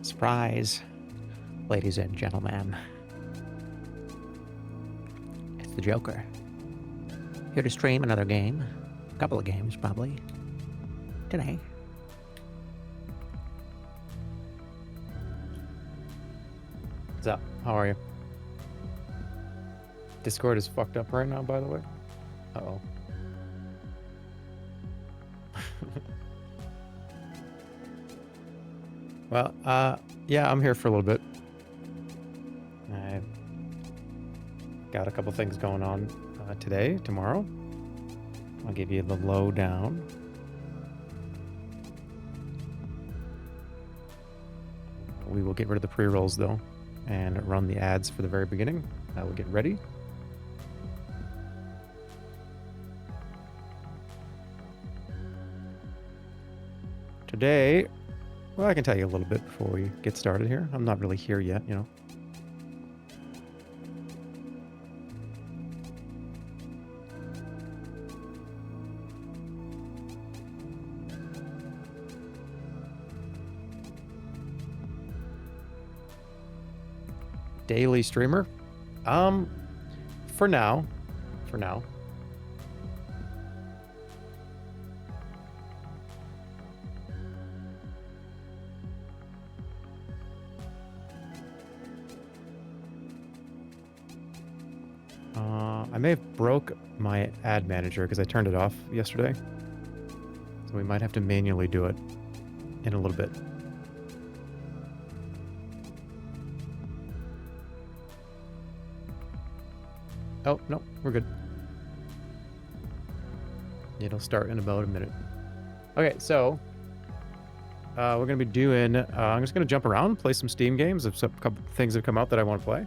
Surprise, ladies and gentlemen. It's the Joker. Here to stream another game. A couple of games, probably. Today. What's up? How are you? Discord is fucked up right now, by the way. Uh-oh. Well, yeah, I'm here for a little bit. I've got a couple things going on today, tomorrow. I'll give you the lowdown. We will get rid of the pre-rolls, though, and run the ads for the very beginning. I will get ready. Today, well, I can tell you a little bit before we get started here. I'm not really here yet, you know. Daily streamer? For now. I may have broke my ad manager because I turned it off yesterday. So we might have to manually do it in a little bit. Oh, no, we're good. It'll start in about a minute. Okay, so we're going to be doing... I'm just going to jump around, play some Steam games. There's a couple things that have come out that I want to play.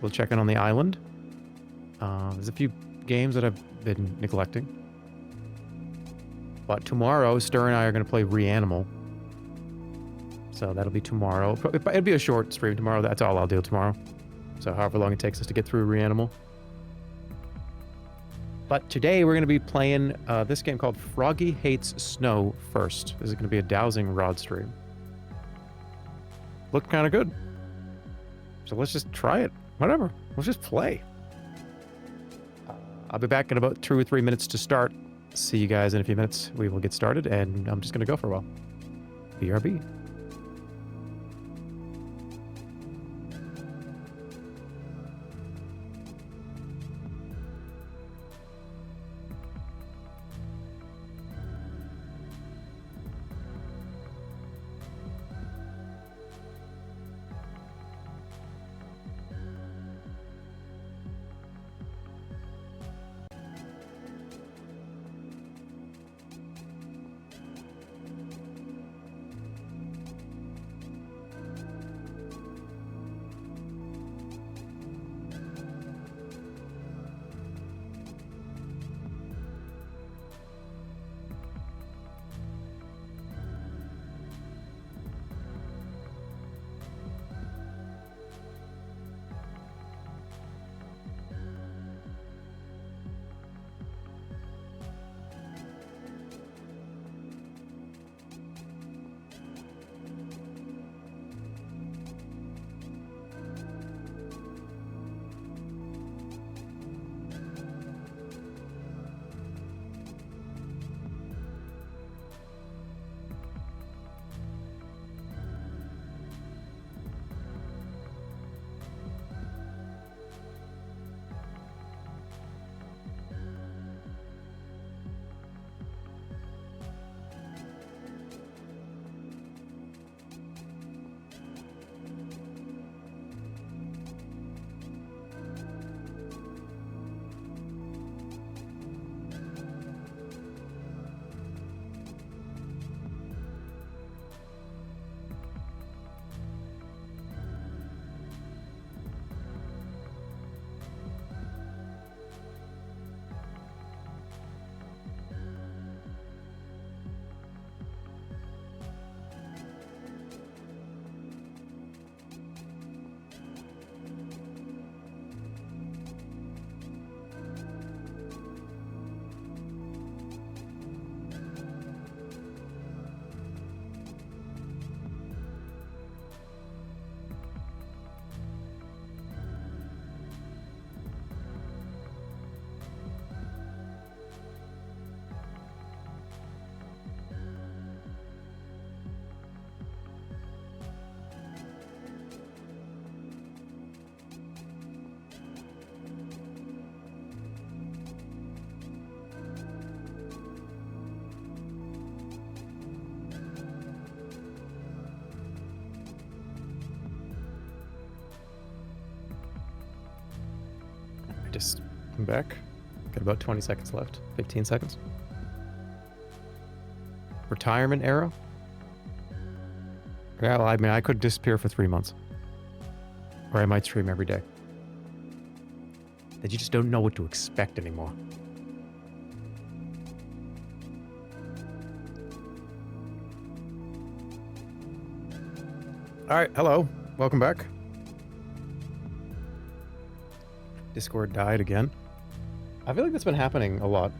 We'll check in on the island. There's a few games that I've been neglecting. But tomorrow, Stir and I are going to play Reanimal. So that'll be tomorrow. It'll be a short stream tomorrow. That's all I'll do tomorrow. So however long it takes us to get through Reanimal. But today we're going to be playing this game called Froggy Hates Snow first. This is going to be a Dowsing Rod stream. Looked kind of good. So let's just try it. Whatever. Let's just play. I'll be back in about 2 or 3 minutes to start. See you guys in a few minutes. We will get started, and I'm just going to go for a while. BRB. Just come back. Got about 20 seconds left. 15 seconds. Retirement era? Yeah, well, I mean, I could disappear for 3 months. Or I might stream every day. That you just don't know what to expect anymore. Alright, hello. Welcome back. Discord died again. I feel like that's been happening a lot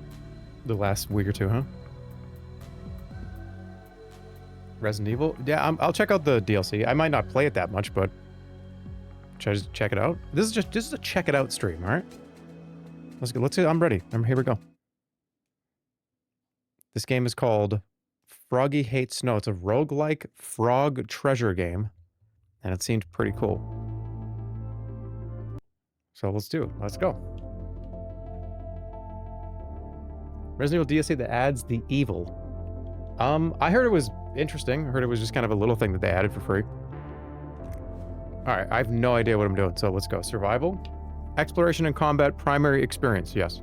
the last week or two, huh? Resident Evil? Yeah, I'll check out the DLC. I might not play it that much, but should I just check it out? This is a check it out stream, all right? Let's go. Let's see. I'm ready. Here we go. This game is called Froggy Hates Snow. It's a roguelike frog treasure game, and it seemed pretty cool. So let's do it. Let's go. Resident Evil DLC that adds the evil. I heard it was interesting. I heard it was just kind of a little thing that they added for free. Alright, I have no idea what I'm doing, so let's go. Survival. Exploration and combat primary experience, yes.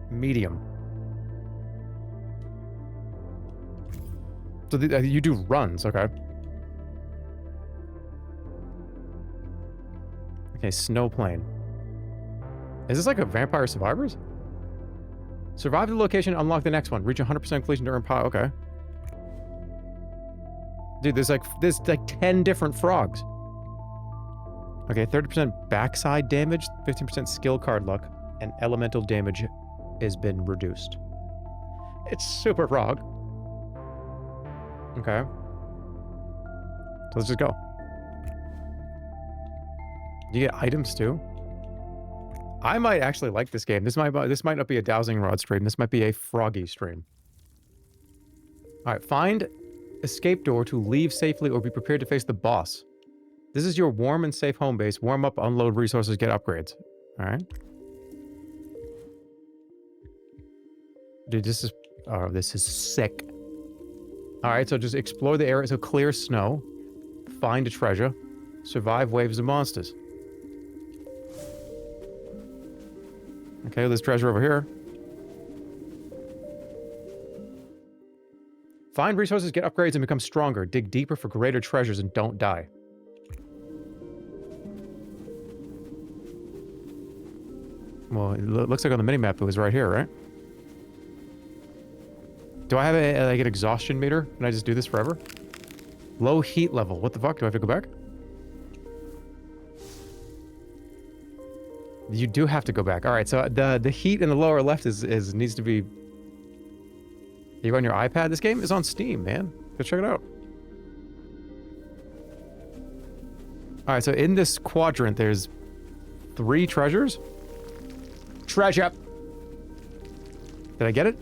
Medium. So you do runs, okay. Okay, snow plane. Is this like a Vampire Survivors? Survive the location, unlock the next one. Reach 100% completion to earn power. Okay. Dude, there's like 10 different frogs. Okay, 30% backside damage, 15% skill card luck, and elemental damage has been reduced. It's super frog. Okay. So let's just go. You get items too? I might actually like this game. This might not be a Dowsing Rod stream. This might be a Froggy stream. Alright, find escape door to leave safely or be prepared to face the boss. This is your warm and safe home base. Warm up, unload resources, get upgrades. Alright. Dude, this is sick. Alright, so just explore the area. So clear snow. Find a treasure. Survive waves of monsters. Okay, there's treasure over here. Find resources, get upgrades, and become stronger. Dig deeper for greater treasures and don't die. Well, it looks like on the minimap it was right here, right? Do I have like an exhaustion meter? Can I just do this forever? Low heat level. What the fuck? Do I have to go back? You do have to go back. All right, so the heat in the lower left needs to be. Are you on your iPad? This game is on Steam, man. Go check it out. All right, so in this quadrant, there's 3 treasures. Treasure. Did I get it?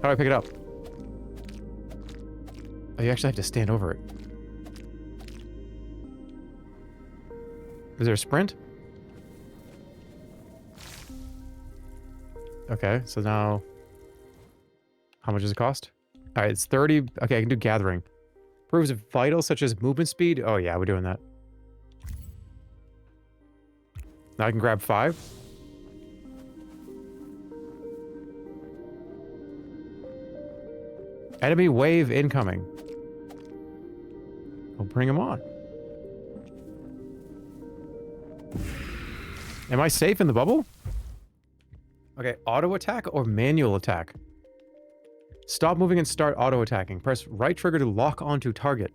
How do I pick it up? Oh, you actually have to stand over it. Is there a sprint? Okay, so now... How much does it cost? Alright, it's 30... Okay, I can do gathering. Proves vital, such as movement speed. Oh yeah, we're doing that. Now I can grab 5. Enemy wave incoming. I'll bring him on. Am I safe in the bubble? Okay, auto attack or manual attack? Stop moving and start auto attacking. Press right trigger to lock onto target.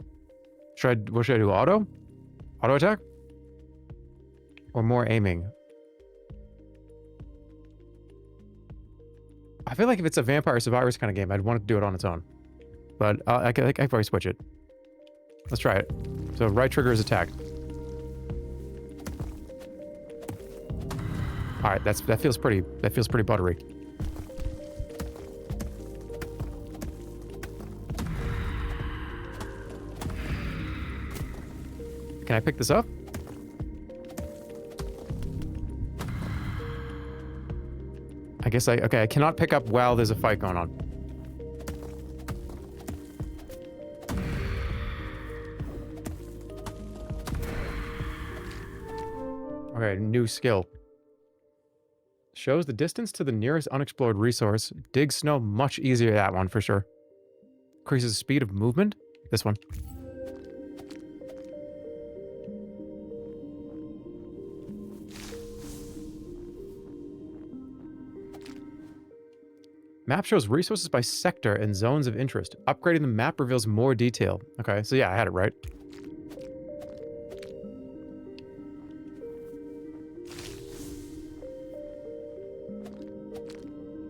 What should I do? Auto? Auto attack? Or more aiming? I feel like if it's a Vampire Survivors kind of game, I'd want to do it on its own. But I can probably switch it. Let's try it. So right trigger is attack. All right, that feels pretty buttery. Can I pick this up? I guess okay, I cannot pick up while there's a fight going on. Okay, new skill. Shows the distance to the nearest unexplored resource. Dig snow much easier, that one for sure. Increases speed of movement. This one. Map shows resources by sector and zones of interest. Upgrading the map reveals more detail. Okay, so yeah, I had it right.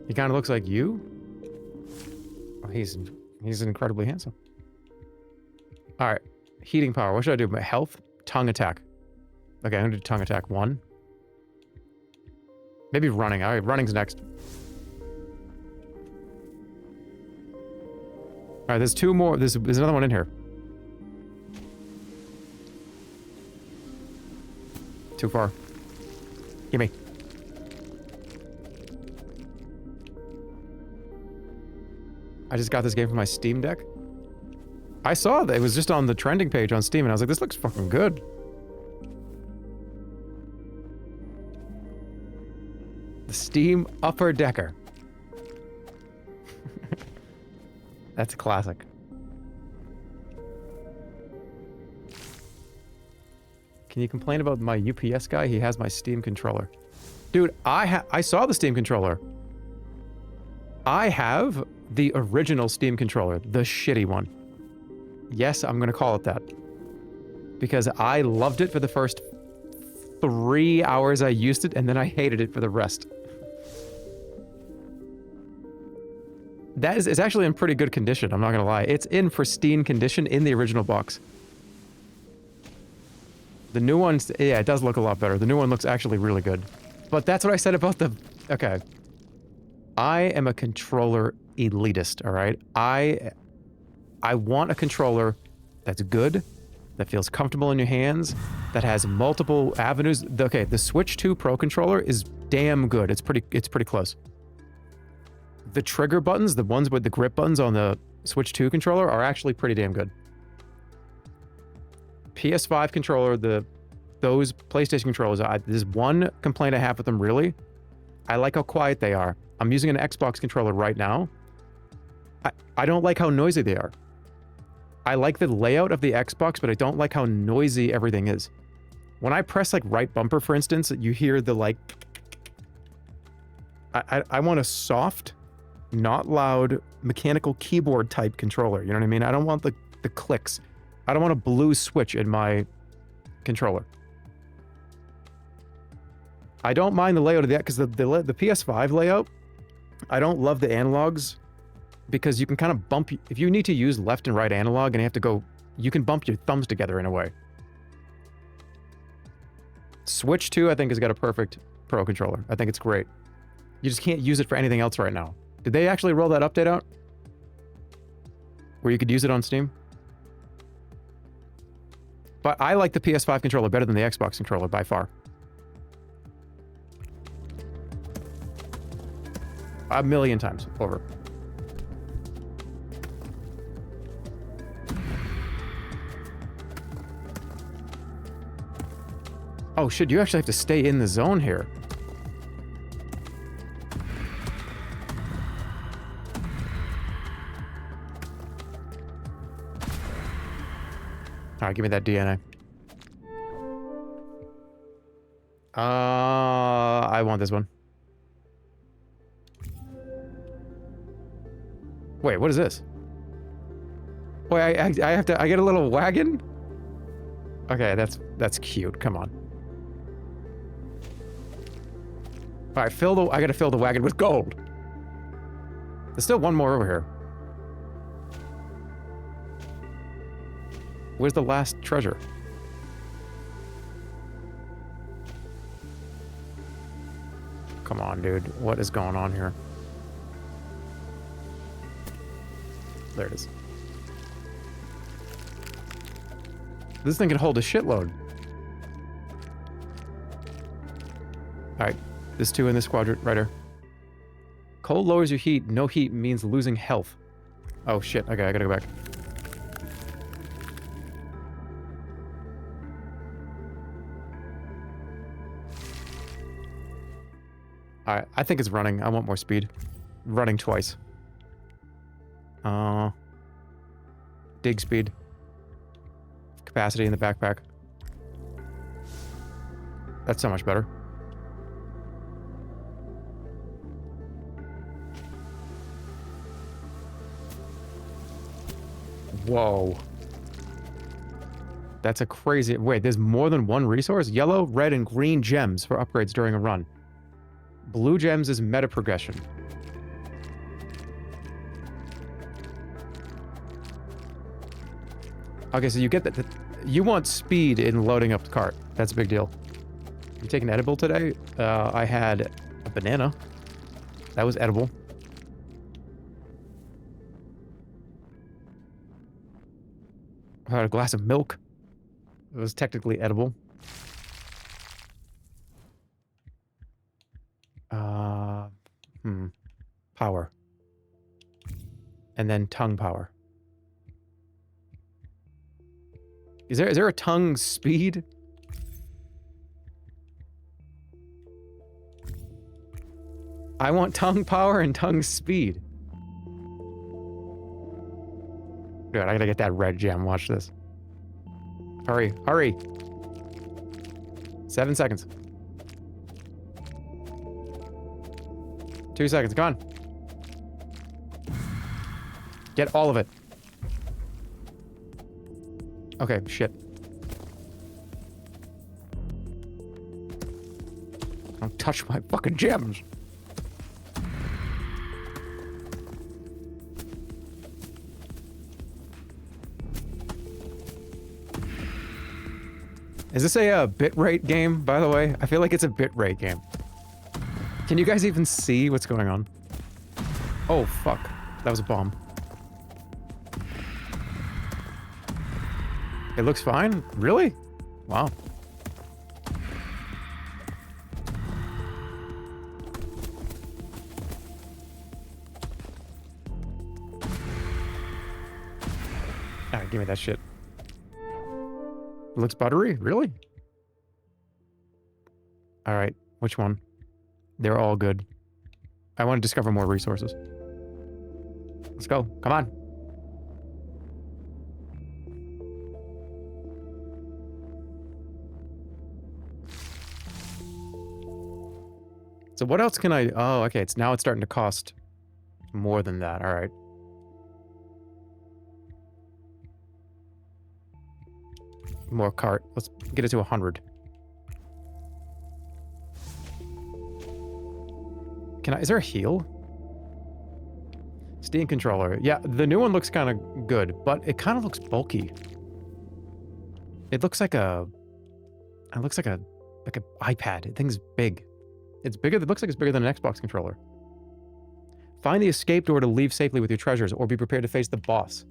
He kind of looks like you. Oh, he's incredibly handsome. All right, heating power. What should I do? My health, tongue attack. Okay, I'm gonna do tongue attack 1. Maybe running. All right, running's next. All right, there's 2 more. There's another one in here. Too far. Gimme. I just got this game for my Steam Deck. I saw that it was just on the trending page on Steam, and I was like, this looks fucking good. The Steam Upper Decker. That's a classic. Can you complain about my UPS guy? He has my Steam controller. Dude, I saw the Steam controller. I have the original Steam controller, the shitty one. Yes, I'm gonna call it that. Because I loved it for the first 3 hours I used it, and then I hated it for the rest. It's actually in pretty good condition, I'm not gonna lie. It's in pristine condition in the original box. The new one's, yeah, it does look a lot better. The new one looks actually really good. But that's what I said about the, okay. I am a controller elitist, all right? I want a controller that's good, that feels comfortable in your hands, that has multiple avenues. Okay, the Switch 2 Pro controller is damn good. It's pretty close. The trigger buttons, the ones with the grip buttons on the Switch 2 controller, are actually pretty damn good. PS5 controller, those PlayStation controllers, there's one complaint I have with them, really. I like how quiet they are. I'm using an Xbox controller right now. I don't like how noisy they are. I like the layout of the Xbox, but I don't like how noisy everything is. When I press like right bumper, for instance, you hear the like... I want a soft, not loud, mechanical keyboard type controller. You know what I mean? I don't want the clicks. I don't want a blue switch in my controller. I don't mind the layout of that, because the PS5 layout, I don't love the analogs, because you can kind of bump, if you need to use left and right analog and you have to go, you can bump your thumbs together in a way. Switch 2, I think, has got a perfect Pro controller. I think it's great. You just can't use it for anything else right now. Did they actually roll that update out? Where you could use it on Steam? But I like the PS5 controller better than the Xbox controller by far. A million times over. Oh shit, you actually have to stay in the zone here. Alright, give me that DNA. I want this one. Wait, what is this? Wait, I get a little wagon? Okay, that's cute. Come on. All right, I gotta fill the wagon with gold. There's still one more over here. Where's the last treasure? Come on, dude. What is going on here? There it is. This thing can hold a shitload. Alright. There's 2 in this quadrant right here. Cold lowers your heat. No heat means losing health. Oh shit. Okay, I gotta go back. Alright, I think it's running. I want more speed. Running twice. Dig speed. Capacity in the backpack. That's so much better. Whoa. That's a crazy... Wait, there's more than one resource? Yellow, red, and green gems for upgrades during a run. Blue gems is meta progression. Okay, so you get that... You want speed in loading up the cart. That's a big deal. You take an edible today? I had a banana. That was edible. I had a glass of milk. It was technically edible. Power. And then tongue power. Is there a tongue speed? I want tongue power and tongue speed. Good, I gotta get that red gem. Watch this. Hurry, hurry. 7 seconds. 2 seconds, come on. Get all of it. Okay, shit. Don't touch my fucking gems. Is this a bitrate game, by the way? I feel like it's a bitrate game. Can you guys even see what's going on? Oh, fuck. That was a bomb. It looks fine? Really? Wow. Alright, give me that shit. It looks buttery? Really? Alright, which one? They're all good. I want to discover more resources. Let's go. Come on. So what else can I... Oh, okay. Now it's starting to cost more than that. All right. More cart. Let's get it to 100. Can I... Is there a heal? Steam controller. Yeah, the new one looks kind of good, but it kind of looks bulky. It looks like a... It looks like a iPad. The thing's big. It's bigger. It looks like it's bigger than an Xbox controller. Find the escape door to leave safely with your treasures, or be prepared to face the boss.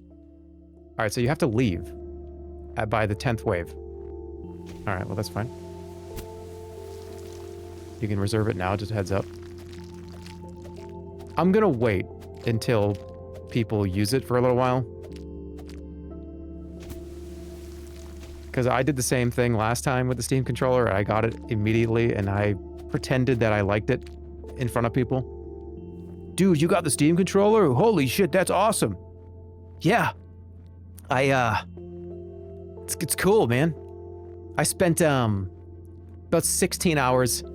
All right, so you have to leave by the 10th wave. All right, well, that's fine. You can reserve it now, just a heads up. I'm gonna wait until people use it for a little while. Because I did the same thing last time with the Steam controller. I got it immediately, and I pretended that I liked it in front of people. Dude, you got the Steam controller? Holy shit, that's awesome. Yeah. It's cool, man. I spent, about 16 hours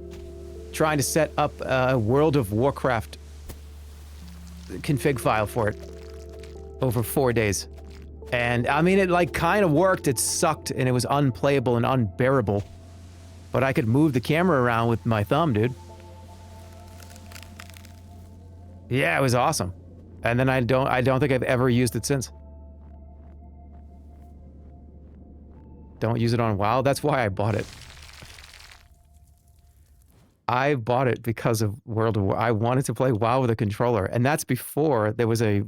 trying to set up a World of Warcraft config file for it over 4 days. And, I mean, it, like, kind of worked. It sucked, and it was unplayable and unbearable. But I could move the camera around with my thumb, dude. Yeah, it was awesome. And then I don't think I've ever used it since. Don't use it on WoW? That's why I bought it. I bought it because of World of War. I wanted to play WoW with a controller, and that's before there was a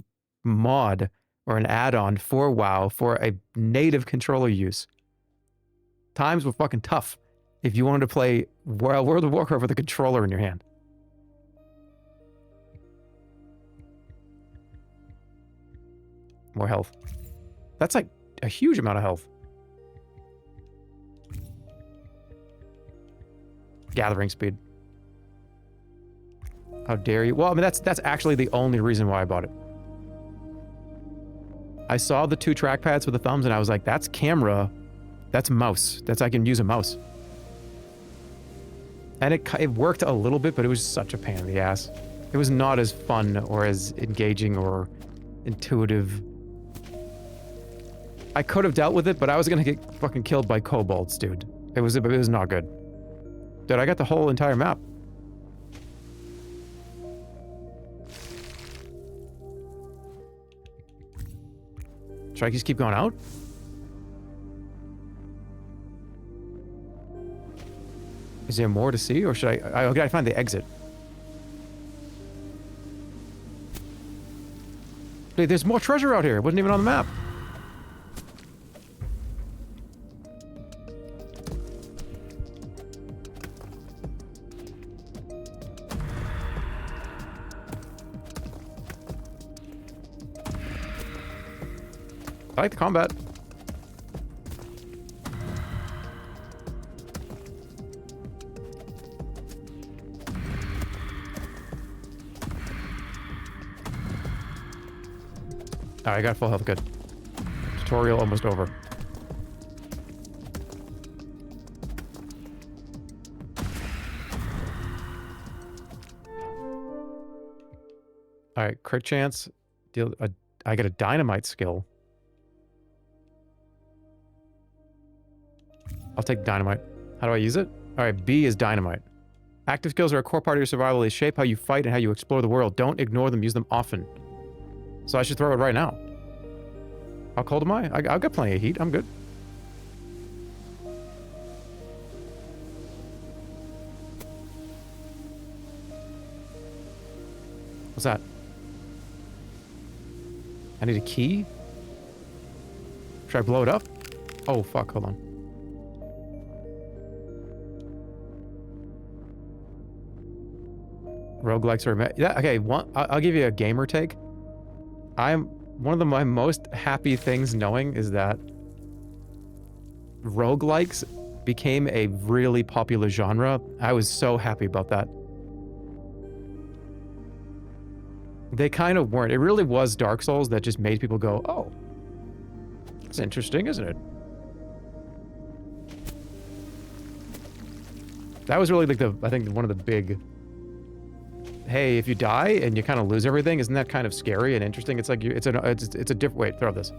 mod or an add-on for WoW for a native controller use. Times were fucking tough if you wanted to play World of Warcraft with a controller in your hand. More health. That's like a huge amount of health. Gathering speed. How dare you? Well, I mean, that's actually the only reason why I bought it. I saw the 2 trackpads with the thumbs and I was like, that's camera. That's mouse. I can use a mouse. And it worked a little bit, but it was such a pain in the ass. It was not as fun or as engaging or intuitive. I could have dealt with it, but I was gonna get fucking killed by kobolds, dude. It was not good. Dude, I got the whole entire map. Should I just keep going out? Is there more to see, or should I gotta find the exit. Dude, there's more treasure out here. It wasn't even on the map. I like the combat. Alright, I got full health, good. Tutorial almost over. Alright, crit chance. I get a dynamite skill. I'll take dynamite. How do I use it? Alright, B is dynamite. Active skills are a core part of your survival. They shape how you fight and how you explore the world. Don't ignore them, use them often. So I should throw it right now. How cold am I? I've got plenty of heat. I'm good. What's that? I need a key? Should I blow it up? Oh, fuck. Hold on. Roguelikes are... Yeah, okay. I'll give you a gamer take. One of my most happy things knowing is that roguelikes became a really popular genre. I was so happy about that. They kind of weren't. It really was Dark Souls that just made people go, oh, it's interesting, isn't it? That was really like I think one of the big... Hey, if you die and you kind of lose everything, isn't that kind of scary and interesting? It's like it's a different... Wait, throw this.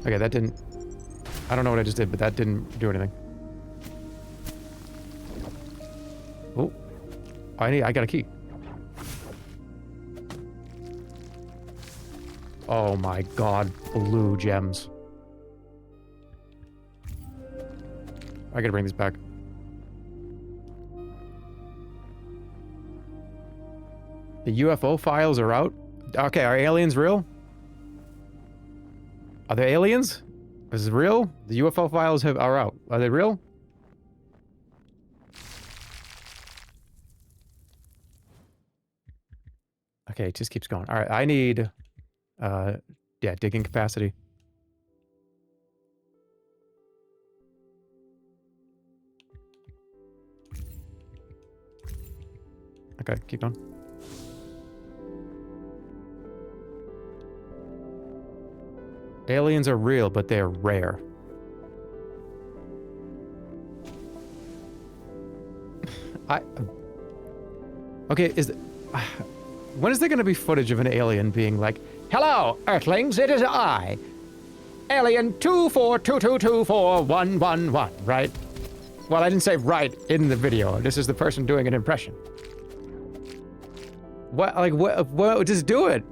Okay, that didn't... I don't know what I just did, but that didn't do anything. Oh, I got a key. Oh my god, blue gems. I gotta bring these back. The UFO files are out. Okay, are aliens real? Are they aliens? Is it real? The UFO files are out. Are they real? Okay, it just keeps going. All right, I need, yeah, digging capacity. Okay, keep going. Aliens are real, but they're rare. Okay, when is there going to be footage of an alien being like, "Hello, Earthlings, it is I, Alien 242224111," right? Well, I didn't say right in the video. This is the person doing an impression. What? Like, what? Just do it.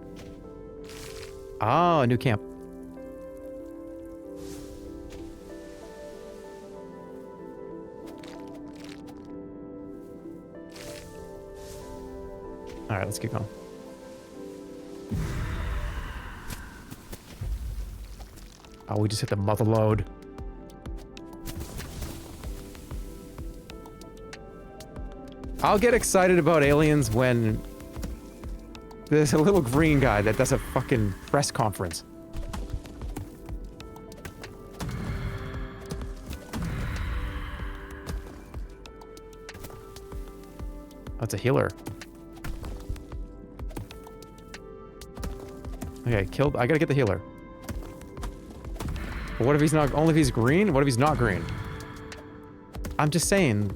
Oh, a new camp. All right, let's keep going. Oh, we just hit the mother load. I'll get excited about aliens when there's a little green guy that does a fucking press conference. That's a healer. Okay, killed. I gotta get the healer. But what if he's not... Only if he's green? What if he's not green? I'm just saying...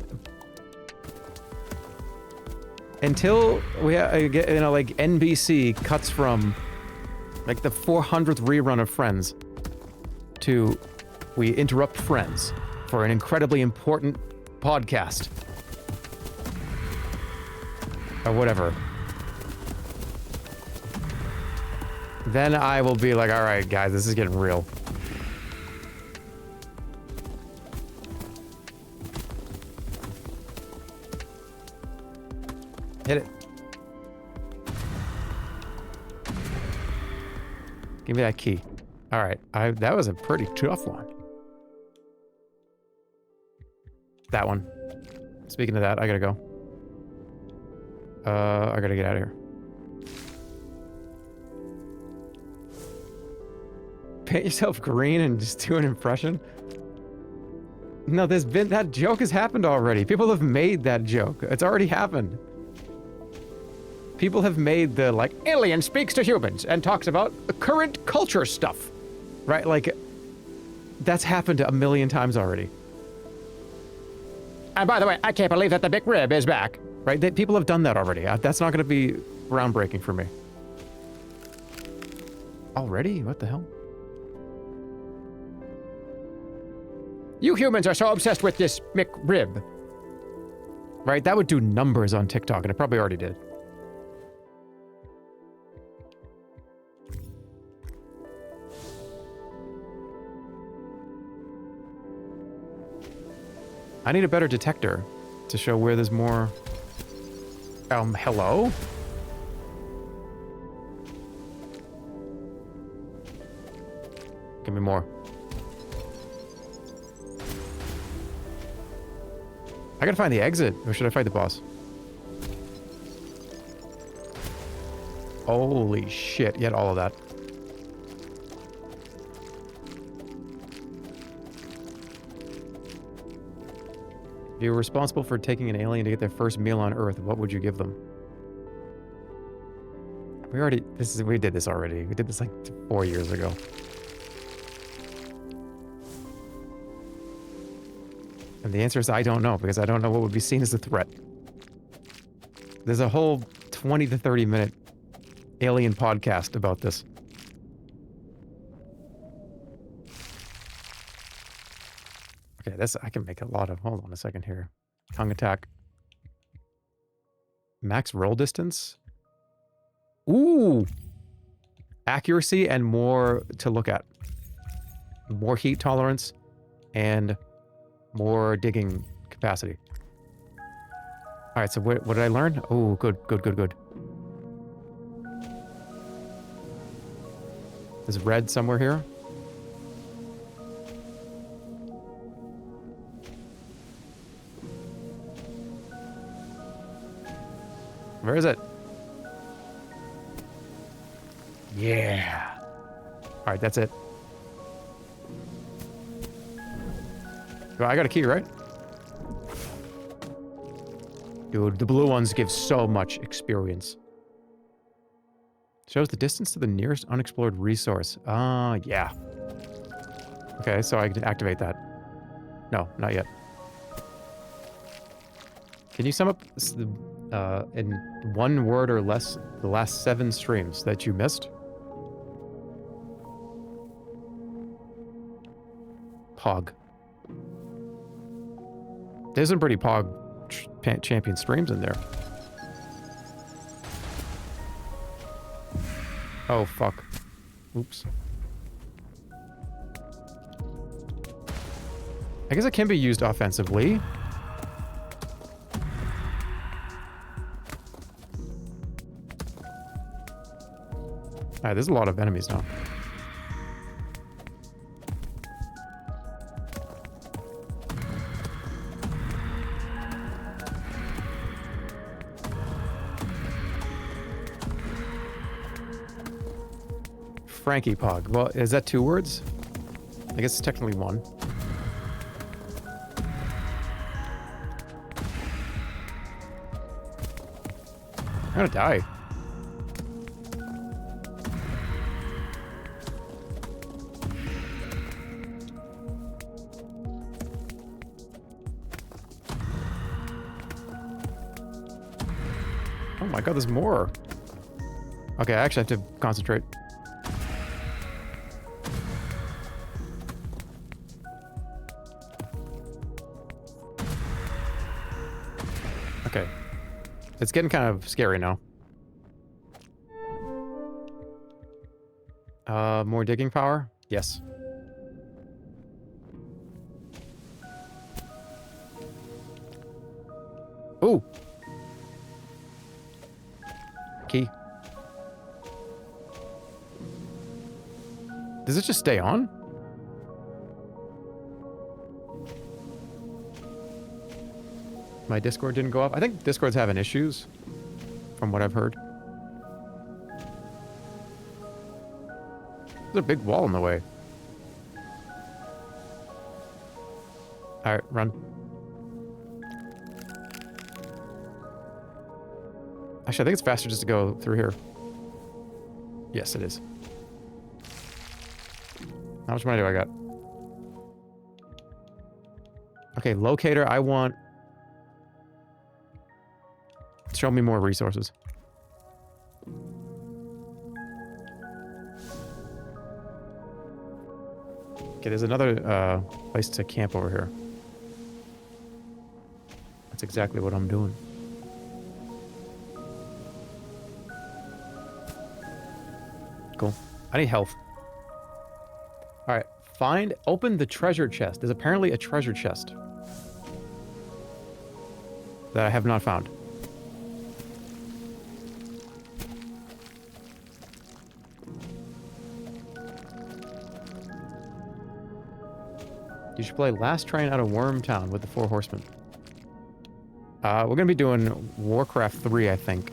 Until we get, you know, like, NBC cuts from, like, the 400th rerun of Friends to we interrupt Friends for an incredibly important podcast. Or whatever. Then I will be like, alright, guys, this is getting real. Hit it. Give me that key. Alright, that was a pretty tough one. That one. Speaking of that, I gotta go. I gotta get out of here. Paint yourself green and just do an impression? No, that joke has happened already. People have made that joke. It's already happened. People have made the, like, alien speaks to humans and talks about current culture stuff. Right? Like, that's happened a million times already. And by the way, I can't believe that the big rib is back. Right? People have done that already. That's not going to be groundbreaking for me. Already? What the hell? You humans are so obsessed with this McRib. Right? That would do numbers on TikTok, and it probably already did. I need a better detector to show where there's more... hello? Give me more. I gotta find the exit, or should I fight the boss? Holy shit, you had all of that. If you were responsible for taking an alien to get their first meal on Earth, what would you give them? We did this already. We did this like 4 years ago. And the answer is I don't know, because I don't know what would be seen as a threat. There's a whole 20 to 30 minute alien podcast about this. Okay, I can make a lot of... Hold on a second here. Tongue attack. Max roll distance? Ooh! Accuracy and more to look at. More heat tolerance and more digging capacity. Alright, so what did I learn? Oh, good. There's red somewhere here. Where is it? Yeah. Alright, that's it. Well, I got a key, right? Dude, the blue ones give so much experience. Shows the distance to the nearest unexplored resource. Yeah. Okay, so I can activate that. No, not yet. Can you sum up in one word or less the last 7 streams that you missed? Pog. There's some pretty Pog champion streams in there. Oh, fuck. Oops. I guess it can be used offensively. Alright, there's a lot of enemies now. Frankie Pog. Well, is that 2 words? I guess it's technically 1. I'm gonna die. Oh my god, there's more. Okay, I actually have to concentrate. Okay. It's getting kind of scary now. More digging power? Yes. Ooh! Key. Does it just stay on? My Discord didn't go up. I think Discord's having issues, from what I've heard. There's a big wall in the way. Alright, run. Actually, I think it's faster just to go through here. Yes, it is. How much money do I got? Okay, locator, I want... Show me more resources. Okay, there's another place to camp over here. That's exactly what I'm doing. Cool. I need health. Alright, open the treasure chest. There's apparently a treasure chest that I have not found. You should play Last Train out of Wormtown with the 4 Horsemen. We're gonna be doing Warcraft 3, I think.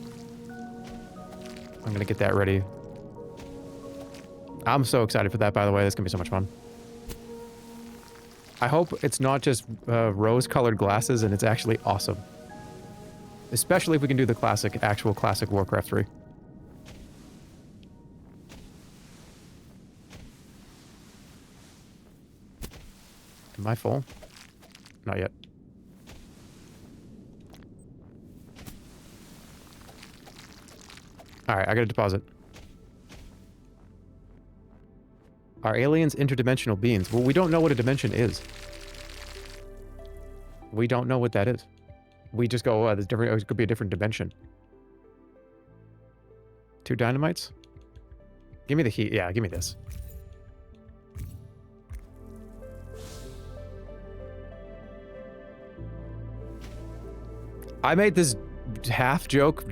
I'm gonna get that ready. I'm so excited for that, by the way. That's gonna be so much fun. I hope it's not just rose-colored glasses and it's actually awesome. Especially if we can do the actual classic Warcraft 3. Am I full? Not yet. Alright, I gotta deposit. Are aliens interdimensional beings? Well, we don't know what a dimension is. We don't know what that is. We just go, oh, there's different, it could be a different dimension. 2 dynamites? Give me the heat. Yeah, give me this. I made this half joke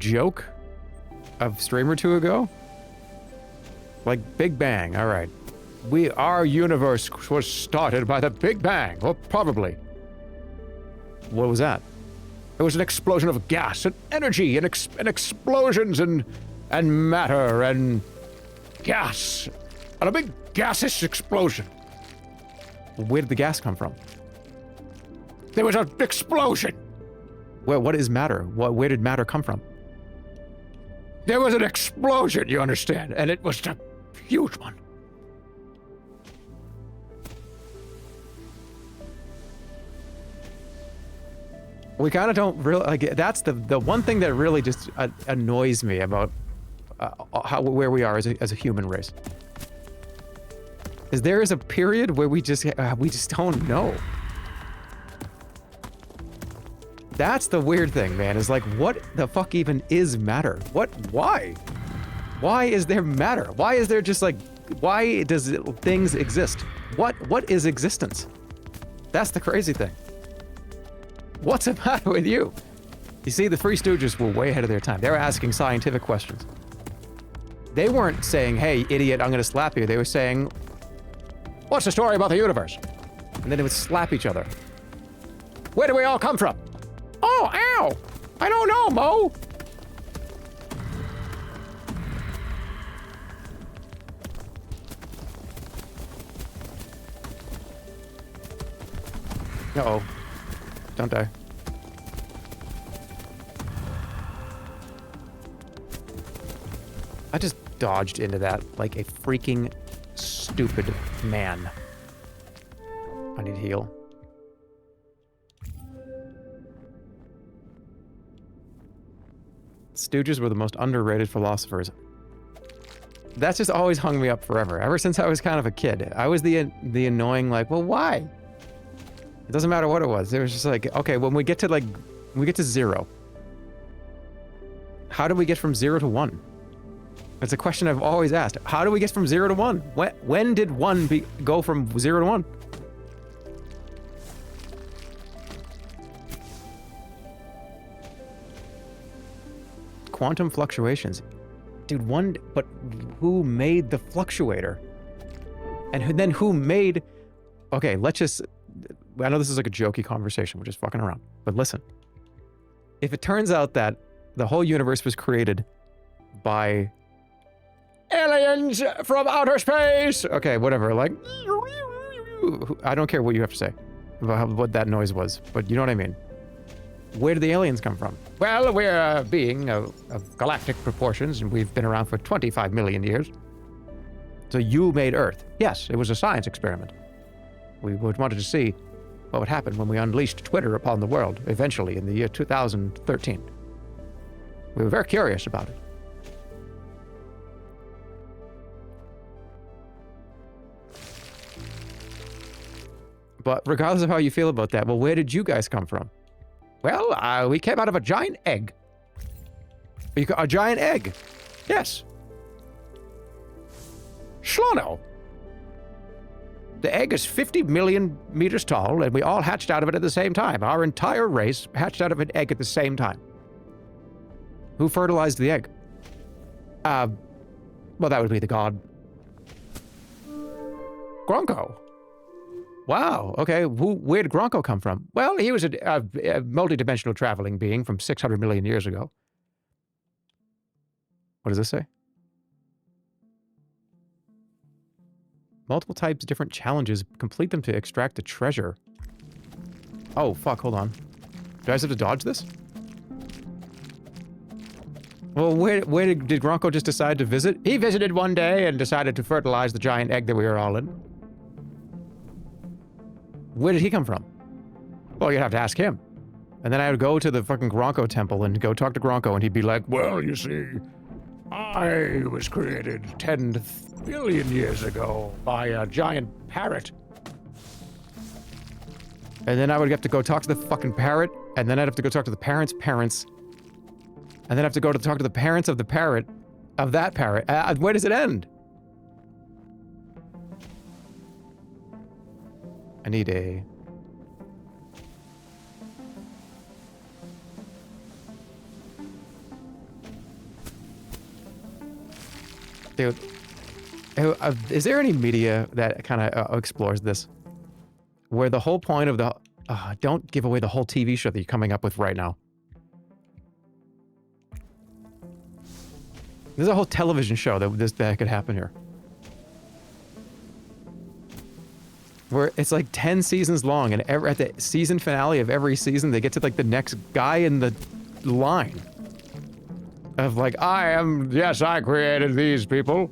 a stream or 2 ago. Like Big Bang, alright. Our universe was started by the Big Bang, or probably. What was that? It was an explosion of gas and energy and explosions and matter and gas. And a big gaseous explosion. Where did the gas come from? There was an explosion. What is matter? Where did matter come from? There was an explosion, you understand, and it was a huge one. We kind of don't really like. That's the one thing that really just annoys me about where we are as a human race. Is there is a period where we just don't know. That's the weird thing, man. Is like, what the fuck even is matter? Why? Why is there matter? Why is there just like, why does things exist? What is existence? That's the crazy thing. What's the matter with you? You see, the Three Stooges were way ahead of their time. They were asking scientific questions. They weren't saying, hey, idiot, I'm gonna slap you. They were saying, what's the story about the universe? And then they would slap each other. Where do we all come from? Oh, ow! I don't know, Mo! Uh-oh. Don't die. I just dodged into that like a freaking stupid man. I need heal. Stooges were the most underrated philosophers. That's just always hung me up forever. Ever since I was kind of a kid. I was the annoying, like, well, why? It doesn't matter what it was. It was just like, okay, when we get to 0. How do we get from 0 to 1? That's a question I've always asked. How do we get from 0 to 1? When did 1 go from 0 to 1? Quantum fluctuations. Dude, but who made the fluctuator? And then who made... Okay, let's just... I know this is like a jokey conversation. We're just fucking around. But listen. If it turns out that the whole universe was created by aliens from outer space. Okay, whatever. Like, I don't care what you have to say about what that noise was, but you know what I mean. Where did the aliens come from? Well, we're a being of galactic proportions, and we've been around for 25 million years. So you made Earth. Yes, it was a science experiment. We wanted to see what would happen when we unleashed Twitter upon the world, eventually in the year 2013. We were very curious about it. But regardless of how you feel about that, well, where did you guys come from? Well, we came out of a giant egg. A giant egg? Yes. Schlono. The egg is 50 million meters tall, and we all hatched out of it at the same time. Our entire race hatched out of an egg at the same time. Who fertilized the egg? Well, that would be the god. Gronko. Wow, okay. Where did Gronko come from? Well, he was a multidimensional traveling being from 600 million years ago. What does this say? Multiple types, different challenges. Complete them to extract the treasure. Oh, fuck, hold on. Do I just have to dodge this? Well, where did Gronko just decide to visit? He visited one day and decided to fertilize the giant egg that we were all in. Where did he come from? Well, you'd have to ask him. And then I would go to the fucking Gronko temple and go talk to Gronko, and he'd be like, well, you see, I was created 10 billion years ago by a giant parrot. And then I would have to go talk to the fucking parrot, and then I'd have to go talk to the parents' parents, and then I have to go to talk to the parents of the parrot, of that parrot. Where does it end? I need a... Dude, is there any media that kind of explores this? Where the whole point of the... don't give away the whole TV show that you're coming up with right now. There's a whole television show that could happen here. Where it's like 10 seasons long, and at the season finale of every season, they get to like the next guy in the line. Of like, yes, I created these people.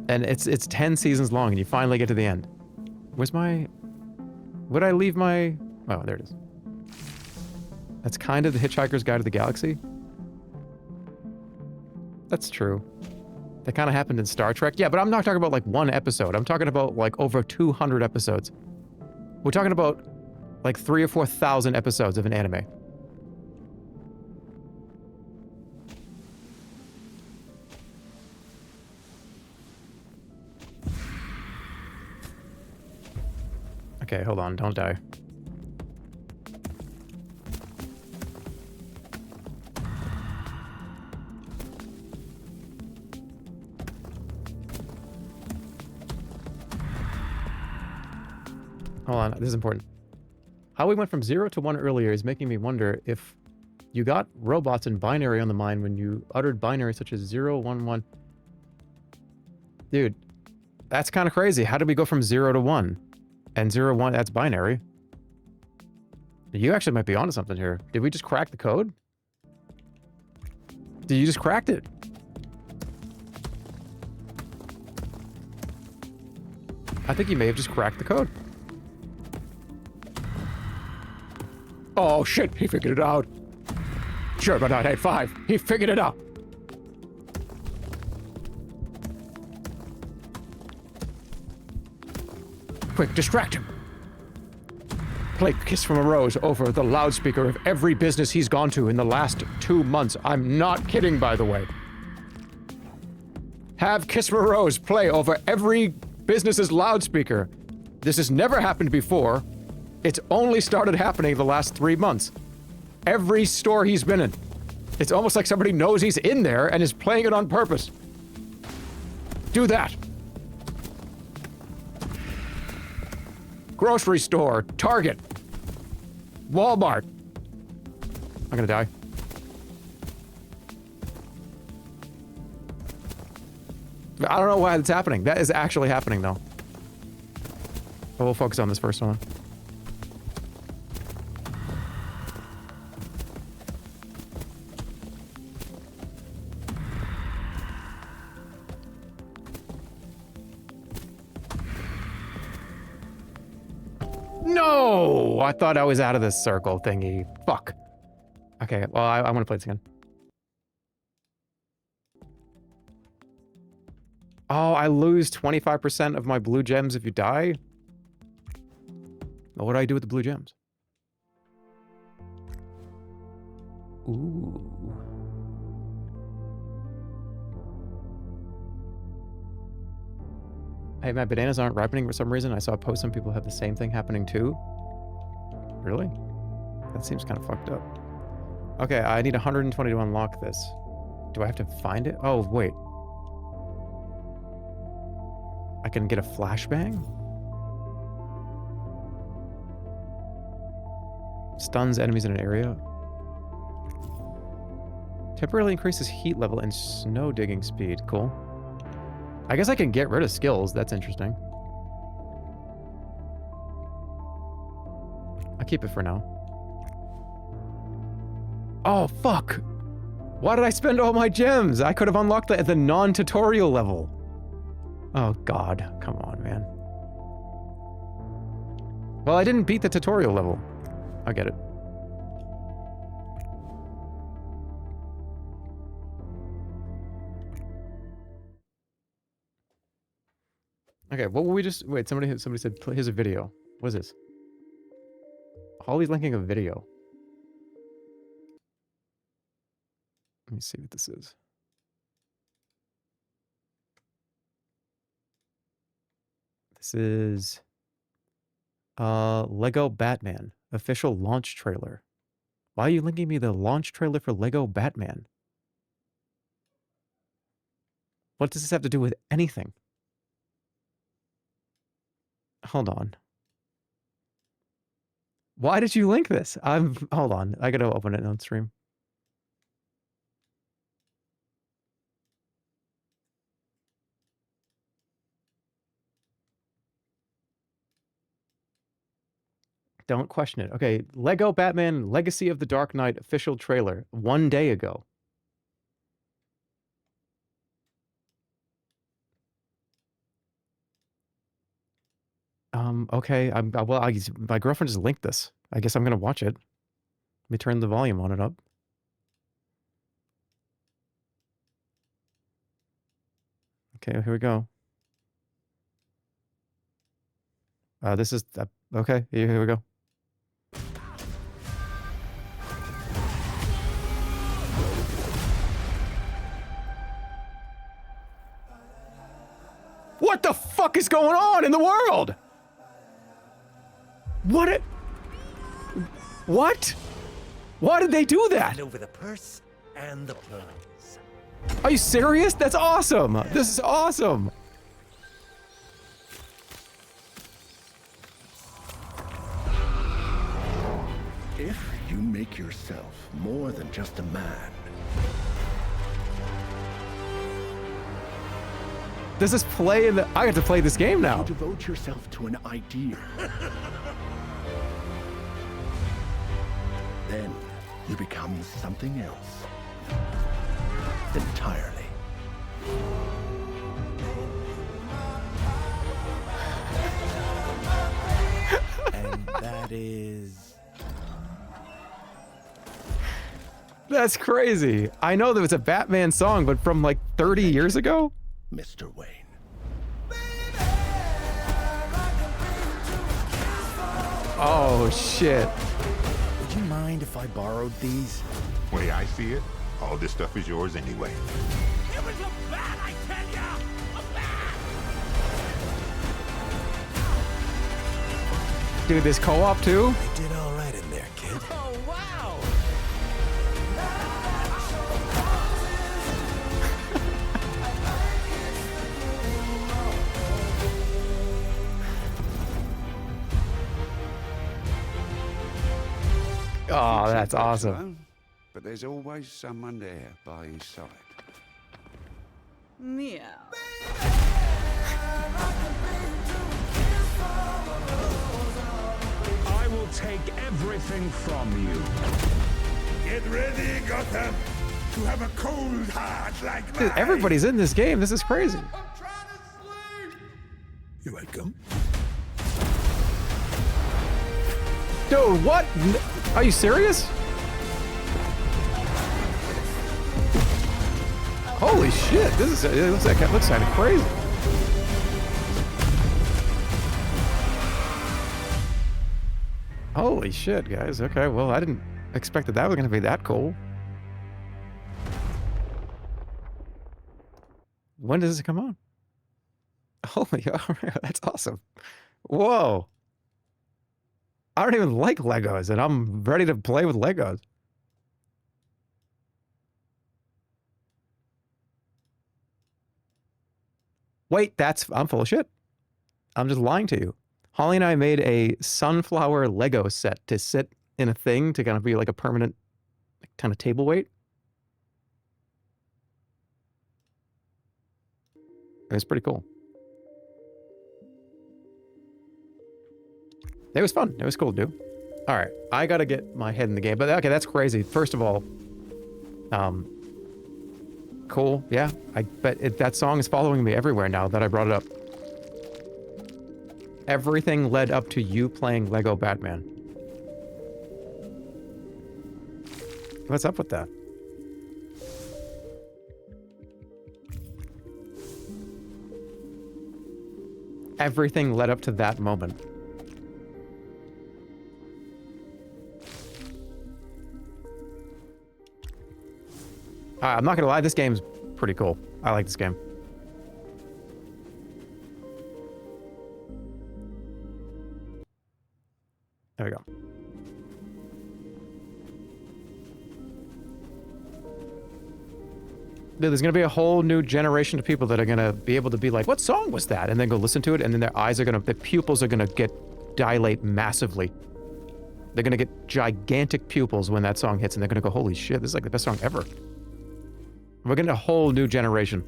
And it's 10 seasons long, and you finally get to the end. Where's my... Would I leave my... Oh, there it is. That's kind of the Hitchhiker's Guide to the Galaxy. That's true. That kind of happened in Star Trek. Yeah, but I'm not talking about like one episode. I'm talking about like over 200 episodes. We're talking about like 3,000 or 4,000 episodes of an anime. Okay, hold on, don't die. Hold on, this is important. How we went from 0 to 1 earlier is making me wonder if you got robots and binary on the mind when you uttered binary such as 0, 1, 1. Dude, that's kind of crazy. How did we go from 0 to 1? And 0, 1, that's binary. You actually might be onto something here. Did we just crack the code? Did you just cracked it? I think you may have just cracked the code. Oh shit, he figured it out. Jerma 985, he figured it out. Quick, distract him. Play Kiss from a Rose over the loudspeaker of every business he's gone to in the last 2 months. I'm not kidding, by the way. Have Kiss from a Rose play over every business's loudspeaker. This has never happened before. It's only started happening the last 3 months. Every store he's been in. It's almost like somebody knows he's in there and is playing it on purpose. Do that. Grocery store, Target, Walmart. I'm gonna die. I don't know why it's happening. That is actually happening, though. But we'll focus on this first one. No! I thought I was out of this circle thingy. Fuck. Okay, well, I want to play this again. Oh, I lose 25% of my blue gems if you die? Well, what do I do with the blue gems? Ooh. Hey, my bananas aren't ripening for some reason. I saw a post, some people have the same thing happening too. Really? That seems kind of fucked up. Okay, I need 120 to unlock this. Do I have to find it? Oh, wait. I can get a flashbang? Stuns enemies in an area. Temporarily increases heat level and snow digging speed. Cool. I guess I can get rid of skills. That's interesting. I'll keep it for now. Oh, fuck! Why did I spend all my gems? I could have unlocked that at the non-tutorial level. Oh, God. Come on, man. Well, I didn't beat the tutorial level. I get it. Okay, what will we just... Wait, somebody said, here's a video. What is this? Holly's linking a video. Let me see what this is. This is... Lego Batman. Official launch trailer. Why are you linking me the launch trailer for Lego Batman? What does this have to do with anything? Hold on. Why did you link this? Hold on. I gotta open it on stream. Don't question it. Okay, Lego Batman Legacy of the Dark Knight official trailer 1 day ago. Okay, my girlfriend just linked this. I guess I'm gonna watch it. Let me turn the volume on it up. Okay, here we go. This is, okay, here we go. What the fuck is going on in the world? What? Why did they do that? Over the purse and the prize. Are you serious? That's awesome. This is awesome. If you make yourself more than just a man. Does this play in the... I have to play this game now. You devote yourself to an idea. Then you become something else. Entirely. And that is... That's crazy. I know that it's a Batman song, but from like 30 years ago? Mr. Wayne. Oh, shit. Would you mind if I borrowed these? Way I see it, all this stuff is yours anyway. It was a bat, I tell ya! A bat! Dude, this co-op too? You did all right in there, kid. Oh, wow! Oh, that's awesome. But there's always someone there by his side. Meow. I will take everything from you. Get ready, Gotham, to have a cold heart like Dude, everybody's in this game. This is crazy. You're welcome. Dude, what? Are you serious? Holy shit, this is, it looks kind of crazy. Holy shit, guys. Okay, well, I didn't expect that was going to be that cool. When does it come on? Holy, that's awesome. Whoa. I don't even like Legos, and I'm ready to play with Legos. Wait, I'm full of shit. I'm just lying to you. Holly and I made a sunflower Lego set to sit in a thing to kind of be like a permanent kind of table weight. It was pretty cool. It was fun. It was cool to do. All right, I gotta get my head in the game. But okay, that's crazy. First of all, cool. Yeah, I bet that song is following me everywhere now that I brought it up. Everything led up to you playing Lego Batman. What's up with that? Everything led up to that moment. I'm not gonna lie, this game's pretty cool. I like this game. There we go. Dude, there's gonna be a whole new generation of people that are gonna be able to be like, what song was that? And then go listen to it, and then their eyes are gonna, their pupils are gonna dilate massively. They're gonna get gigantic pupils when that song hits, and they're gonna go, holy shit, this is like the best song ever. We're getting a whole new generation.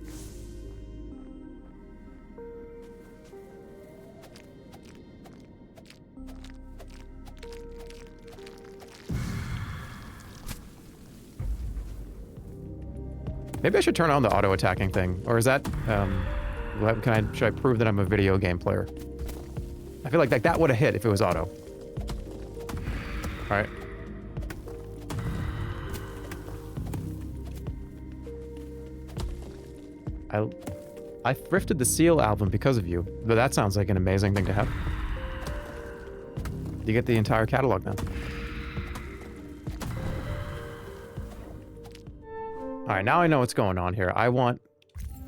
Maybe I should turn on the auto attacking thing, or is that should I prove that I'm a video game player? I feel like that would have hit if it was auto. All right. I thrifted the Seal album because of you, but that sounds like an amazing thing to have. You get the entire catalog now. All right, now I know what's going on here. I want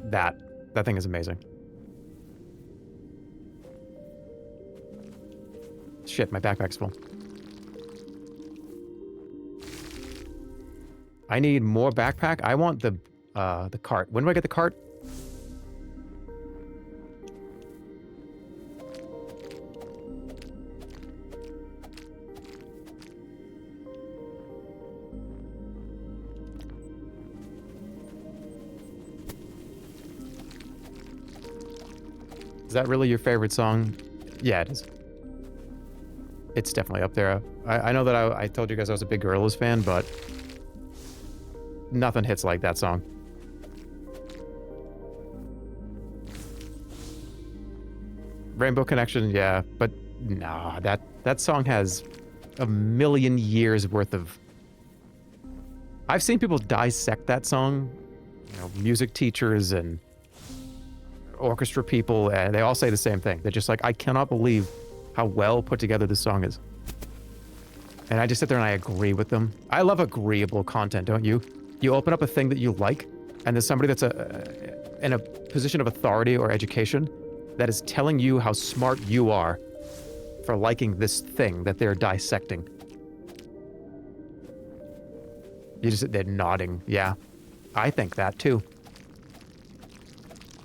that. That thing is amazing. Shit, my backpack's full. I need more backpack. I want the cart. When do I get the cart? Is that really your favorite song? Yeah, it is. it's definitely up there. I know that I told you guys I was a big Gorillaz fan, but nothing hits like that song. Rainbow Connection, yeah, but nah, that song has a million years worth of... I've seen people dissect that song, you know, music teachers and orchestra people, and they all say the same thing. They're just like, I cannot believe how well put together this song is. And I just sit there and I agree with them. I love agreeable content, don't you? You open up a thing that you like, and there's somebody that's in a position of authority or education that is telling you how smart you are for liking this thing that they're dissecting. They're nodding. Yeah, I think that too.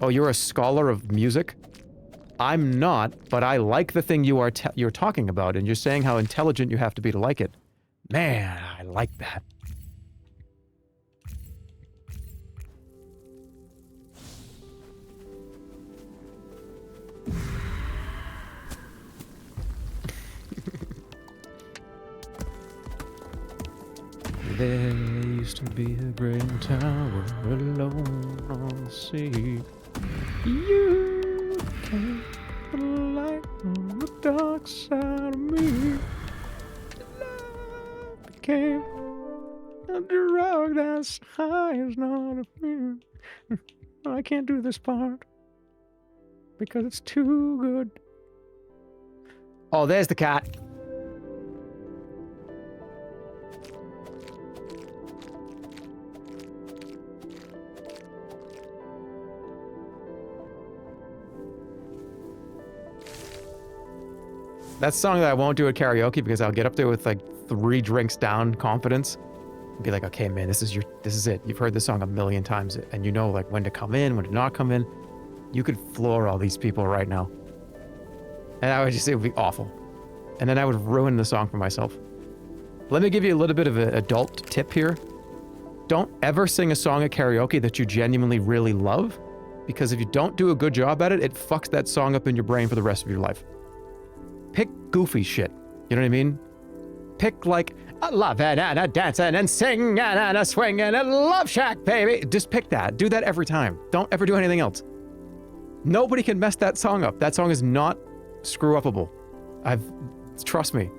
Oh, you're a scholar of music? I'm not, but I like the thing you're talking about, and you're saying how intelligent you have to be to like it. Man, I like that. There used to be a great tower alone on the sea. You came the light on the dark side of me. Love became a drug that's high as not a fear. I can't do this part because it's too good. Oh, there's the cat. That song that I won't do at karaoke because I'll get up there with like 3 drinks down confidence and be like, okay, man, this is it. You've heard this song a million times and you know like when to come in, when to not come in. You could floor all these people right now. And I would just, it would be awful. And then I would ruin the song for myself. Let me give you a little bit of an adult tip here. Don't ever sing a song at karaoke that you genuinely really love, because if you don't do a good job at it, it fucks that song up in your brain for the rest of your life. Pick goofy shit. You know what I mean? Pick like, a lovin' and a dancing and singing and a swinging and a love shack, baby. Just pick that. Do that every time. Don't ever do anything else. Nobody can mess that song up. That song is not screw-upable. Trust me.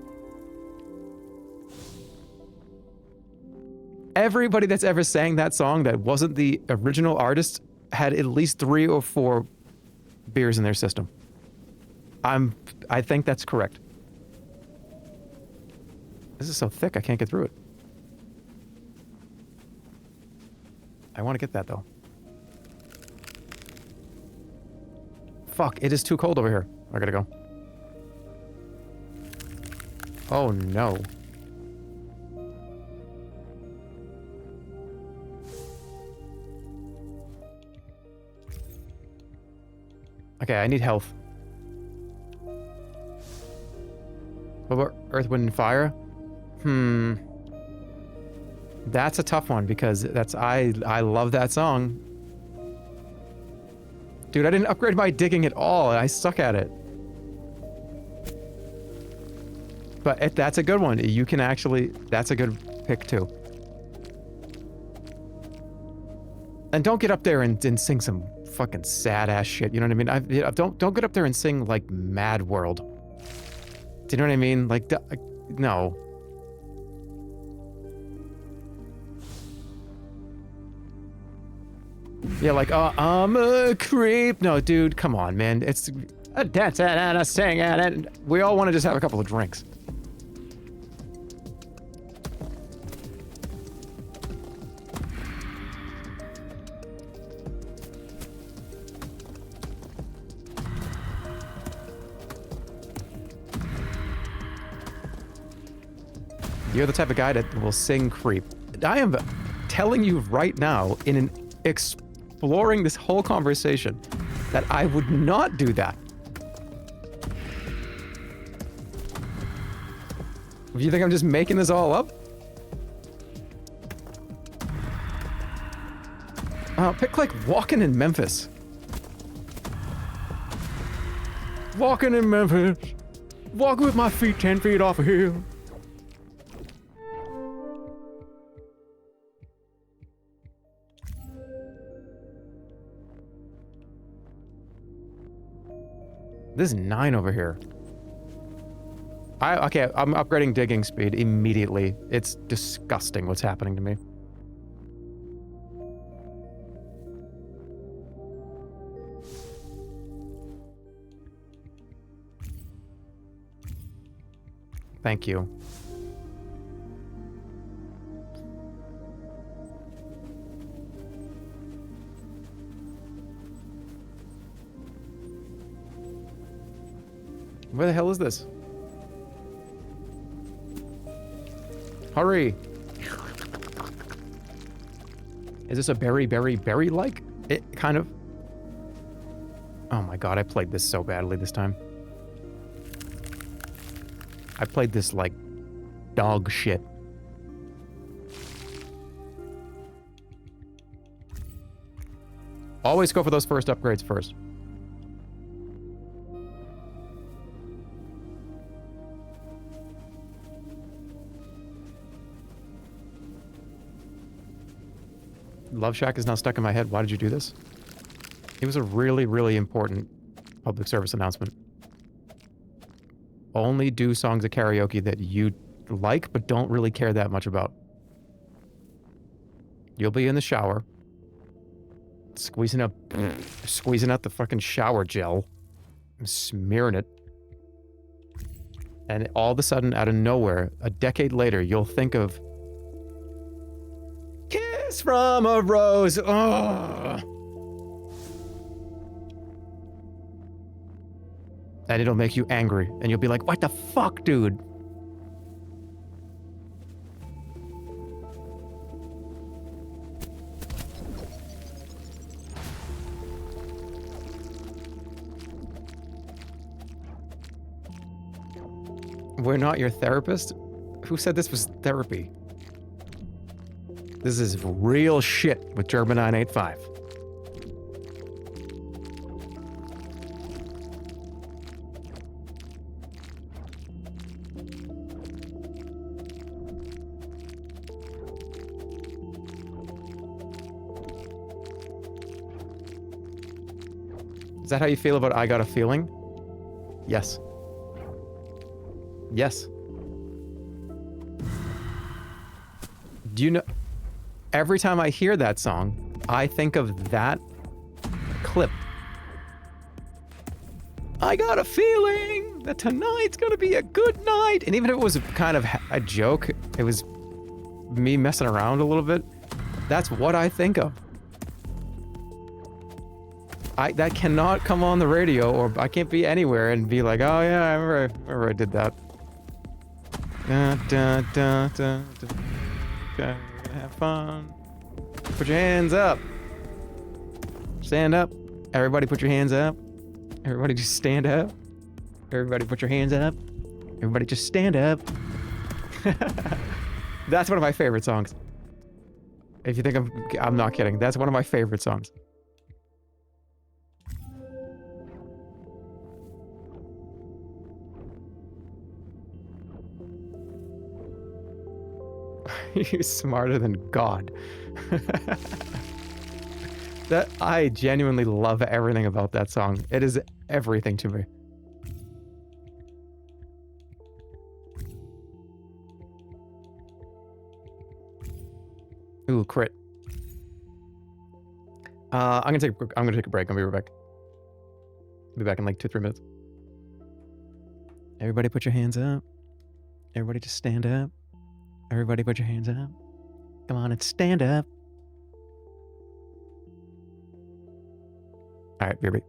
Everybody that's ever sang that song that wasn't the original artist had at least 3 or 4 beers in their system. I think that's correct. This is so thick, I can't get through it. I want to get that, though. Fuck, it is too cold over here. I gotta go. Oh, no. Okay, I need health. What about Earth, Wind, and Fire? That's a tough one because I love that song. Dude, I didn't upgrade my digging at all, and I suck at it. But that's a good one. You can actually... That's a good pick, too. And don't get up there and sing some fucking sad-ass shit, you know what I mean? Don't get up there and sing, like, Mad World. Do you know what I mean? Like, no. Yeah, like, oh, I'm a creep. No, dude, come on, man. It's a dancing and a singing, and we all want to just have a couple of drinks. You're the type of guy that will sing creep. I am telling you right now, in an exploring this whole conversation, that I would not do that. You think I'm just making this all up? Pick like Walking in Memphis. Walking in Memphis. Walking with my feet 10 feet off a hill. This is 9 over here. Okay, I'm upgrading digging speed immediately. It's disgusting what's happening to me. Thank you. Where the hell is this? Hurry! Is this a berry like? It kind of. Oh my god, I played this so badly this time. I played this like dog shit. Always go for those first upgrades first. Love Shack is now stuck in my head. Why did you do this? It was a really, really important public service announcement. Only do songs of karaoke that you like but don't really care that much about. You'll be in the shower, squeezing out the fucking shower gel, and smearing it, and all of a sudden, out of nowhere, a decade later, you'll think of "Kiss from a Rose." Oh. And it'll make you angry, and you'll be like, "What the fuck, dude?" We're not your therapist? Who said this was therapy? This is real shit with Jerma 985. Is that how you feel about I Got a Feeling? Yes. Yes. Do you know... Every time I hear that song, I think of that clip. I got a feeling that tonight's gonna be a good night. And even if it was kind of a joke, it was me messing around a little bit. That's what I think of. That cannot come on the radio, or I can't be anywhere and be like, oh yeah, I remember I did that. Da, da, da, da, da. Okay, we're gonna have fun. Put your hands up. Stand up. Everybody put your hands up. Everybody just stand up. Everybody put your hands up. Everybody just stand up. That's one of my favorite songs. If you think I'm not kidding. That's one of my favorite songs. You're smarter than God. That I genuinely love everything about that song. It is everything to me. Ooh, crit. I'm gonna take a break. I'll be right back. I'll be back in like 2-3 minutes. Everybody put your hands up. Everybody just stand up. Everybody put your hands up. Come on and stand up. All right, Brb.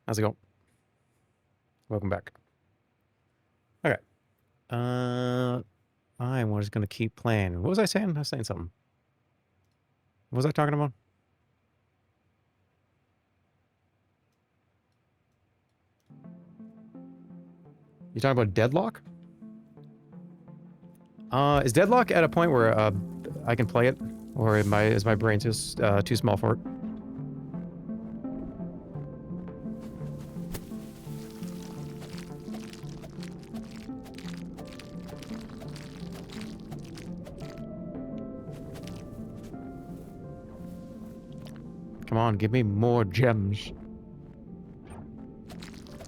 How's it going? Welcome back. Okay. I'm just gonna keep playing. What was I saying? I was saying something. What was I talking about? You talking about Deadlock? Is Deadlock at a point where I can play it, or is my brain just too small for it? Come on, give me more gems.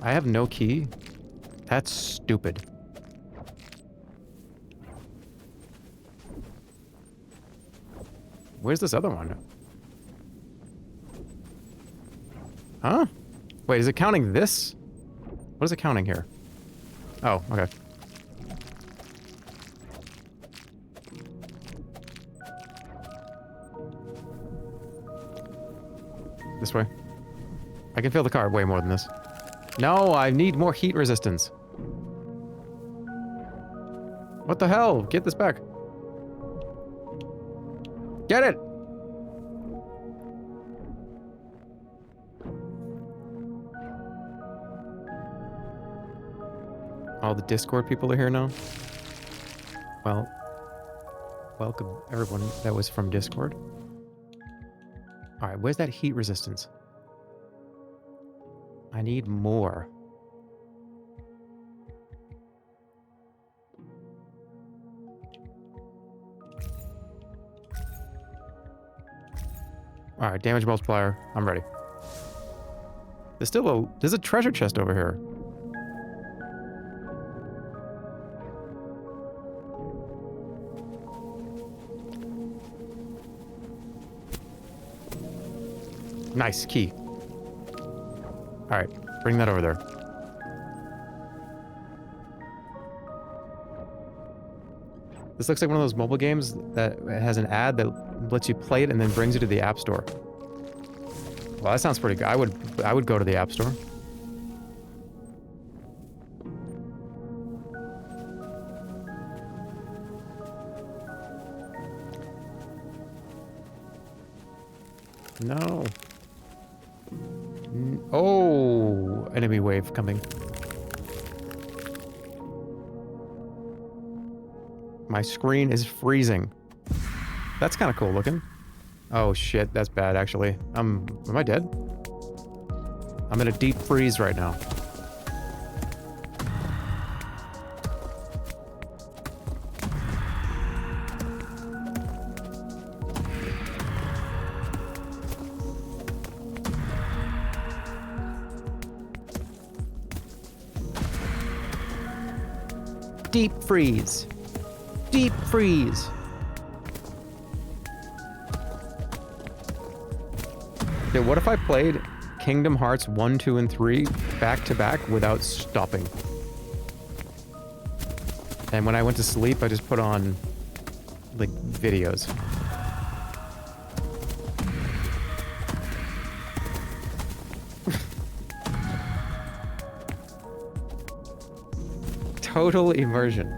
I have no key. That's stupid. Where's this other one? Huh? Wait, is it counting this? What is it counting here? Oh, okay. This way. I can fill the car way more than this. No, I need more heat resistance. What the hell? Get this back. Get it! All the Discord people are here now. Well, welcome everyone that was from Discord. Alright, where's that heat resistance? I need more. Alright, damage multiplier. I'm ready. There's a treasure chest over here. Nice, key. Alright, bring that over there. This looks like one of those mobile games that has an ad that lets you play it and then brings you to the App Store. Well, that sounds pretty good. I would go to the App Store. No. Oh, enemy wave coming. My screen is freezing. That's kind of cool looking. Oh shit, that's bad actually. Am I dead? I'm in a deep freeze right now. Deep freeze. Deep freeze. Dude, what if I played Kingdom Hearts 1, 2, and 3 back to back without stopping? And when I went to sleep, I just put on, like, videos. Total immersion.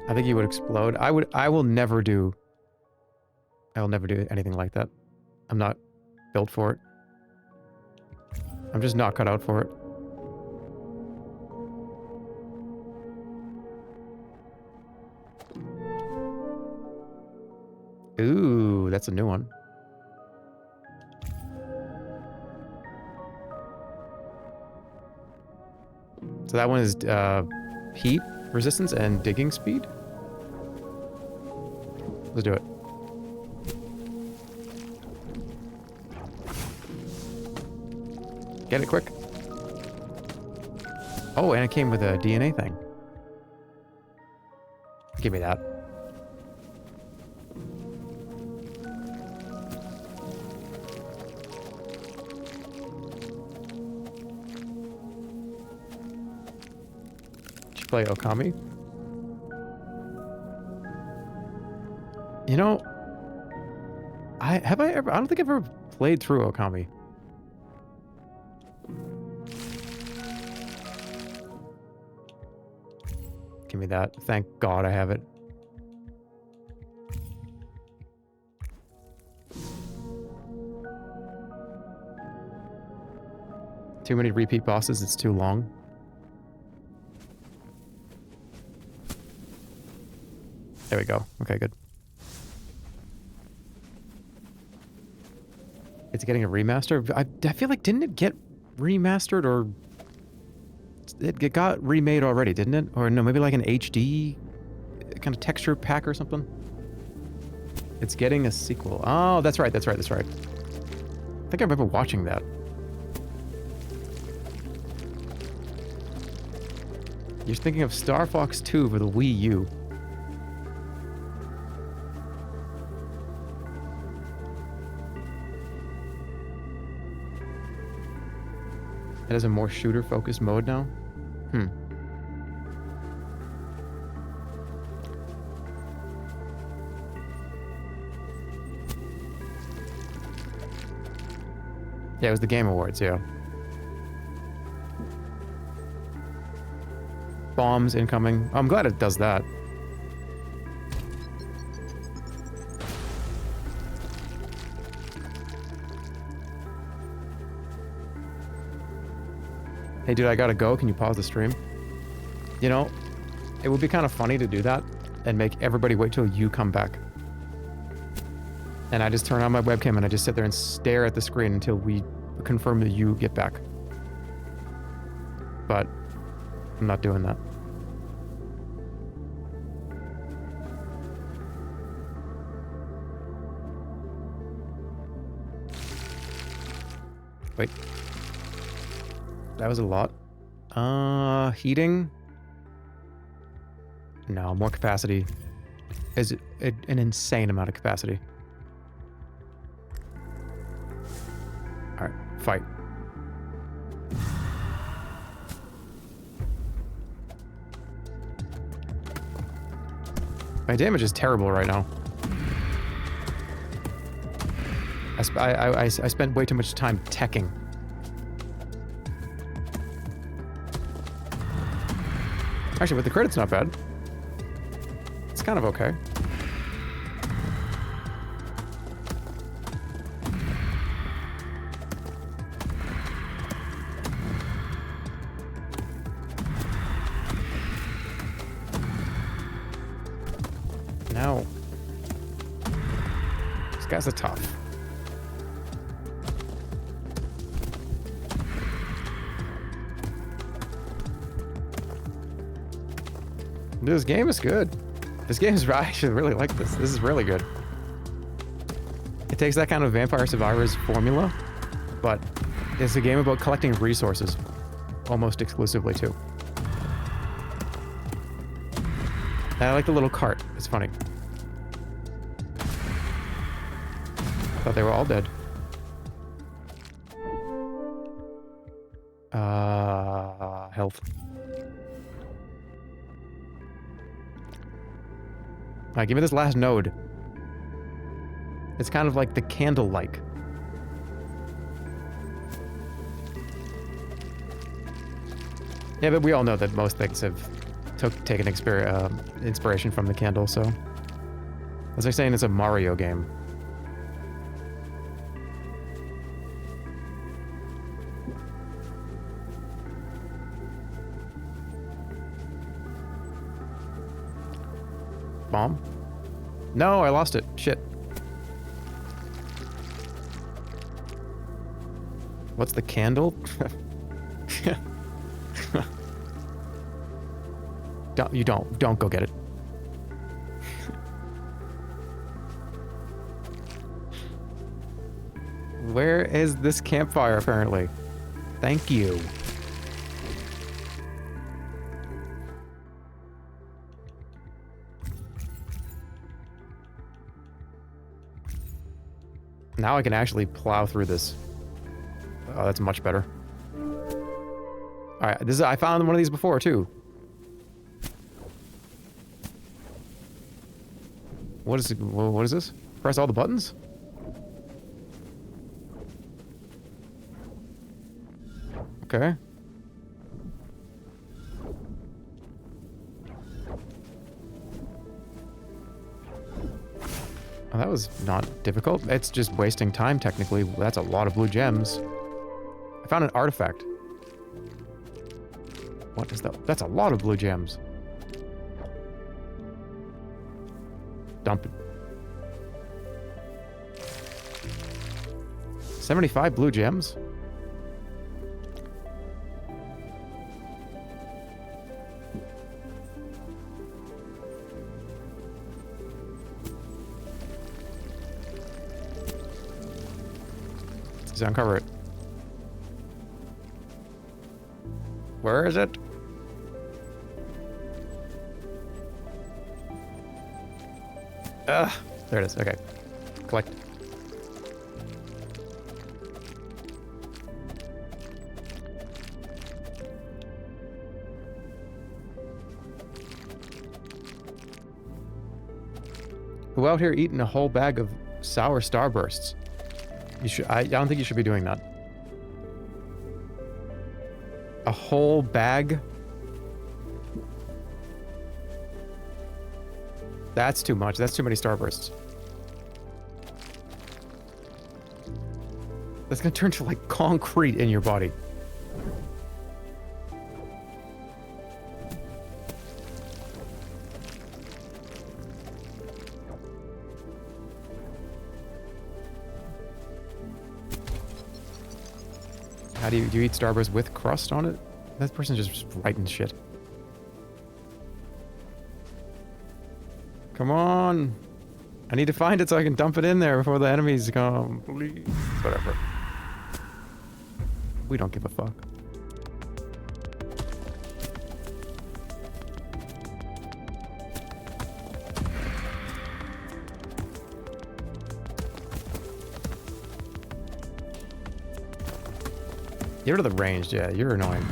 I think you would explode. I will never do anything like that. I'm not built for it. I'm just not cut out for it. Ooh, that's a new one. So that one is heat resistance and digging speed. Let's do it. Get it quick. Oh, and it came with a DNA thing. Give me that. play Okami. You know, I don't think I've ever played through Okami. Give me that. Thank God I have it. Too many repeat bosses, it's too long. There we go. Okay, good. It's getting a remaster? I feel like, didn't it get remastered or... It got remade already, didn't it? Or no, maybe like an HD kind of texture pack or something? It's getting a sequel. Oh, that's right, that's right, that's right. I think I remember watching that. You're thinking of Star Fox 2 for the Wii U. It has a more shooter-focused mode now? Hmm. Yeah, it was the Game Awards, yeah. Bombs incoming. Oh, I'm glad it does that. Hey dude, I gotta go. Can you pause the stream? You know, it would be kind of funny to do that and make everybody wait till you come back. And I just turn on my webcam and I just sit there and stare at the screen until we confirm that you get back. But I'm not doing that. Wait. That was a lot. Heating? No, more capacity. Is an insane amount of capacity. Alright, fight. My damage is terrible right now. I spent way too much time teching. Actually, with the credits, not bad. It's kind of okay. No. These guys are tough. This game is good. This game is, I actually really like this. This is really good. It takes that kind of Vampire Survivors formula, but it's a game about collecting resources, almost exclusively too. And I like the little cart. It's funny. Thought they were all dead. Health. Alright, give me this last node. It's kind of like the candle-like. Yeah, but we all know that most things have taken inspiration from the candle, so... As they're saying, it's a Mario game. Bomb? No, I lost it. Shit. What's the candle? Don't go get it. Where is this campfire, apparently? Thank you. Now I can actually plow through this. Oh, that's much better. Alright, I found one of these before, too. What is it? What is this? Press all the buttons? Okay. Oh, that was not difficult. It's just wasting time, technically. That's a lot of blue gems. I found an artifact. What is that? That's a lot of blue gems. Dump it. 75 blue gems? Let's uncover it. Where is it? There it is. Okay. Collect. Who out here eating a whole bag of sour starbursts? You should. I don't think you should be doing that. A whole bag? That's too much. That's too many starbursts. That's gonna turn to like concrete in your body. How do you eat starburst with crust on it? That person's just writing shit. Come on. I need to find it so I can dump it in there before the enemies come. Please. Whatever. We don't give a fuck. Get rid of the ranged, yeah, you're annoying.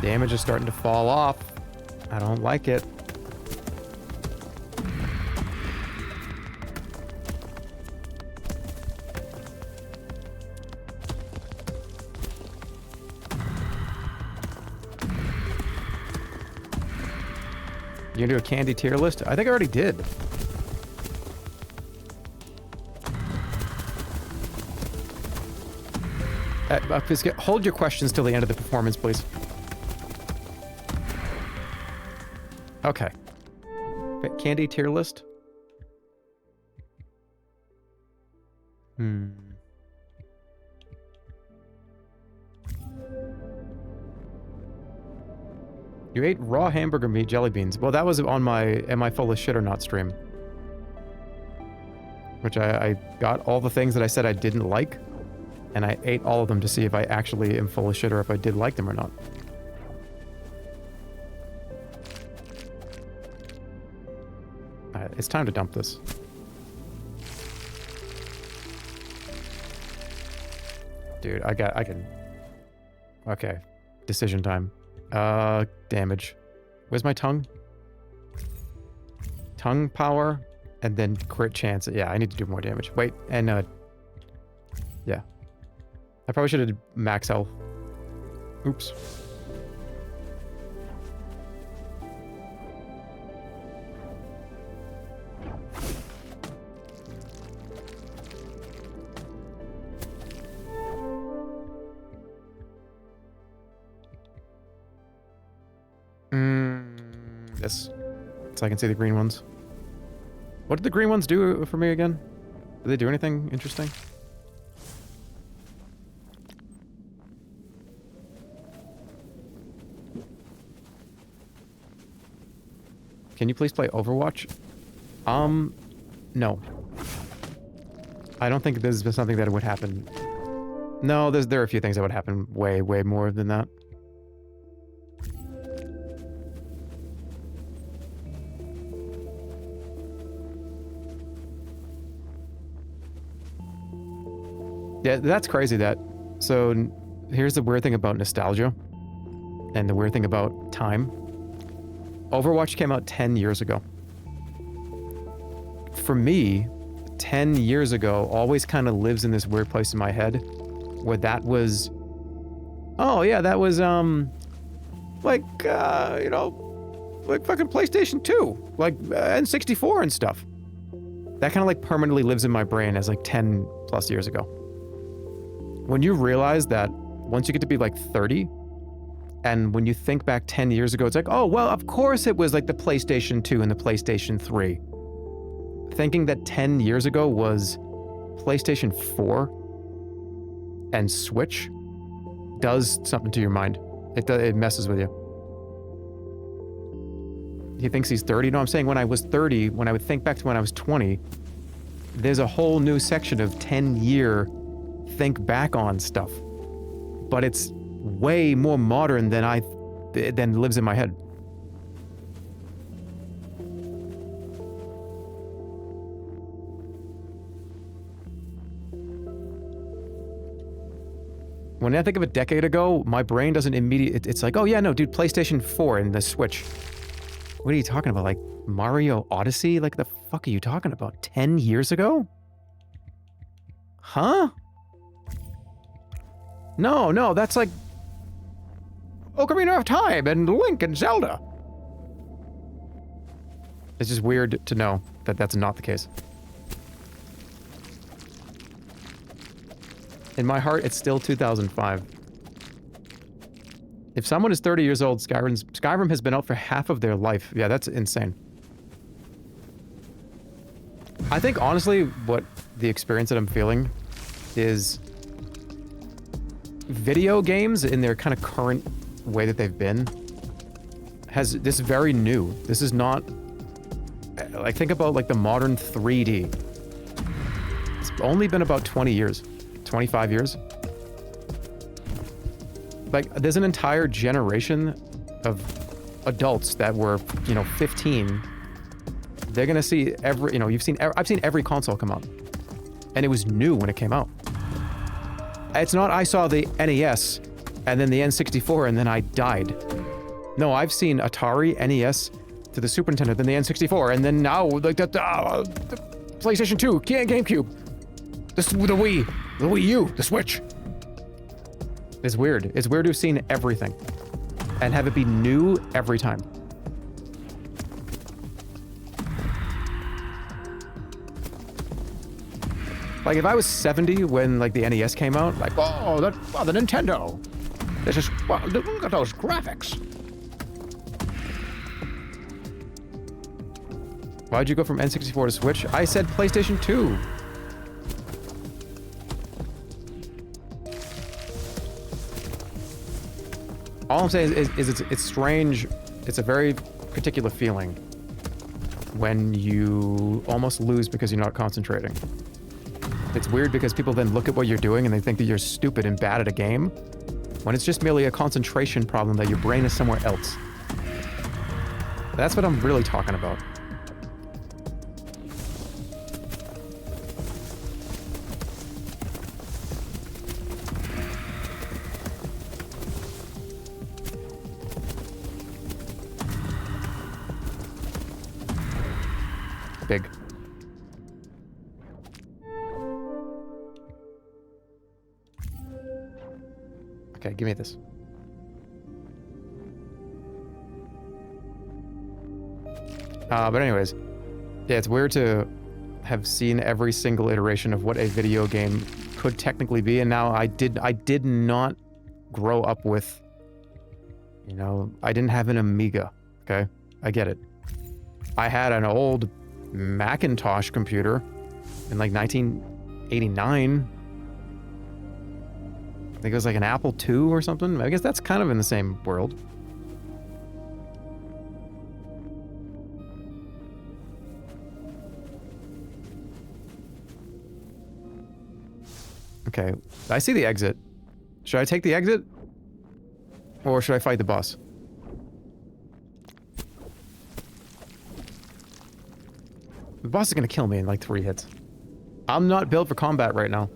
Damage is starting to fall off. I don't like it. You gonna do a candy tier list? I think I already did. Hold your questions till the end of the performance, please. Okay. Candy tier list? You ate raw hamburger meat jelly beans. Well, that was on my Am I Full of Shit or Not stream. Which I got all the things that I said I didn't like, and I ate all of them to see if I actually am full of shit or if I did like them or not. Alright, it's time to dump this. Dude, I can... Okay. Decision time. Damage. Where's my tongue? Tongue power, and then crit chance. Yeah, I need to do more damage. Wait, and, yeah. I probably should have max health. Oops. This. So I can see the green ones. What did the green ones do for me again? Did they do anything interesting? Can you please play Overwatch? No. I don't think this is something that would happen. No, there are a few things that would happen way more than that. Yeah, that's crazy that... So, here's the weird thing about nostalgia and the weird thing about time. Overwatch came out 10 years ago. For me, 10 years ago always kind of lives in this weird place in my head where that was, oh yeah, that was, like, you know, like fucking PlayStation 2, like N64 and stuff. That kind of like permanently lives in my brain as like 10 plus years ago. When you realize that once you get to be like 30, and when you think back 10 years ago, it's like, oh, well, of course it was like the PlayStation 2 and the PlayStation 3. Thinking that 10 years ago was PlayStation 4 and Switch does something to your mind. It messes with you. He thinks he's 30. No, I'm saying when I was 30, when I would think back to when I was 20, there's a whole new section of 10-year think back on stuff. But it's way more modern than lives in my head. When I think of a decade ago, my brain doesn't immediately... It's like, oh yeah, no, dude, PlayStation 4 and the Switch. What are you talking about? Like Mario Odyssey? Like the fuck are you talking about? 10 years ago? Huh? No, that's like Ocarina of Time and Link and Zelda. It's just weird to know that that's not the case. In my heart, it's still 2005. If someone is 30 years old, Skyrim has been out for half of their life. Yeah, that's insane. I think, honestly, what the experience that I'm feeling is video games in their kind of current way that they've been has this very new. This is not... Like, think about, like, the modern 3D. It's only been about 20 years. 25 years. Like, there's an entire generation of adults that were, you know, 15. They're gonna see every, you know, I've seen every console come out. And it was new when it came out. It's not, I saw the NES, and then the N64, and then I died. No, I've seen Atari, NES, to the Super Nintendo, then the N64, and then now, like, the PlayStation 2, GameCube, the Wii U, the Switch. It's weird. It's weird to have seen everything and have it be new every time. Like, if I was 70 when, like, the NES came out, like, oh, the Nintendo. This is, wow, look at those graphics. Why'd you go from N64 to Switch? I said PlayStation 2. All I'm saying is it's strange. It's a very particular feeling when you almost lose because you're not concentrating. It's weird because people then look at what you're doing and they think that you're stupid and bad at a game, when it's just merely a concentration problem that your brain is somewhere else. That's what I'm really talking about. Big. Okay, give me this. But anyways, yeah, it's weird to have seen every single iteration of what a video game could technically be, and now I did not grow up with, you know, I didn't have an Amiga, okay? I get it. I had an old Macintosh computer in like 1989. I think it was like an Apple II or something. I guess that's kind of in the same world. Okay, I see the exit. Should I take the exit? Or should I fight the boss? The boss is gonna kill me in like 3 hits. I'm not built for combat right now.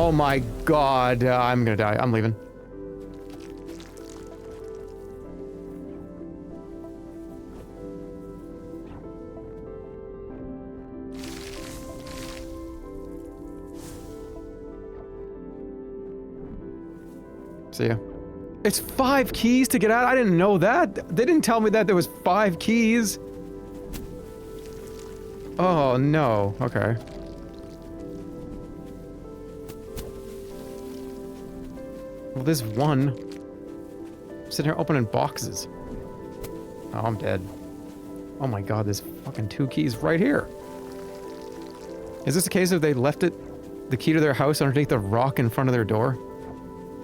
Oh my god, I'm gonna die. I'm leaving. See ya. It's 5 keys to get out? I didn't know that. They didn't tell me that there was 5 keys. Oh, no. Okay. Well, there's one. I'm sitting here opening boxes. Oh, I'm dead. Oh my god, there's fucking 2 keys right here. Is this a case of they left it, the key to their house underneath the rock in front of their door?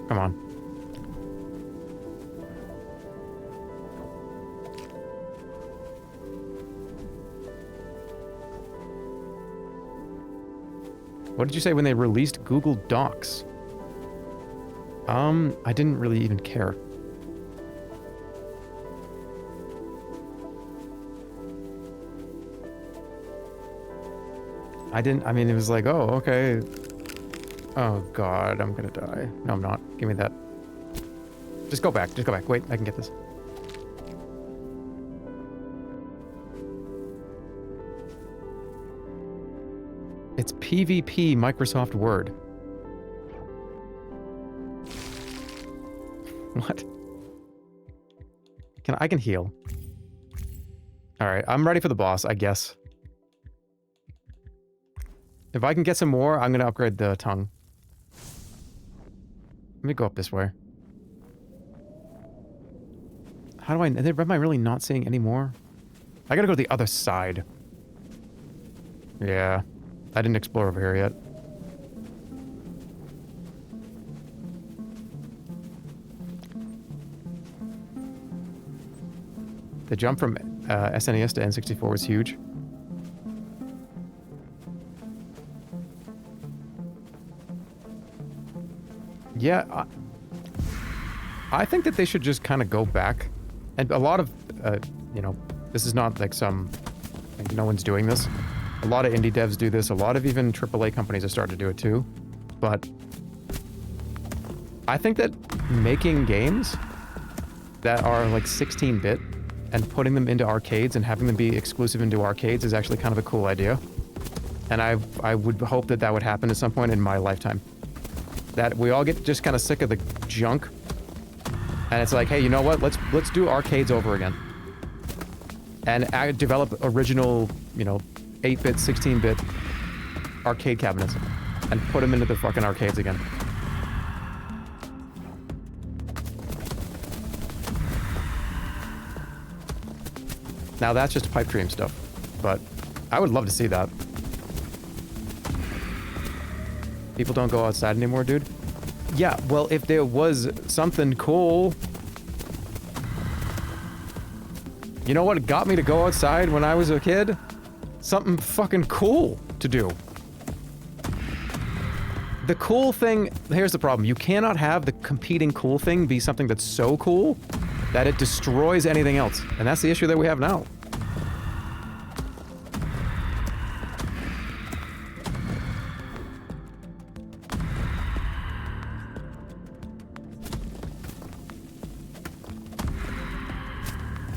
Come on. What did you say when they released Google Docs? I didn't really even care. I mean, it was like, oh, okay. Oh god, I'm gonna die. No, I'm not. Give me that. Just go back, Wait, I can get this. It's PvP Microsoft Word. What? I can heal. Alright, I'm ready for the boss, I guess. If I can get some more, I'm gonna upgrade the tongue. Let me go up this way. How do am I really not seeing any more? I gotta go to the other side. Yeah. I didn't explore over here yet. The jump from SNES to N64 was huge. Yeah, I think that they should just kind of go back. And a lot of, you know, this is not like some, like no one's doing this. A lot of indie devs do this. A lot of even AAA companies are starting to do it too. But I think that making games that are like 16-bit and putting them into arcades and having them be exclusive into arcades is actually kind of a cool idea. And I would hope that that would happen at some point in my lifetime. That we all get just kind of sick of the junk. And it's like, hey, you know what? Let's do arcades over again. And develop original, you know, 8-bit, 16-bit arcade cabinets. And put them into the fucking arcades again. Now that's just pipe dream stuff. But I would love to see that. People don't go outside anymore, dude? Yeah, well, if there was something cool... You know what got me to go outside when I was a kid? Something fucking cool to do. The cool thing... Here's the problem. You cannot have the competing cool thing be something that's so cool that it destroys anything else. And that's the issue that we have now.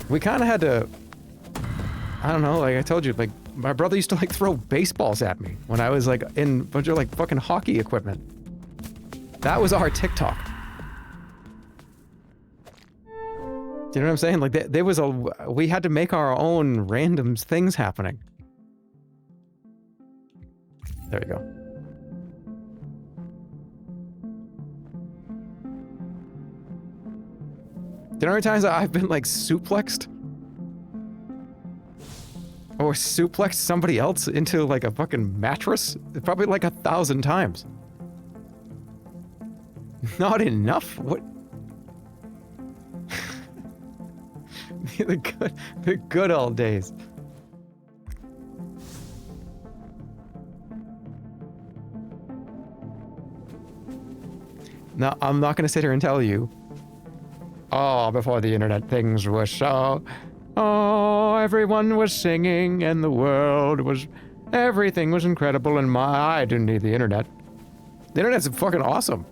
We kind of had to, I don't know, like I told you, like my brother used to like throw baseballs at me when I was like in a bunch of like fucking hockey equipment. That was our TikTok. Do you know what I'm saying? Like there was we had to make our own random things happening. There you go. Do you know how many times I've been, like, suplexed? Or suplexed somebody else into, like, a fucking mattress? Probably, like, 1,000 times. Not enough? What? the good old days. Now, I'm not gonna sit here and tell you, oh, before the internet, things were so... Oh, everyone was singing and the world was... Everything was incredible and I didn't need the internet. The internet's fucking awesome.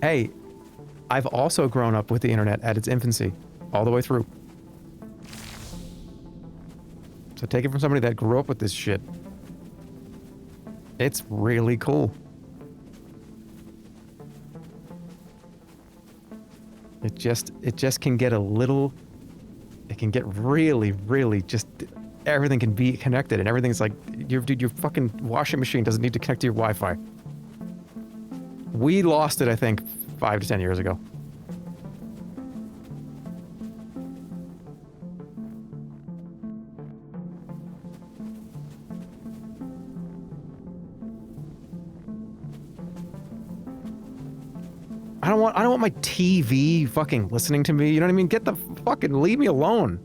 Hey, I've also grown up with the internet at its infancy, all the way through. So take it from somebody that grew up with this shit. It's really cool. It just can get a little, it can get really, really just, everything can be connected and everything's like, dude, your fucking washing machine doesn't need to connect to your Wi-Fi. We lost it, I think, 5 to 10 years ago. I don't want my TV fucking listening to me, you know what I mean? Get the fucking, leave me alone.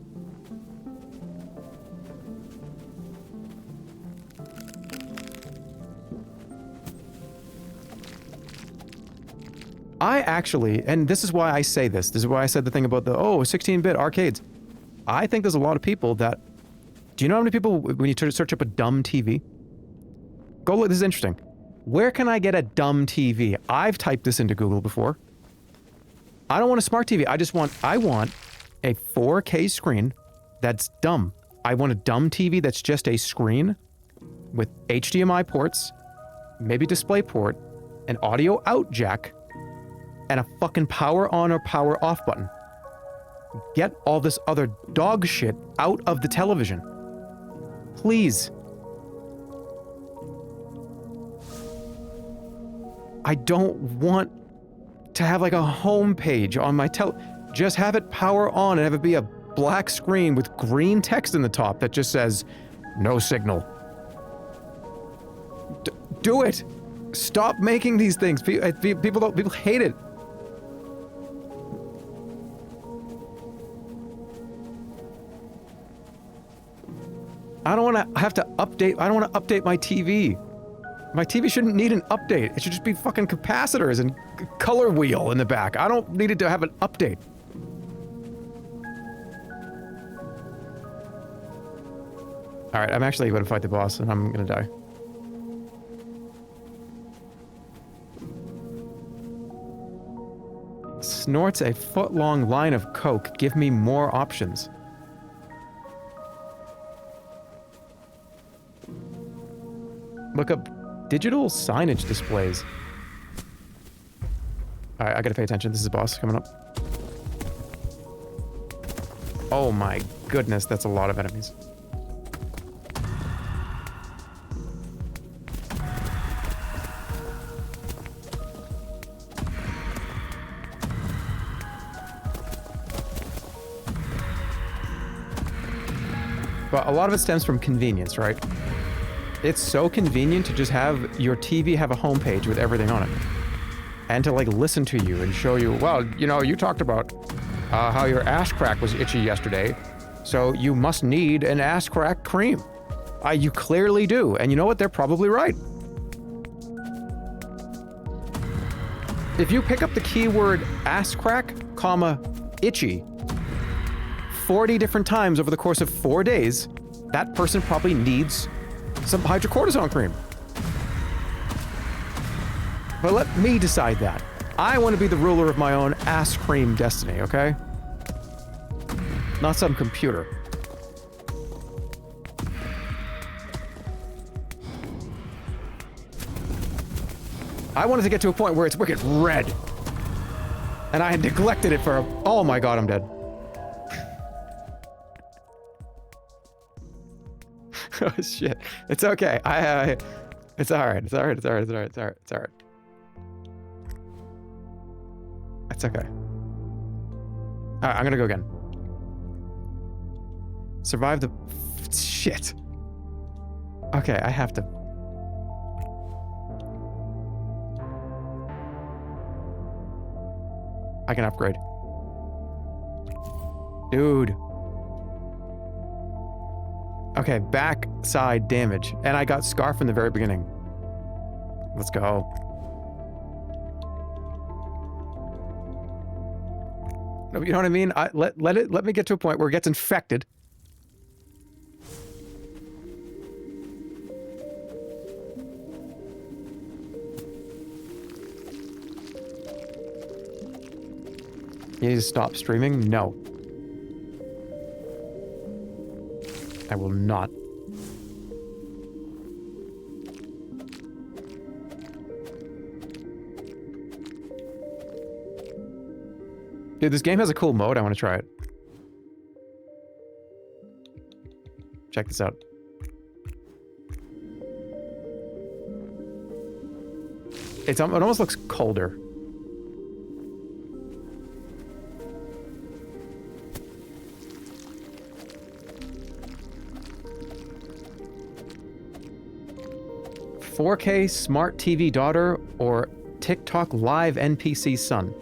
I actually, and this is why I say this is why I said the thing about the, 16-bit arcades. I think there's a lot of people that, do you know how many people, when you search up a dumb TV? Go look, this is interesting. Where can I get a dumb TV? I've typed this into Google before. I don't want a smart TV. I want a 4K screen that's dumb. I want a dumb TV that's just a screen with HDMI ports, maybe DisplayPort, an audio out jack, and a fucking power on or power off button. Get all this other dog shit out of the television. Please. I don't want to have like a home page on my just have it power on and have it be a black screen with green text in the top that just says, no signal. Do it! Stop making these things. People hate it. I don't want to have to update. I don't want to update my TV. My TV shouldn't need an update. It should just be fucking capacitors and color wheel in the back. I don't need it to have an update. Alright, I'm actually going to fight the boss and I'm going to die. Snorts a foot-long line of coke. Give me more options. Look up digital signage displays. Alright, I gotta pay attention. This is a boss coming up. Oh my goodness, that's a lot of enemies. But a lot of it stems from convenience, right? It's so convenient to just have your TV have a homepage with everything on it. And to like listen to you and show you, well, you know, you talked about how your ass crack was itchy yesterday, so you must need an ass crack cream. You clearly do, and you know what? They're probably right. If you pick up the keyword ass crack, comma, itchy, 40 different times over the course of 4 days, that person probably needs some hydrocortisone cream. But let me decide that. I want to be the ruler of my own ass cream destiny, okay? Not some computer. I wanted to get to a point where it's wicked red. And I had neglected it for a... Oh my god, I'm dead. Oh shit. It's okay. It's alright. It's alright. It's alright. It's alright. It's alright. It's alright. It's okay. Alright, I'm gonna go again. Survive the... Shit. Okay, I have to... I can upgrade. Dude. Okay, backside damage. And I got Scarf in the very beginning. Let's go. You know what I mean? Let me get to a point where it gets infected. You need to stop streaming? No. I will not. Dude, this game has a cool mode. I want to try it. Check this out. It almost looks colder. "4K smart TV daughter or TikTok live NPC son?"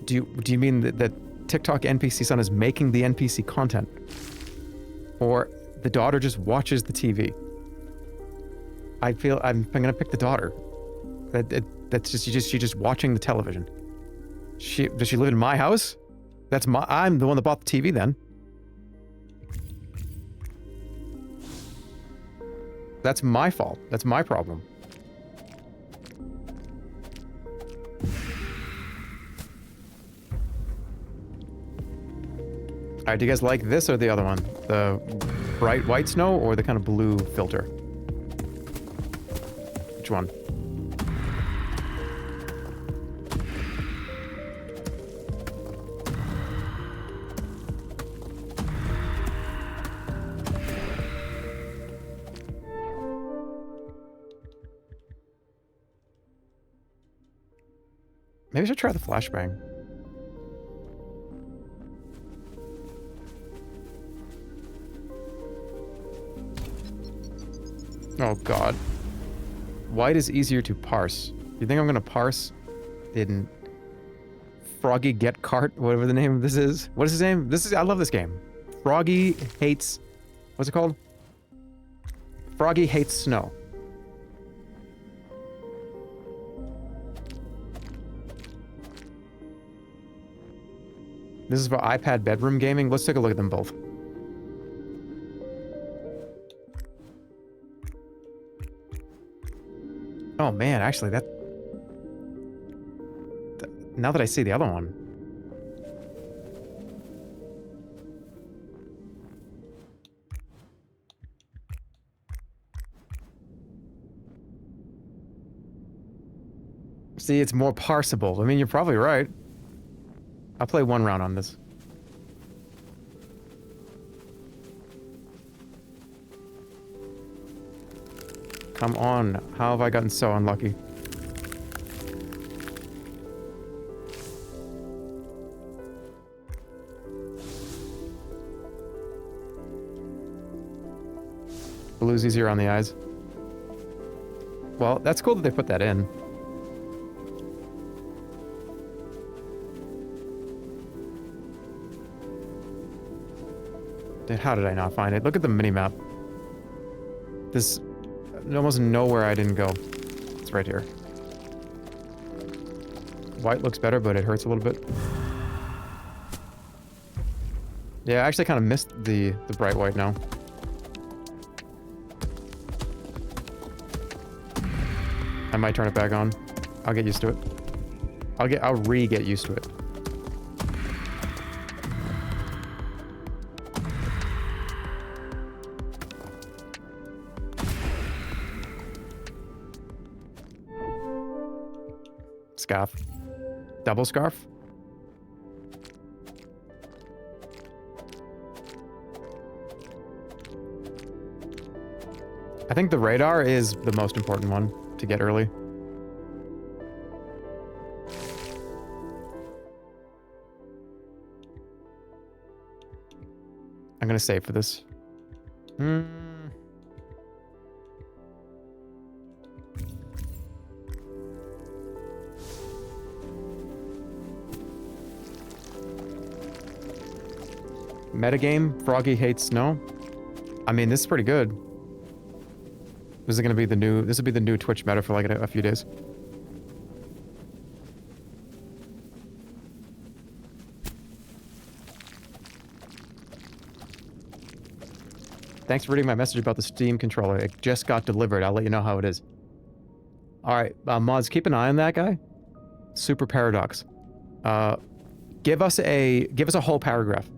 Do you mean that TikTok NPC son is making the NPC content? Or the daughter just watches the TV? I feel I'm gonna pick the daughter. That's just she's just watching the television. Does she live in my house? I'm the one that bought the TV then. That's my fault. That's my problem. Alright, do you guys like this or the other one? The bright white snow or the kind of blue filter? Which one? Maybe I should try the flashbang. Oh god. White is easier to parse. You think I'm gonna parse in Froggy Get Cart, whatever the name of this is? What is his name? I love this game. Froggy Hates... What's it called? Froggy Hates Snow. This is for iPad bedroom gaming. Let's take a look at them both. Oh man, actually now that I see the other one. See, it's more parsable. I mean, you're probably right. I'll play one round on this. Come on. How have I gotten so unlucky? Blue's easier on the eyes. Well, that's cool that they put that in. Dude, how did I not find it? Look at the minimap. There's almost nowhere I didn't go. It's right here. White looks better, but it hurts a little bit. Yeah, I actually kind of missed the bright white now. I might turn it back on. I'll get used to it. I'll re-get used to it. Scarf. Double scarf? I think the radar is the most important one to get early. I'm gonna save for this. Metagame, Froggy Hates Snow. I mean, this is pretty good. This will be the new Twitch meta for like a few days. Thanks for reading my message about the Steam controller. It just got delivered. I'll let you know how it is. All right, mods, keep an eye on that guy. Super Paradox. Give us a whole paragraph.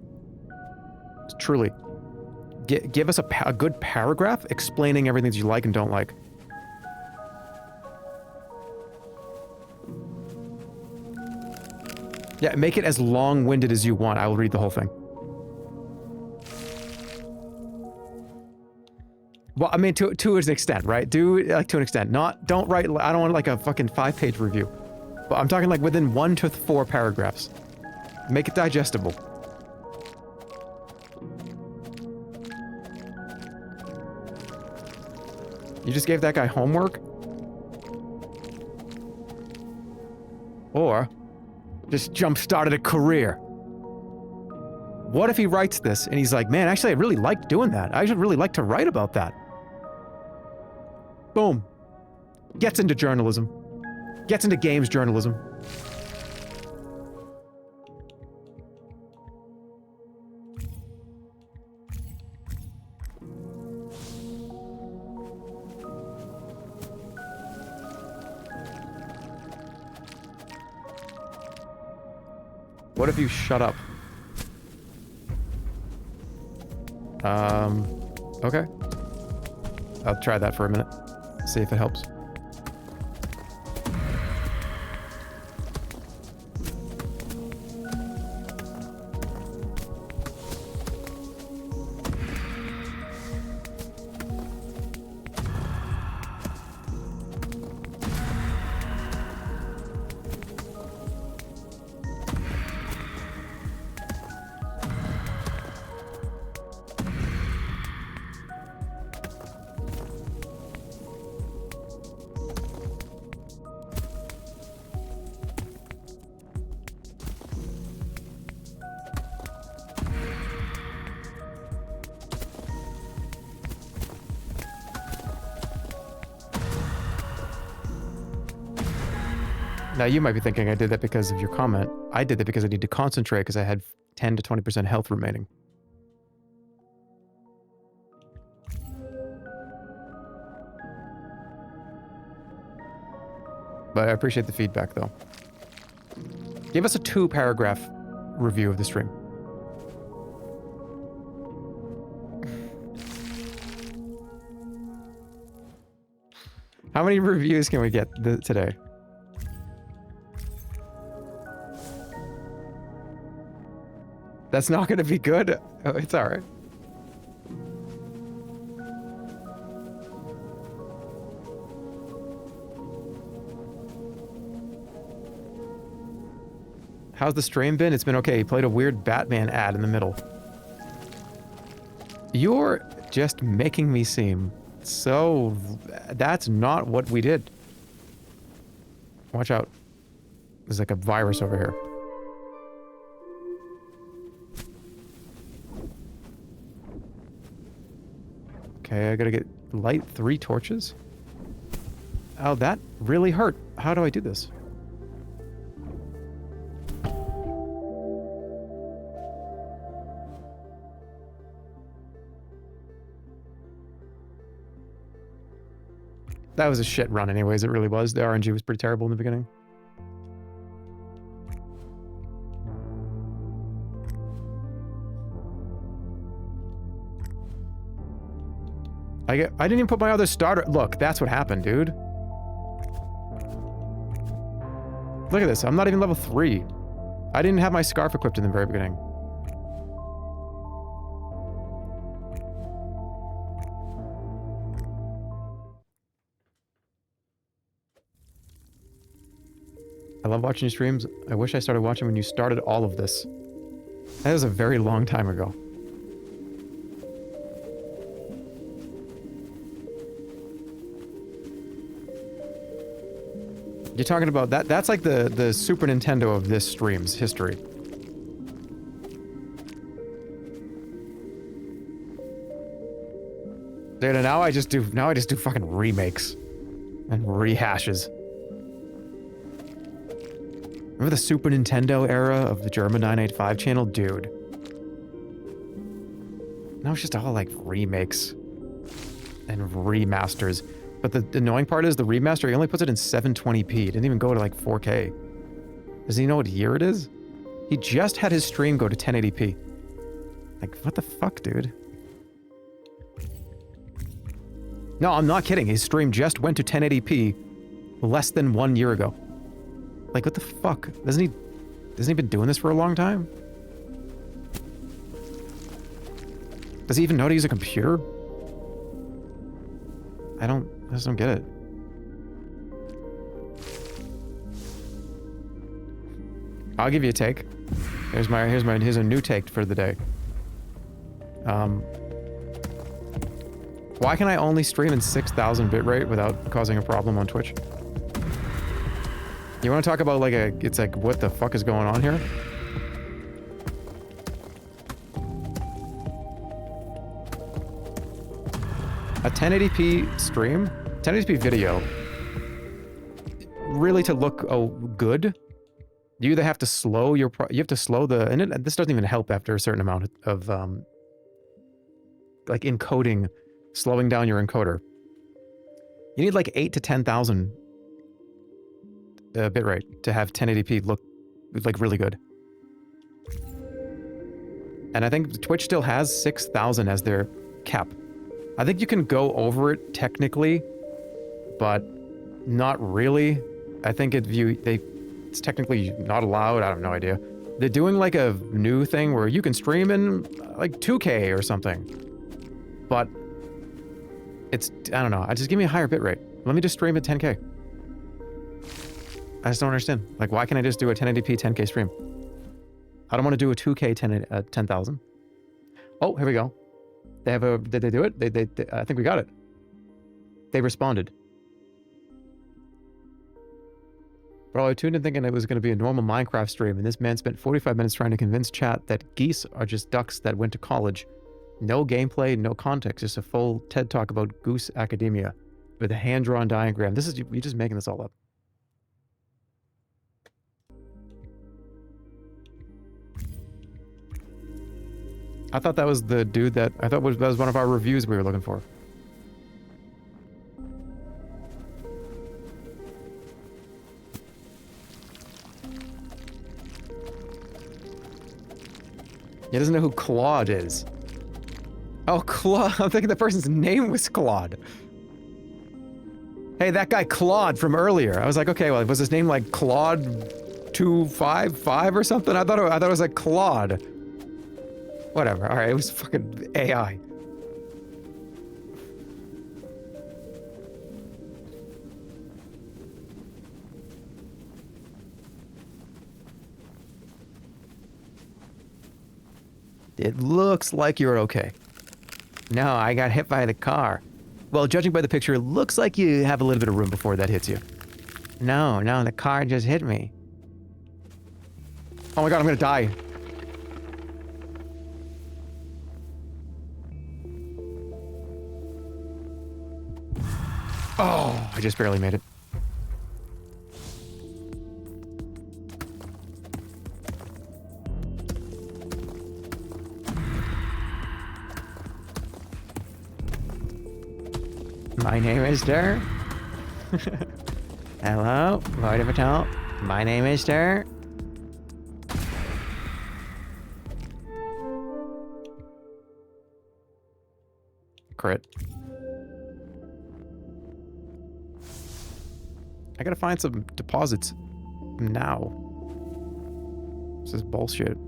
Truly. Give us a good paragraph explaining everything that you like and don't like. Yeah, make it as long-winded as you want. I will read the whole thing. Well, I mean, to an extent, right? Do, like, to an extent. Don't write, I don't want, like, a fucking 5-page review. But I'm talking, like, within 1 to 4 paragraphs. Make it digestible. You just gave that guy homework? Or just jump-started a career. What if he writes this and he's like, man, actually, I really liked doing that. I should really like to write about that. Boom. Gets into journalism. Gets into games journalism. What if you shut up? Okay. I'll try that for a minute. See if it helps. Now, you might be thinking I did that because of your comment. I did that because I need to concentrate because I had 10 to 20% health remaining. But I appreciate the feedback, though. Give us a 2-paragraph review of the stream. How many reviews can we get today? That's not going to be good. Oh, it's all right. How's the stream been? It's been okay. He played a weird Batman ad in the middle. You're just making me seem so... That's not what we did. Watch out. There's like a virus over here. Okay, I gotta light 3 torches. Oh, that really hurt. How do I do this? That was a shit run anyways, it really was. The RNG was pretty terrible in the beginning. I didn't even put my other starter. Look, that's what happened, dude. Look at this. I'm not even level 3. I didn't have my scarf equipped in the very beginning. I love watching your streams. I wish I started watching when you started all of this. That was a very long time ago. You're talking about that? That's like the Super Nintendo of this stream's history. Dude, and now I just do fucking remakes and rehashes. Remember the Super Nintendo era of the Jerma 985 channel? Dude. Now it's just all like remakes and remasters. But the annoying part is the remaster, he only puts it in 720p. He didn't even go to like 4K. Does he know what year it is? He just had his stream go to 1080p. Like, what the fuck, dude? No, I'm not kidding. His stream just went to 1080p less than 1 year ago. Like, what the fuck? Hasn't he been doing this for a long time? Does he even know how to use a computer? I just don't get it. I'll give you a take. Here's a new take for the day. Why can I only stream in 6,000 bitrate without causing a problem on Twitch? You want to talk about like it's like, what the fuck is going on here? A 1080p stream, 1080p video, really to look good, you either have to slow you have to slow the, and this doesn't even help after a certain amount of like encoding, slowing down your encoder. You need like 8 to 10,000 bitrate to have 1080p look like really good. And I think Twitch still has 6,000 as their cap. I think you can go over it technically, but not really. I think it's technically not allowed. I have no idea. They're doing like a new thing where you can stream in like 2K or something. But I don't know. Just give me a higher bitrate. Let me just stream at 10K. I just don't understand. Like, why can't I just do a 1080p 10K stream? I don't want to do a 2K 10,000. Oh, here we go. Did they do it? They I think we got it. They responded. Bro, I tuned in thinking it was going to be a normal Minecraft stream, and this man spent 45 minutes trying to convince chat that geese are just ducks that went to college. No gameplay, no context, just a full TED talk about goose academia with a hand-drawn diagram. You're just making this all up. I thought that was the dude that that was one of our reviews we were looking for. He doesn't know who Claude is. Oh, Claude. I'm thinking the person's name was Claude. Hey, that guy Claude from earlier. I was like, okay, well, was his name like Claude 255 or something? I thought it was like Claude. Whatever. All right, it was fucking AI. It looks like you're okay. No, I got hit by the car. Well, judging by the picture, it looks like you have a little bit of room before that hits you. No, the car just hit me. Oh my god, I'm gonna die. Oh, I just barely made it. My name is Dur. Hello, Lord of Patel. My name is Dur. Crit. I gotta find some deposits now. This is bullshit.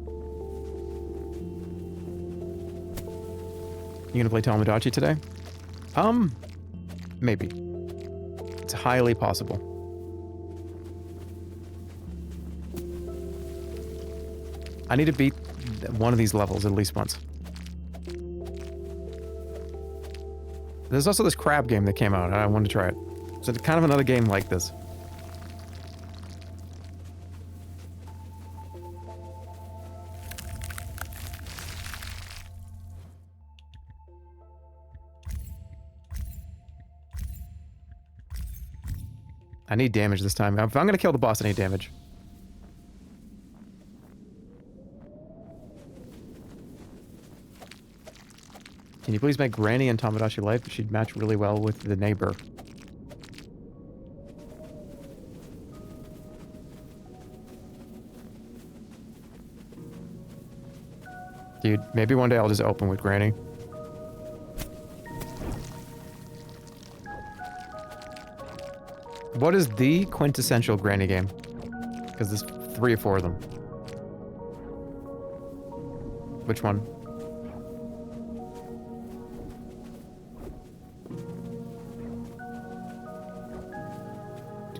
You gonna play Tomodachi today? Maybe. It's highly possible. I need to beat one of these levels at least once. There's also this crab game that came out, and I wanted to try it. So it's kind of another game like this. I need damage this time. If I'm gonna kill the boss, I need damage. Can you please make Granny and Tomodachi Life? She'd match really well with the neighbor. Dude, maybe one day I'll just open with Granny. What is the quintessential Granny game? Because there's 3 or 4 of them. Which one?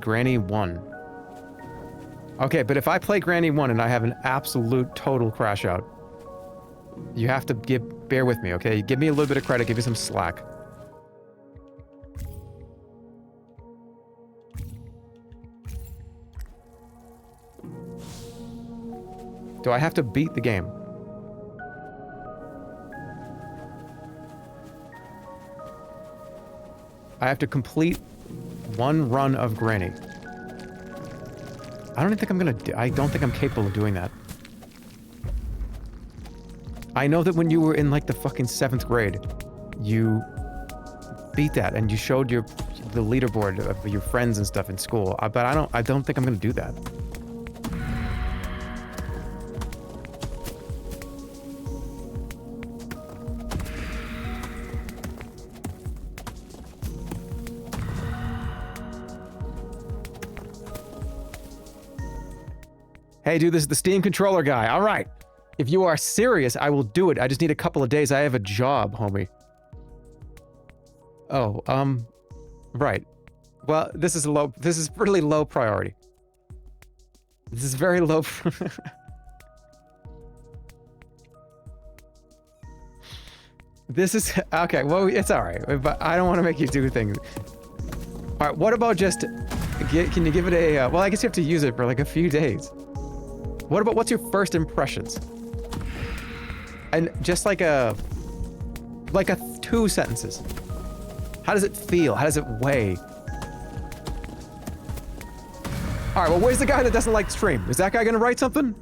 Granny 1. Okay, but if I play Granny 1 and I have an absolute total crash out, you have to bear with me, okay? Give me a little bit of credit, give me some slack. Do I have to beat the game? I have to complete 1 run of Granny. I don't think I'm gonna I don't think I'm capable of doing that. I know that when you were in like the fucking 7th grade, you beat that and you showed the leaderboard of your friends and stuff in school. But I don't think I'm gonna do that. Hey, dude, this is the Steam controller guy. All right. If you are serious, I will do it. I just need a couple of days. I have a job, homie. Oh, right. Well, this is really low priority. This is very low. This is, okay, well, it's all right, but I don't want to make you do things. All right, what about just, can you give it a, well, I guess you have to use it for like a few days. What about, what's your first impressions? And just like a 2 sentences. How does it feel? How does it weigh? All right, well, where's the guy that doesn't like stream? Is that guy gonna write something?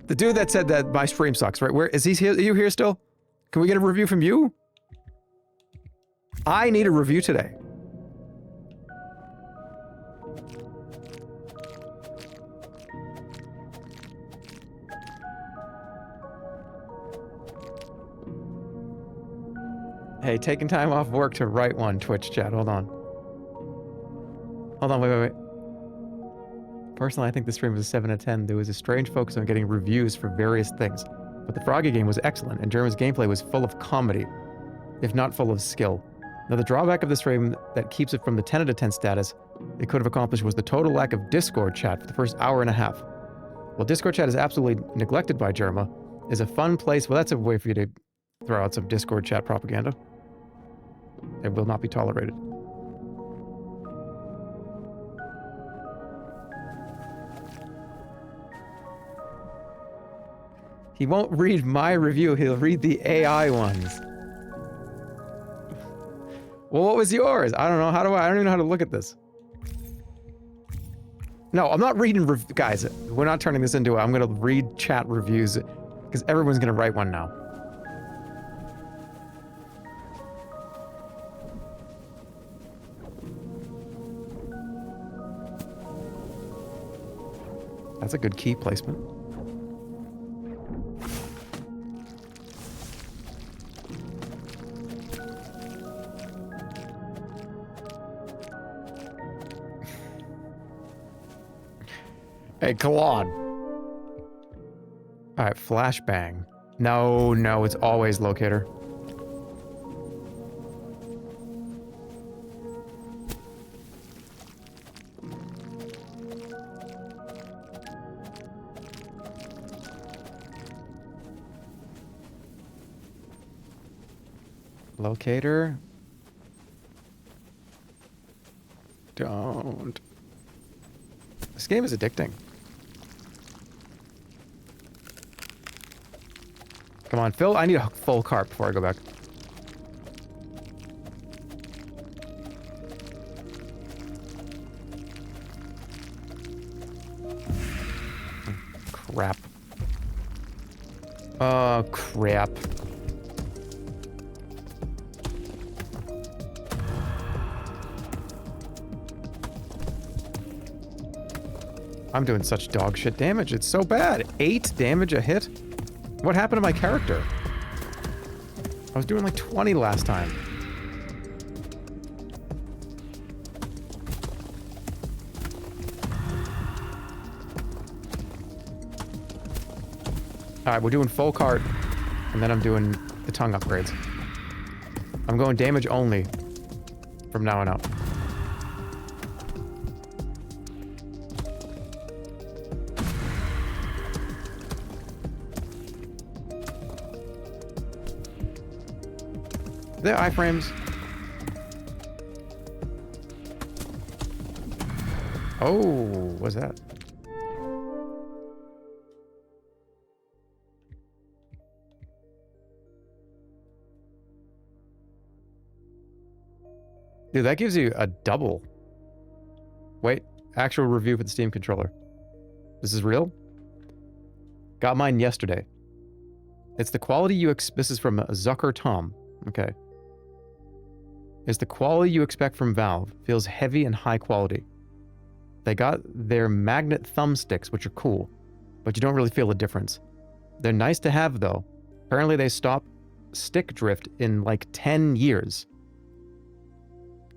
The dude that said that my stream sucks, right? Where is he here? Are you here still? Can we get a review from you? I need a review today. Hey, taking time off work to write one, Twitch chat. Hold on. Hold on, wait. Personally, I think the stream was a 7 out of 10. There was a strange focus on getting reviews for various things. But the Froggy game was excellent, and Jerma's gameplay was full of comedy, if not full of skill. Now, the drawback of this stream that keeps it from the 10 out of 10 status it could have accomplished was the total lack of Discord chat for the first hour and a half. While Discord chat is absolutely neglected by Jerma, is a fun place. Well, that's a way for you to throw out some Discord chat propaganda. It will not be tolerated. He won't read my review, he'll read the AI ones. Well, what was yours? I don't know. I don't even know how to look at this. No, I'm not reading guys, we're not turning this into I'm gonna read chat reviews because everyone's gonna write one now. That's a good key placement. Hey, Claude. Alright, flashbang. No, it's always locator. Locator. Don't. This game is addicting. Come on, Phil. I need a full cart before I go back. Crap. Oh, crap. I'm doing such dog shit damage. It's so bad. 8 damage a hit? What happened to my character? I was doing like 20 last time. Alright, we're doing full cart, and then I'm doing the tongue upgrades. I'm going damage only from now on out. They're iframes. Oh, what's that? Dude, that gives you a double. Wait, actual review for the Steam controller. This is real? Got mine yesterday. It's the quality you this is from Zucker Tom. Okay. It's the quality you expect from Valve. Feels heavy and high quality. They got their magnet thumbsticks, which are cool, but you don't really feel a difference. They're nice to have, though. Apparently they stopped stick drift in like 10 years.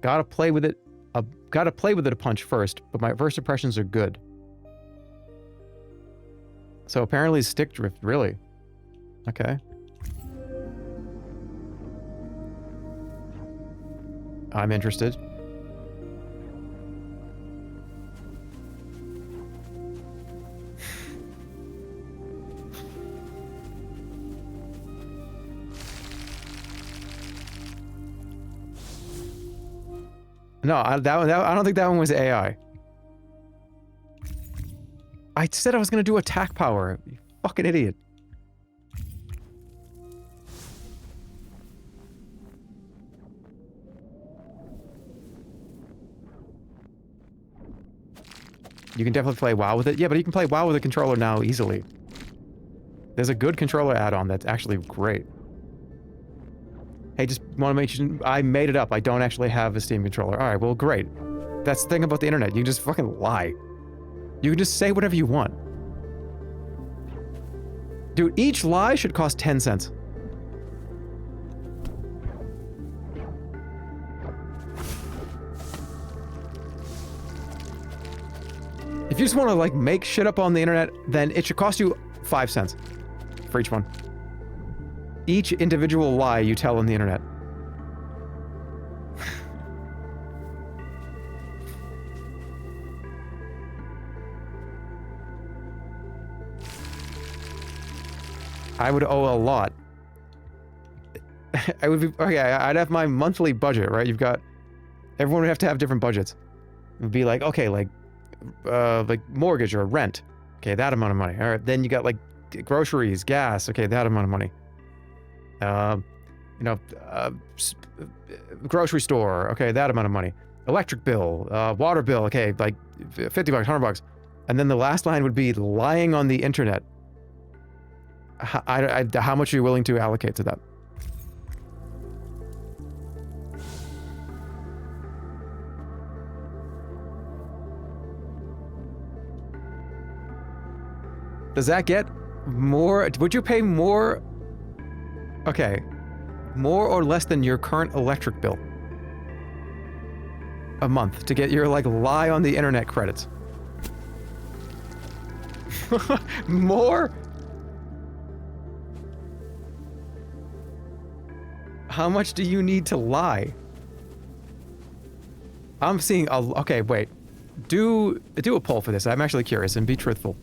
Gotta play with it a punch first, but my first impressions are good. So apparently stick drift, really? Okay. I'm interested. No, I don't think that one was AI. I said I was gonna do attack power. You fucking idiot. You can definitely play WoW with it. Yeah, but you can play WoW with a controller now easily. There's a good controller add-on that's actually great. Hey, just want to make sure I made it up. I don't actually have a Steam controller. All right, well, great. That's the thing about the internet. You can just fucking lie. You can just say whatever you want. Dude, each lie should cost 10 cents. If you just want to, like, make shit up on the internet, then it should cost you 5 cents for each one. Each individual lie you tell on the internet. I would owe a lot. I would be, okay, I'd have my monthly budget, right? You've got, everyone would have to have different budgets. It would be like, okay, like mortgage or rent. Okay, that amount of money. All right, then you got like groceries, gas. Okay, that amount of money. Grocery store. Okay, that amount of money. Electric bill, water bill. Okay, like $50, $100. And then the last line would be lying on the internet. How much are you willing to allocate to that? Does that get more? Would you pay more? Okay. More or less than your current electric bill a month to get your, like, lie on the internet credits? More? How much do you need to lie? I'm seeing a... Okay, wait. Do a poll for this. I'm actually curious, and be truthful.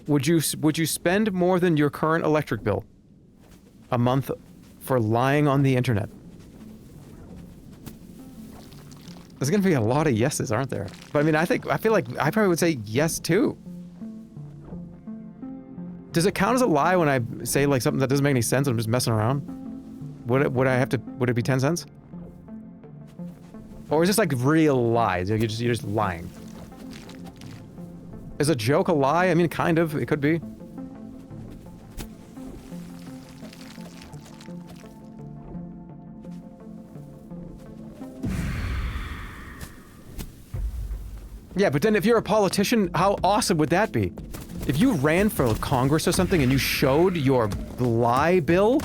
Would you spend more than your current electric bill a month for lying on the internet? There's gonna be a lot of yeses, aren't there? But I mean, I feel like I probably would say yes too. Does it count as a lie when I say like something that doesn't make any sense and I'm just messing around? Would it be 10 cents? Or is this like real lies? You're just lying. Is a joke a lie? I mean, kind of. It could be. Yeah, but then if you're a politician, how awesome would that be? If you ran for Congress or something and you showed your lie bill,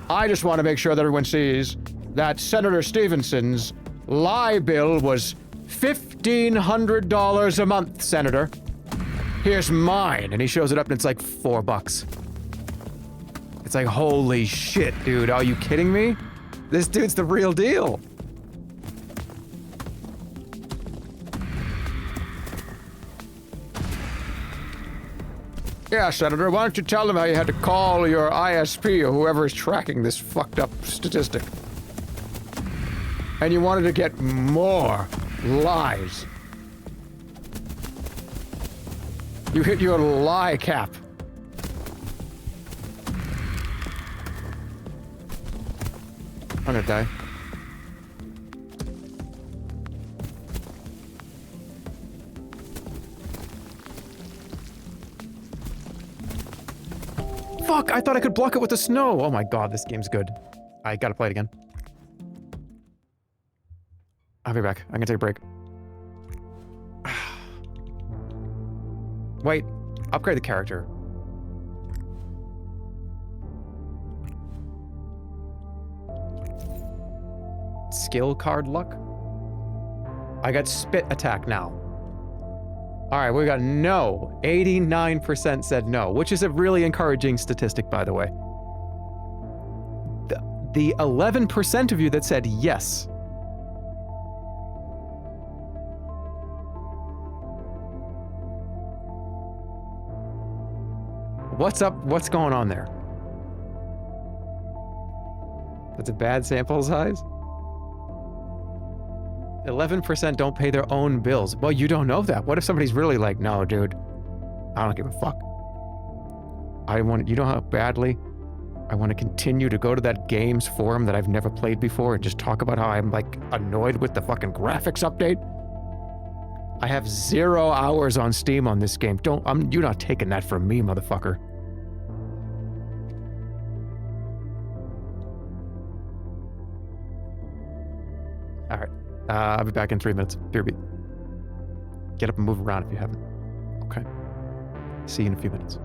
I just want to make sure that everyone sees that Senator Stevenson's lie bill was $1,500 a month, Senator. Here's mine. And he shows it up and it's like $4. It's like, holy shit, dude. Are you kidding me? This dude's the real deal. Yeah, Senator, why don't you tell them how you had to call your ISP or whoever is tracking this fucked up statistic? And you wanted to get more lies. You hit your lie cap. I'm gonna die. Fuck, I thought I could block it with the snow. Oh my god, this game's good. I gotta play it again. I'll be back. I'm gonna take a break. Wait, upgrade the character. Skill card luck? I got spit attack now. Alright, we got no. 89% said no, which is a really encouraging statistic, by the way. The 11% of you that said yes. What's up? What's going on there? That's a bad sample size? 11% don't pay their own bills. Well, you don't know that. What if somebody's really like, no, dude, I don't give a fuck. You know how badly I want to continue to go to that games forum that I've never played before and just talk about how I'm like annoyed with the fucking graphics update? I have 0 hours on Steam on this game. You're not taking that from me, motherfucker. All right. I'll be back in 3 minutes. Brb. Get up and move around if you haven't. Okay. See you in a few minutes.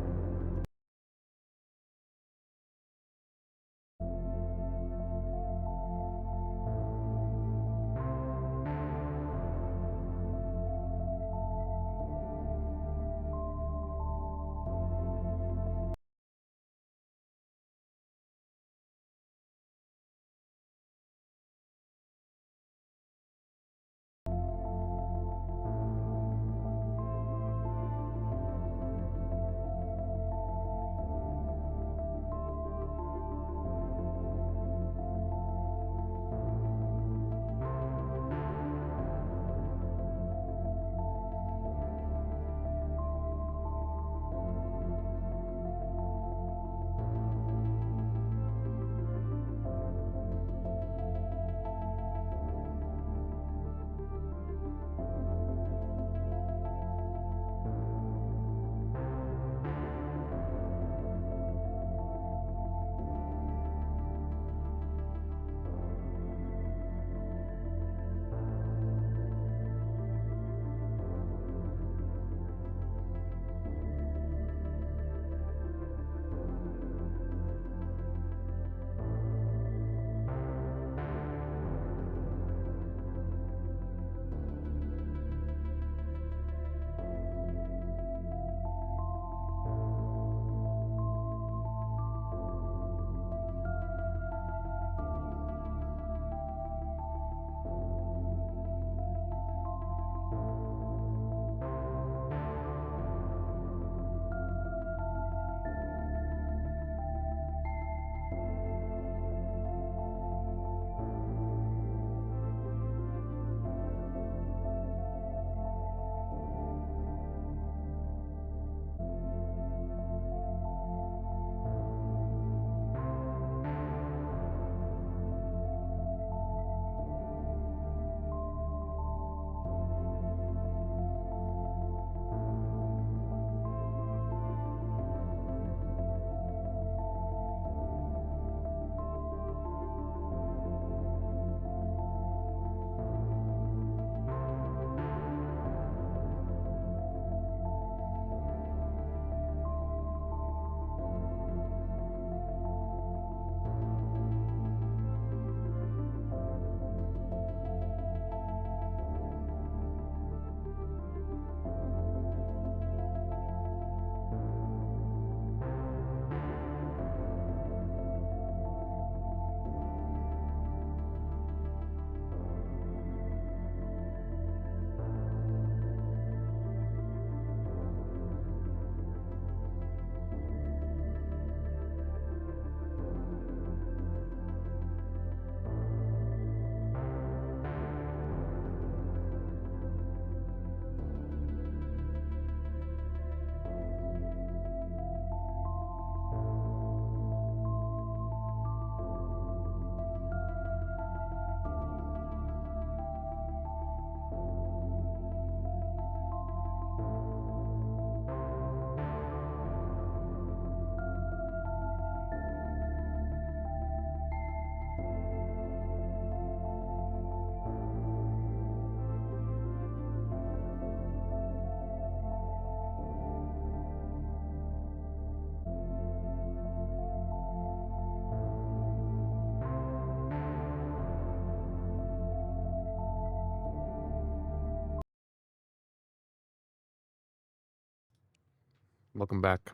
Welcome back.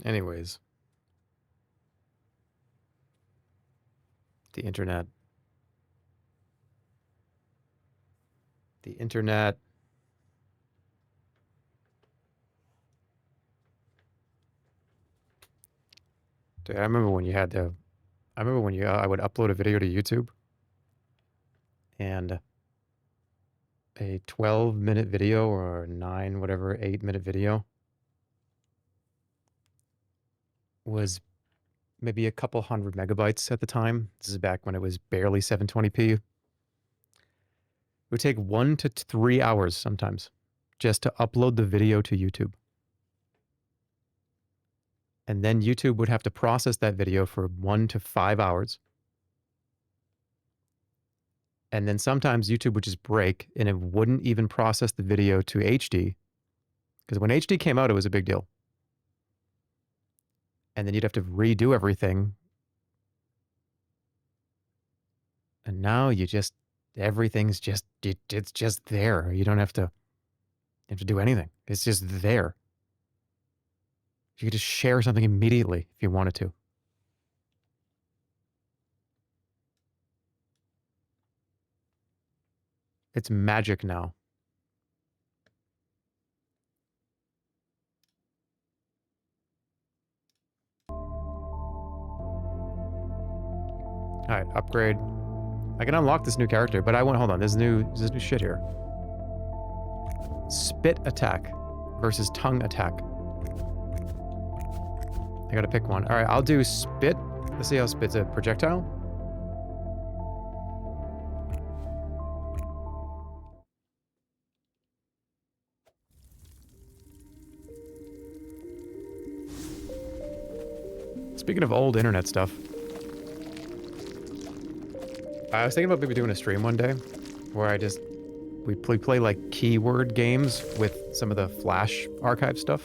Anyways. The internet. The internet. Dude, I remember when you had to... I remember when I would upload a video to YouTube. And a 12-minute video or 9, whatever, 8-minute video was maybe a couple hundred megabytes at the time. This is back when it was barely 720p. It would take 1 to 3 hours sometimes just to upload the video to YouTube. And then YouTube would have to process that video for 1 to 5 hours. And then sometimes YouTube would just break and it wouldn't even process the video to HD. Because when HD came out, it was a big deal. And then you'd have to redo everything. And now you just, everything's just, it's just there. You don't have to do anything. It's just there. You could just share something immediately if you wanted to. It's magic now. All right, upgrade. I can unlock this new character, but I want, hold on, there's new shit here. Spit attack versus tongue attack. I gotta pick one. All right, I'll do spit. Let's see how spit's a projectile. Speaking of old internet stuff, I was thinking about maybe doing a stream one day where we play like keyword games with some of the Flash archive stuff.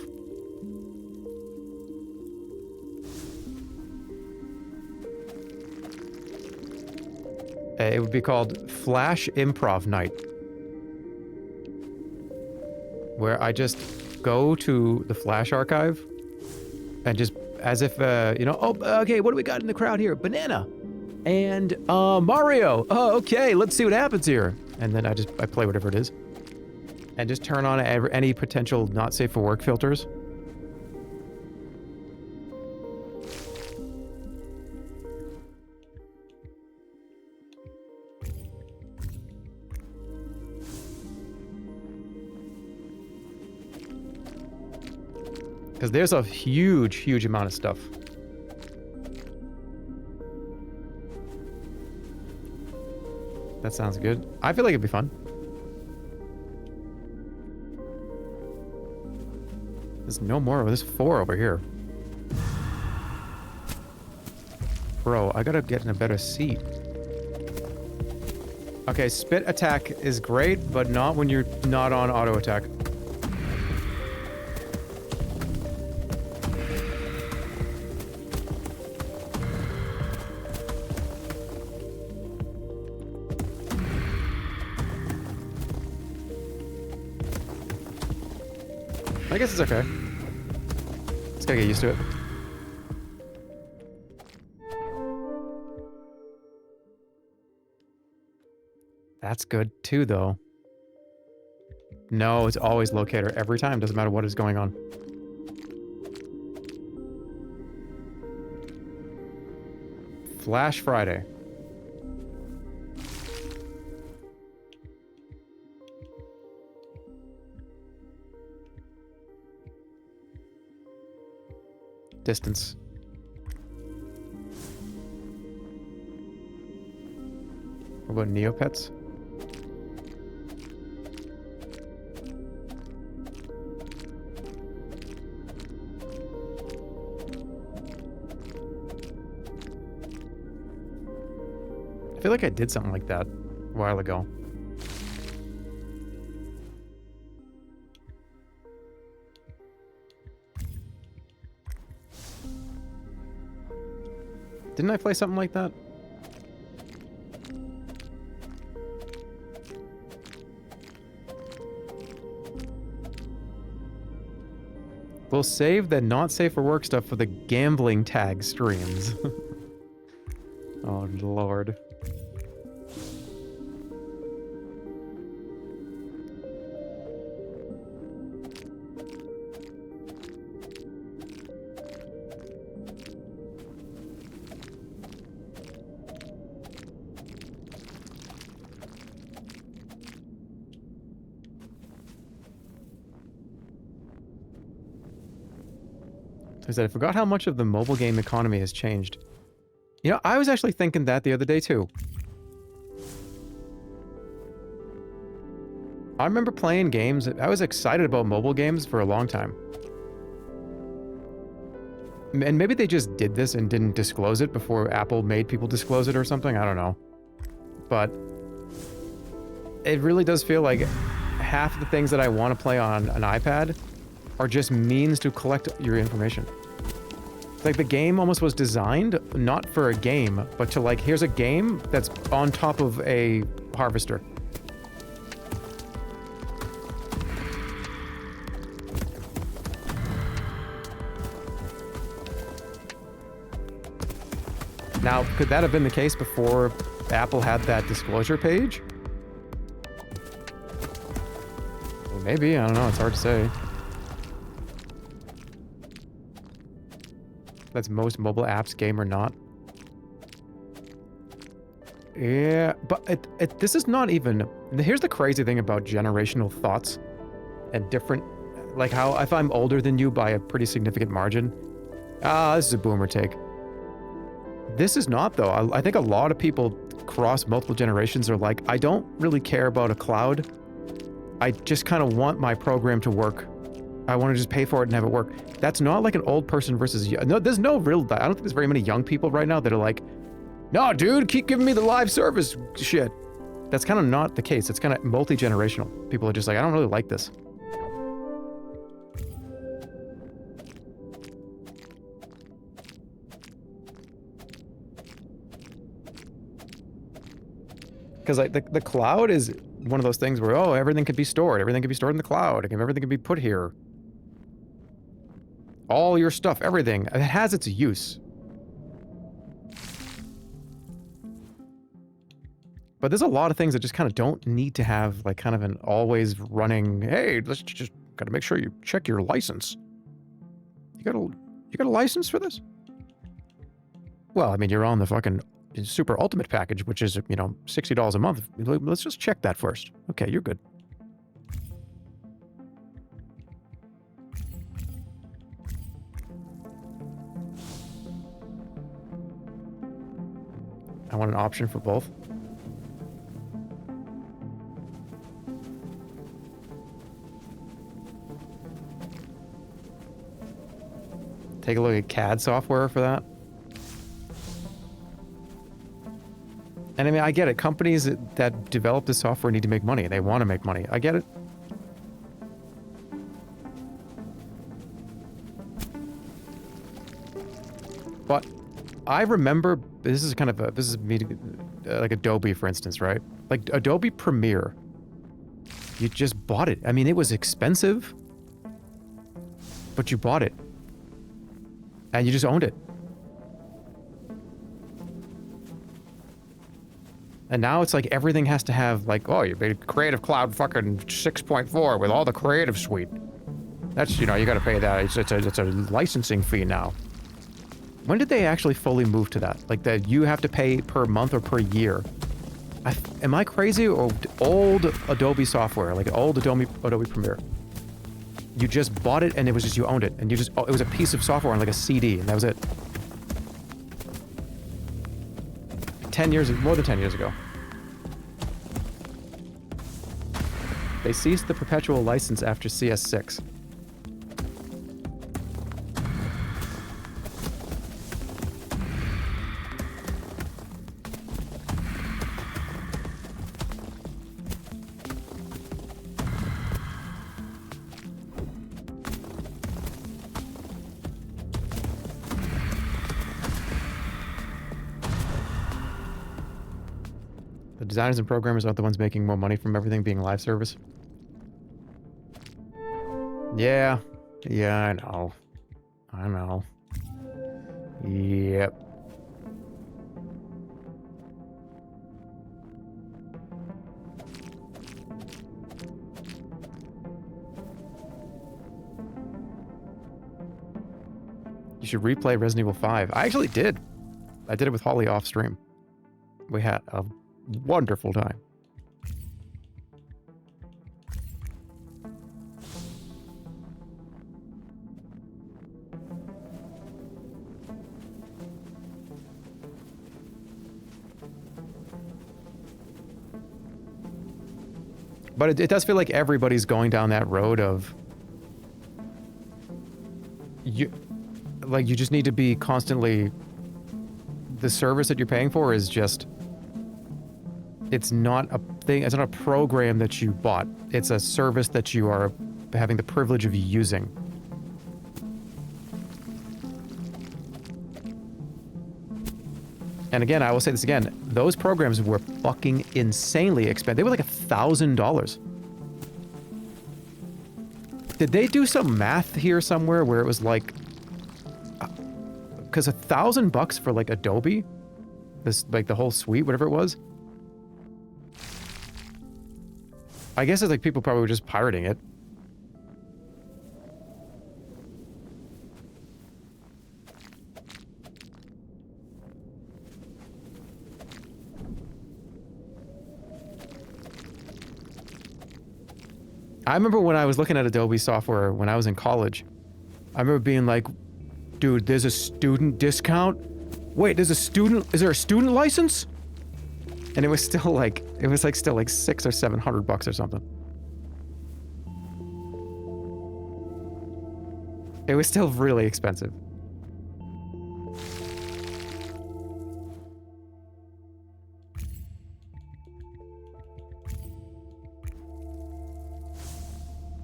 It would be called Flash Improv Night, where I just go to the Flash archive and just, as if, you know, oh, okay, what do we got in the crowd here? Banana and Mario. Oh, okay, let's see what happens here. And then I play whatever it is and just turn on any potential not safe for work filters. Because there's a huge, huge amount of stuff. That sounds good. I feel like it'd be fun. There's no more. There's 4 over here. Bro, I gotta get in a better seat. Okay, spit attack is great, but not when you're not on auto attack. I guess it's okay. Just gotta get used to it. That's good too, though. No, it's always locator every time. Doesn't matter what is going on. Flash Friday. Distance. What about Neopets? I feel like I did something like that a while ago. Didn't I play something like that? We'll save the not safe for work stuff for the gambling tag streams. Oh, Lord. I said, I forgot how much of the mobile game economy has changed. You know, I was actually thinking that the other day, too. I remember playing games. I was excited about mobile games for a long time. And maybe they just did this and didn't disclose it before Apple made people disclose it or something. I don't know. But it really does feel like half of the things that I want to play on an iPad are just means to collect your information. Like, the game almost was designed not for a game, but to, like, here's a game that's on top of a harvester. Now, could that have been the case before Apple had that disclosure page? Maybe, I don't know, it's hard to say. That's most mobile apps, game or not. Yeah, but this is not even... Here's the crazy thing about generational thoughts and different... Like how if I'm older than you by a pretty significant margin... this is a boomer take. This is not, though. I think a lot of people across multiple generations are like, I don't really care about a cloud. I just kind of want my program to work. I want to just pay for it and have it work. That's not like an old person versus... No, there's no real... I don't think there's very many young people right now that are like, no, dude, keep giving me the live service shit. That's kind of not the case. It's kind of multi-generational. People are just like, I don't really like this. Because like the cloud is one of those things where, oh, everything can be stored. Everything can be stored in the cloud. Everything can be put here. All your stuff, everything. It has its use. But there's a lot of things that just kind of don't need to have like kind of an always running, hey, let's just gotta make sure you check your license. You got a license for this? Well, I mean, you're on the fucking super ultimate package, which is, you know, $60 a month. Let's just check that first. Okay, you're good. I want an option for both. Take a look at CAD software for that. And I mean, I get it. Companies that develop the software need to make money. They want to make money. I get it. But I remember, this is kind of a, this is me, like Adobe, for instance, right? Like Adobe Premiere. You just bought it. I mean, it was expensive, but you bought it. And you just owned it. And now it's like everything has to have like, oh, you made Creative Cloud fucking 6.4 with all the Creative Suite. That's, you know, you got to pay that. It's a licensing fee now. When did they actually fully move to that? Like that you have to pay per month or per year? Am I crazy, or old Adobe software, like old Adobe Premiere? You just bought it and it was just, you owned it. And you just, it was a piece of software on like a CD and that was it. 10 years, more than 10 years ago. They ceased the perpetual license after CS6. The designers and programmers aren't the ones making more money from everything being live service. Yeah. Yeah, I know. I know. Yep. You should replay Resident Evil 5. I actually did. I did it with Holly off stream. We had a wonderful time. But it does feel like everybody's going down that road of you just need to be constantly, the service that you're paying for is just, it's not a thing, it's not a program that you bought. It's a service that you are having the privilege of using. And again, I will say this again, those programs were fucking insanely expensive. They were like $1,000. Did they do some math here somewhere where it was like, because $1,000 for like Adobe, this like the whole suite, whatever it was. I guess it's like people probably were just pirating it. I remember when I was looking at Adobe software when I was in college, I remember being like, dude, there's a student discount? Wait, is there a student license? And it was still like, still like $600 or $700 or something. It was still really expensive.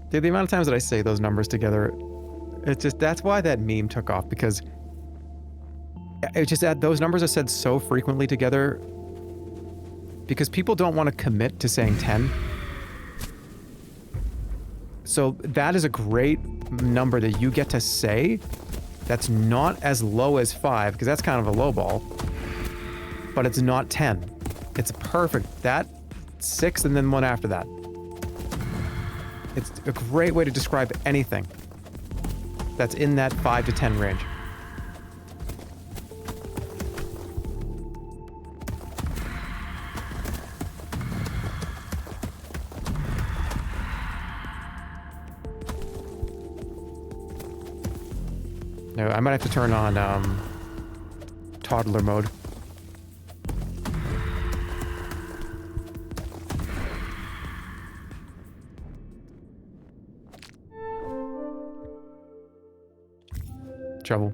Dude, the amount of times that I say those numbers together, it's just, that's why that meme took off, because it's just that those numbers are said so frequently together because people don't want to commit to saying 10. So that is a great number that you get to say that's not as low as 5, because that's kind of a low ball, but it's not 10. It's perfect. That 6 and then one after that. It's a great way to describe anything that's in that 5 to 10 range. No, I might have to turn on toddler mode. Trouble.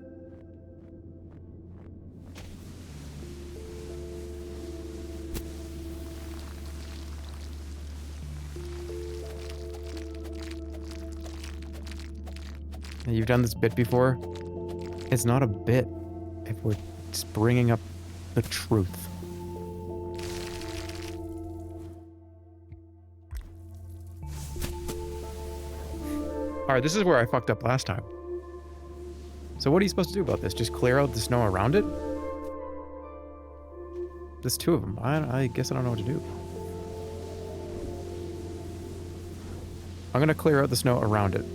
You've done this bit before. It's not a bit if we're just bringing up the truth. Alright, this is where I fucked up last time. So what are you supposed to do about this? Just clear out the snow around it? There's 2 of them. I guess I don't know what to do. I'm gonna clear out the snow around it.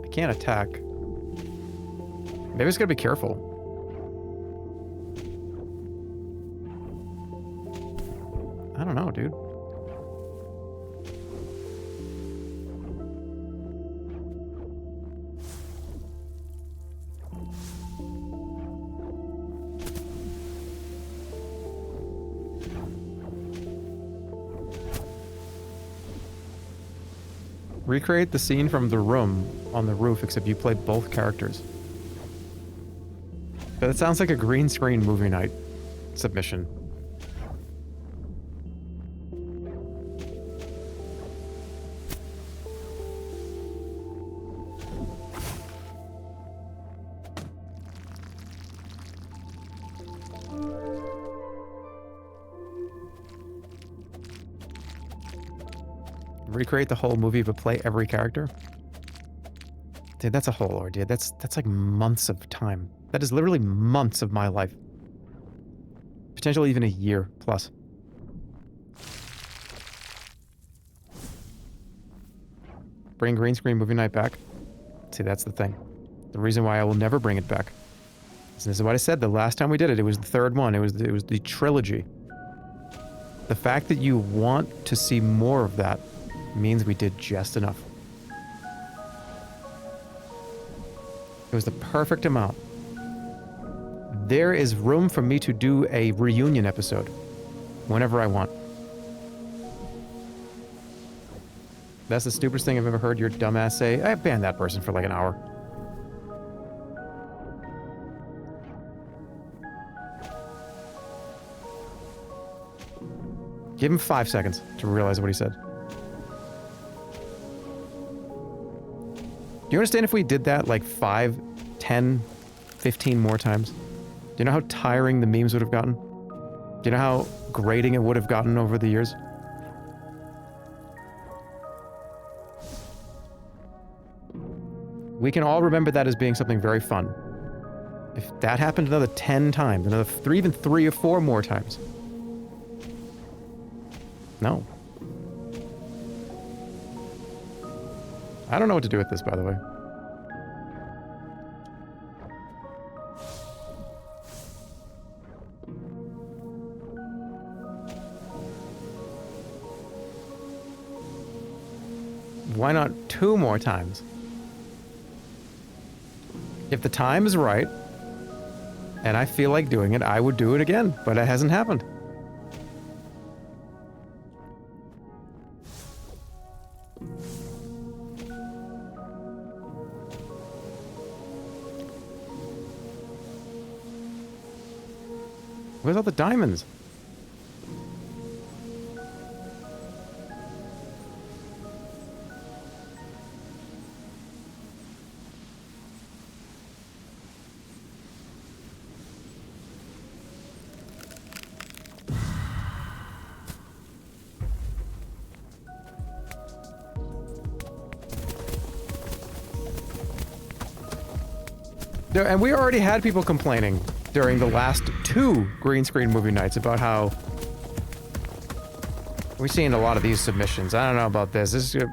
I can't attack. Maybe I just gotta be careful. I don't know, dude. Recreate the scene from The Room on the roof, except you play both characters. That sounds like a green screen movie night submission. Recreate the whole movie, but play every character? Dude, that's a whole ordeal. That's like months of time. That is literally months of my life. Potentially even a year plus. Bring green screen movie night back. See, that's the thing. The reason why I will never bring it back. This is what I said the last time we did it. It was the third one. It was the trilogy. The fact that you want to see more of that means we did just enough. It was the perfect amount. There is room for me to do a reunion episode whenever I want. That's the stupidest thing I've ever heard your dumbass say. I banned that person for like an hour. Give him 5 seconds to realize what he said. Do you understand if we did that like 5, 10, 15 more times? Do you know how tiring the memes would have gotten? Do you know how grating it would have gotten over the years? We can all remember that as being something very fun. If that happened another 10 times, another even 3 or 4 more times. No. I don't know what to do with this, by the way. Why not 2 more times? If the time is right, and I feel like doing it, I would do it again, but it hasn't happened. Where's all the diamonds? And we already had people complaining during the last 2 green screen movie nights about how we're seeing a lot of these submissions. I don't know about this. This is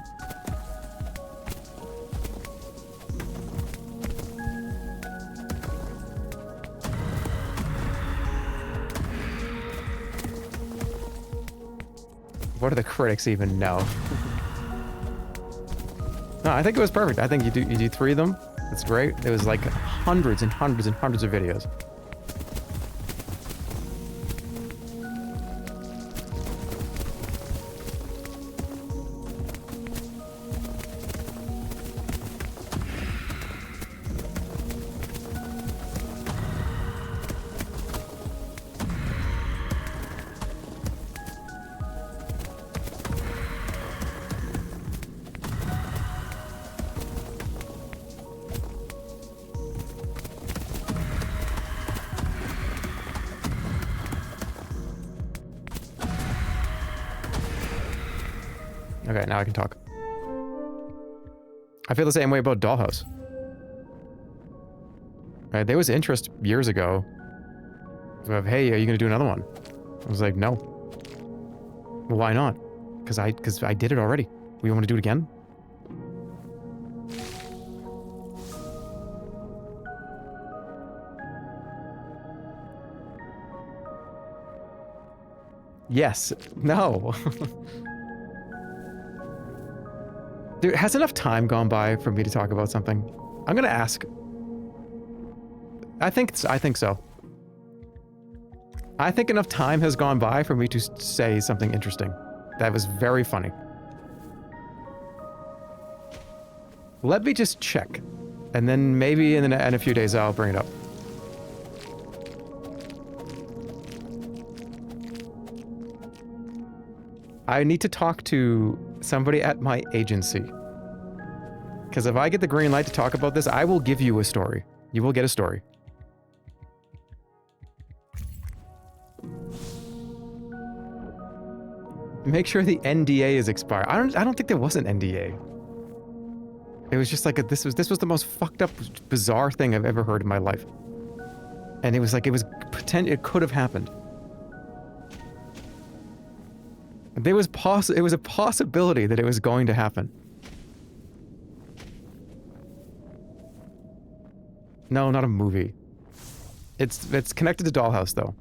what do the critics even know? No, I think it was perfect. I think you do 3 of them. That's great. It was like hundreds and hundreds and hundreds of videos. Okay, now I can talk. I feel the same way about Dollhouse. Right, there was interest years ago of, hey, are you gonna do another one? I was like, no. Well, why not? Because I did it already. We want to do it again? Yes. No. Dude, has enough time gone by for me to talk about something? I'm gonna ask. I think so. I think enough time has gone by for me to say something interesting. That was very funny. Let me just check. And then maybe in a few days I'll bring it up. I need to talk to somebody at my agency. Because if I get the green light to talk about this, I will give you a story. You will get a story. Make sure the NDA is expired. I don't think there was an NDA. It was just like this was the most fucked up, bizarre thing I've ever heard in my life. And it was like it could have happened. It was a possibility that it was going to happen. No, not a movie. It's connected to Dollhouse though.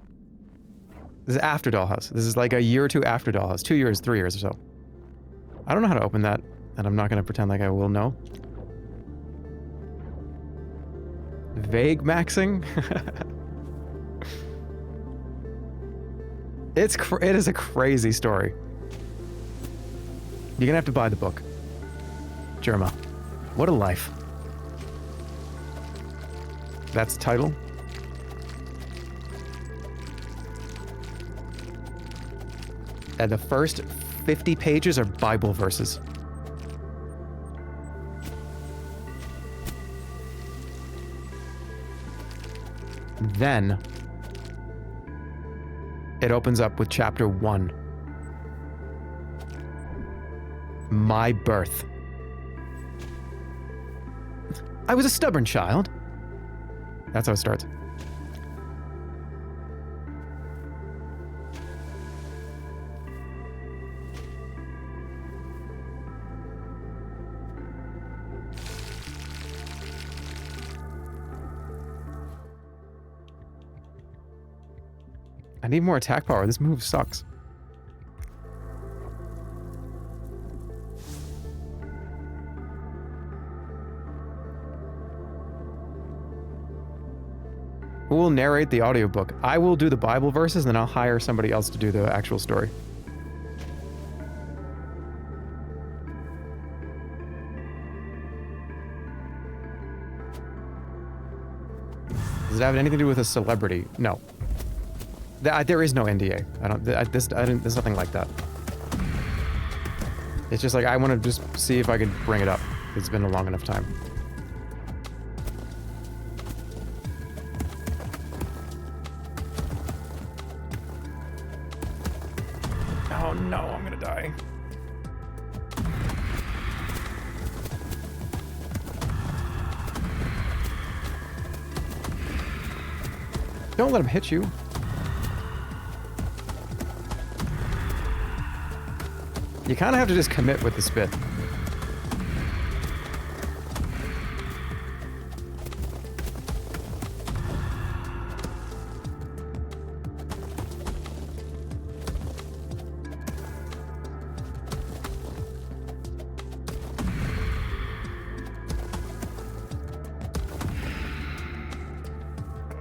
This is after Dollhouse. This is like a year or two after Dollhouse. 2 years, 3 years or so. I don't know how to open that, and I'm not going to pretend like I will know. Vague maxing? It is a crazy story. You're gonna have to buy the book. Jerma. What a life. That's the title. And the first 50 pages are Bible verses. Then it opens up with chapter 1. My birth. I was a stubborn child. That's how it starts. I need more attack power. This move sucks. Who will narrate the audiobook? I will do the Bible verses, and then I'll hire somebody else to do the actual story. Does it have anything to do with a celebrity? No. There is no NDA. There's nothing like that. It's just like, I want to just see if I can bring it up. It's been a long enough time. Oh no, I'm gonna die. Don't let him hit you. You kind of have to just commit with the spit.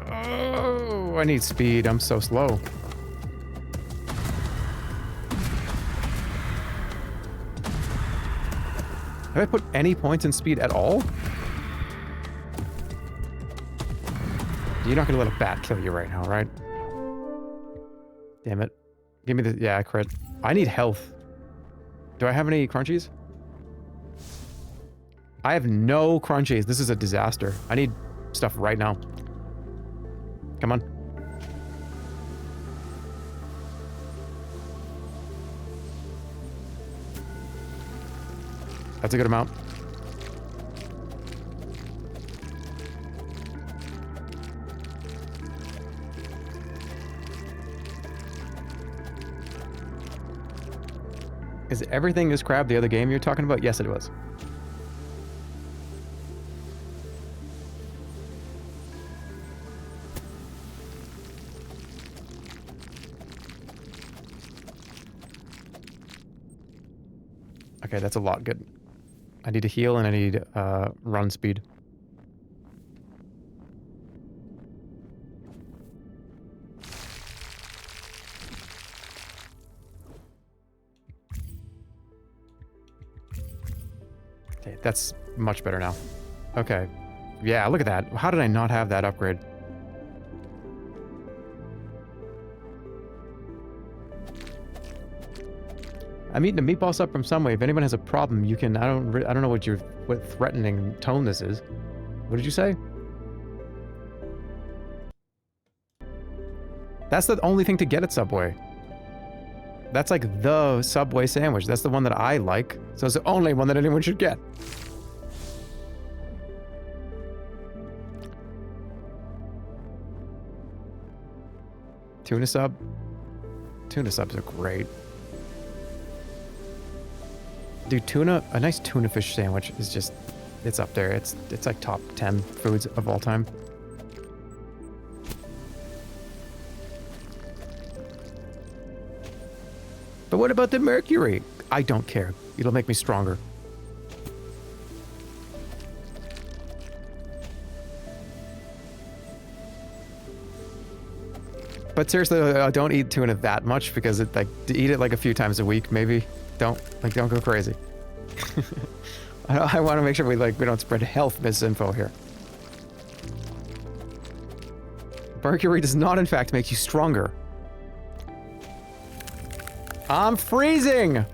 Oh, I need speed. I'm so slow. Have I put any points in speed at all? You're not gonna let a bat kill you right now, right? Damn it. Give me the... Yeah, I crit. I need health. Do I have any crunchies? I have no crunchies. This is a disaster. I need stuff right now. Come on. That's a good amount. Is everything is crab the other game you're talking about? Yes, it was. Okay, that's a lot. Good. I need to heal and I need run speed. Okay, that's much better now. Okay. Yeah, look at that. How did I not have that upgrade? I'm eating a meatball sub from Subway. If anyone has a problem, you can... I don't know what threatening tone this is. What did you say? That's the only thing to get at Subway. That's like the Subway sandwich. That's the one that I like. So it's the only one that anyone should get. Tuna sub? Tuna subs are great. Dude, a nice tuna fish sandwich is just, it's up there. It's like top 10 foods of all time. But what about the mercury? I don't care. It'll make me stronger. But seriously, don't eat tuna that much because it eat it like a few times a week, maybe. Don't go crazy. I want to make sure we don't spread health misinfo here. Mercury does not, in fact, make you stronger. I'm freezing!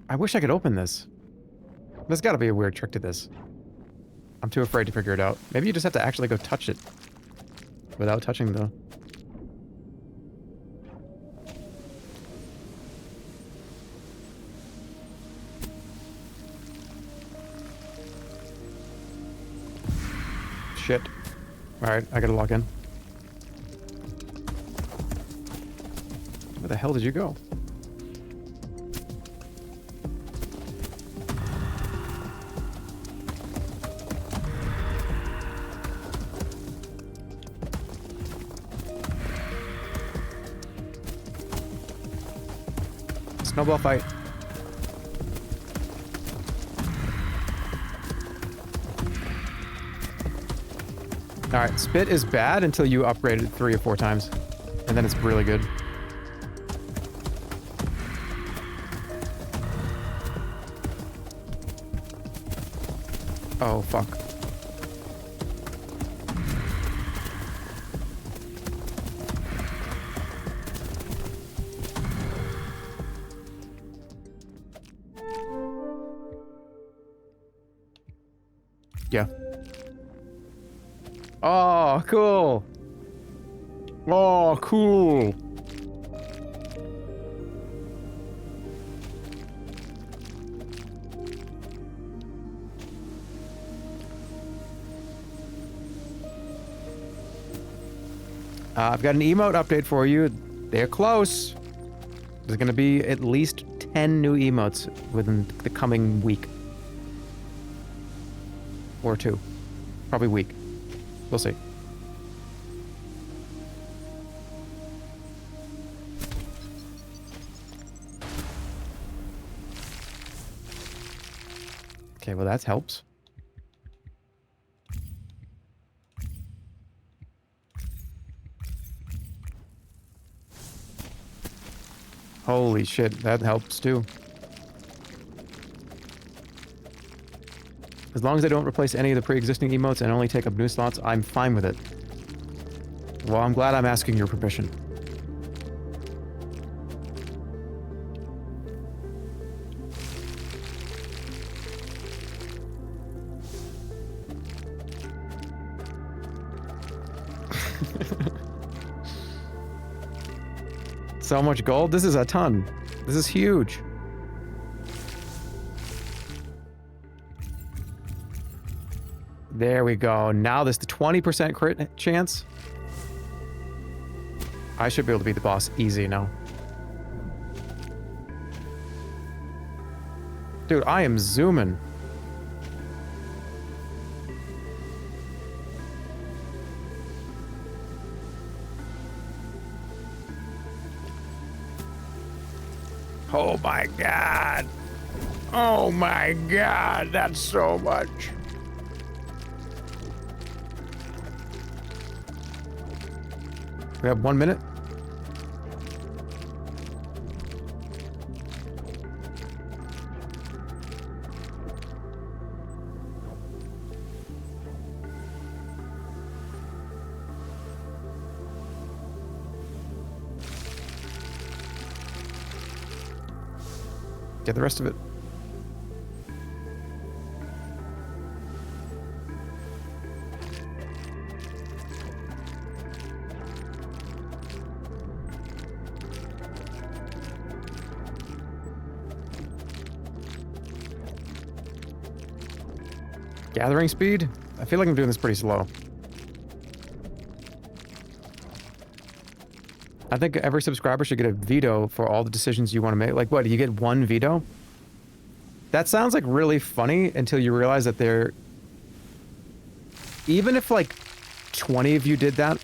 I wish I could open this. There's got to be a weird trick to this. I'm too afraid to figure it out. Maybe you just have to actually go touch it. Without touching the... Shit. Alright, I gotta log in. Where the hell did you go? Snowball fight. Alright, spit is bad until you upgrade it 3 or 4 times. And then it's really good. Oh, fuck. Yeah. Oh, cool. Oh, cool. I've got an emote update for you. They're close. There's going to be at least 10 new emotes within the coming week. Or 2. Probably week. We'll see. Okay, well that helps. Holy shit, that helps too. As long as I don't replace any of the pre-existing emotes and only take up new slots, I'm fine with it. Well, I'm glad I'm asking your permission. So much gold? This is a ton. This is huge. There we go. Now there's the 20% crit chance. I should be able to beat the boss easy now. Dude, I am zooming. Oh my god. Oh my god, that's so much. We have 1 minute. Get the rest of it. Gathering speed? I feel like I'm doing this pretty slow. I think every subscriber should get a veto for all the decisions you want to make. Like, what, you get one veto? That sounds like really funny until you realize that they're... Even if, like, 20 of you did that,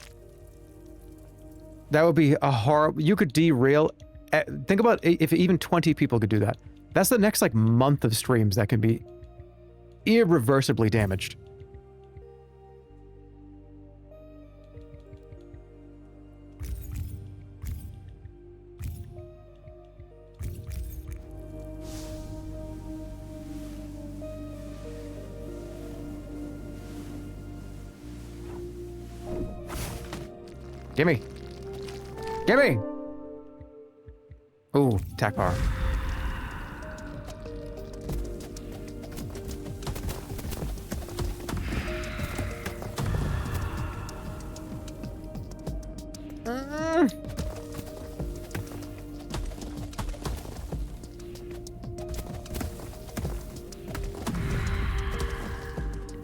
that would be a horrible... You could derail... Think about if even 20 people could do that. That's the next, like, month of streams that can be irreversibly damaged. Gimme! Gimme! Ooh, attack power.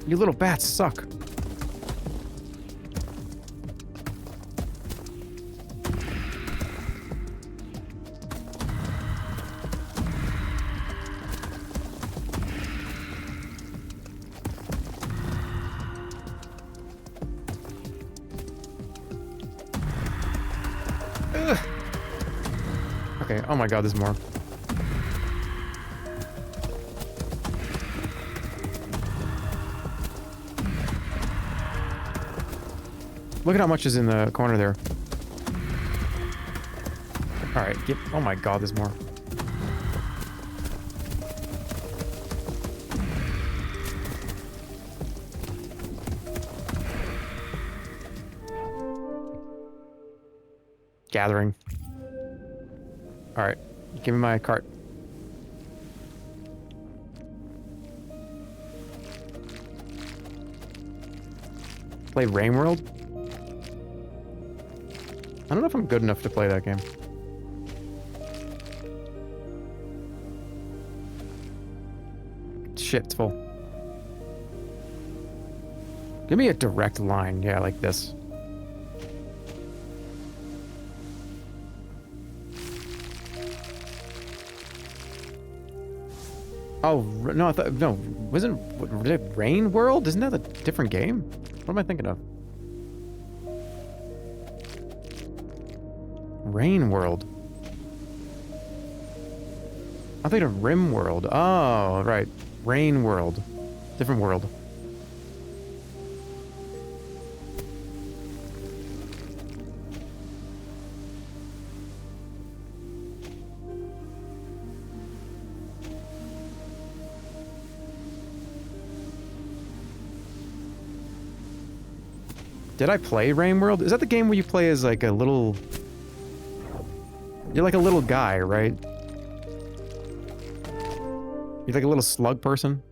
You little bats suck. Ugh. Okay, oh my god, there's more. Look at how much is in the corner there. Alright, oh my god, there's more. Gathering. Alright, give me my cart. Play Rain World? I don't know if I'm good enough to play that game. Shit, it's full. Give me a direct line, yeah, like this. Oh, no, I thought, no, was it Rain World? Isn't that a different game? What am I thinking of? Rain World. I think of Rim World. Oh, right. Rain World. Different world. Did I play Rain World? Is that the game where you play as like a little... You're like a little guy, right? You're like a little slug person?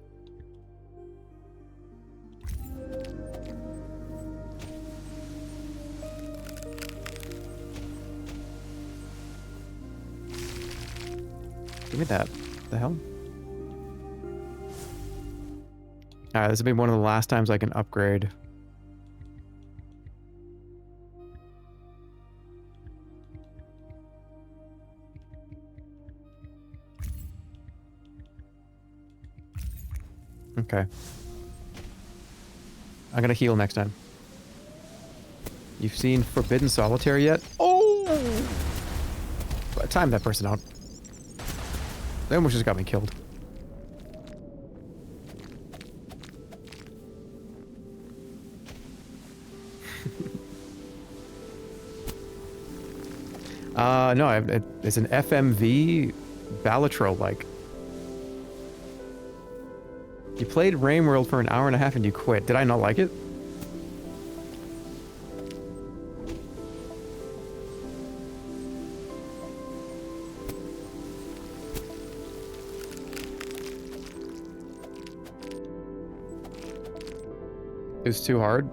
Give me that. What the hell? Alright, this will be one of the last times I can upgrade. Okay. I'm gonna heal next time. You've seen Forbidden Solitaire yet? Oh! Time that person out. They almost just got me killed. No, it's an FMV Balatro-like. You played Rain World for an hour and a half and you quit. Did I not like it? It was too hard.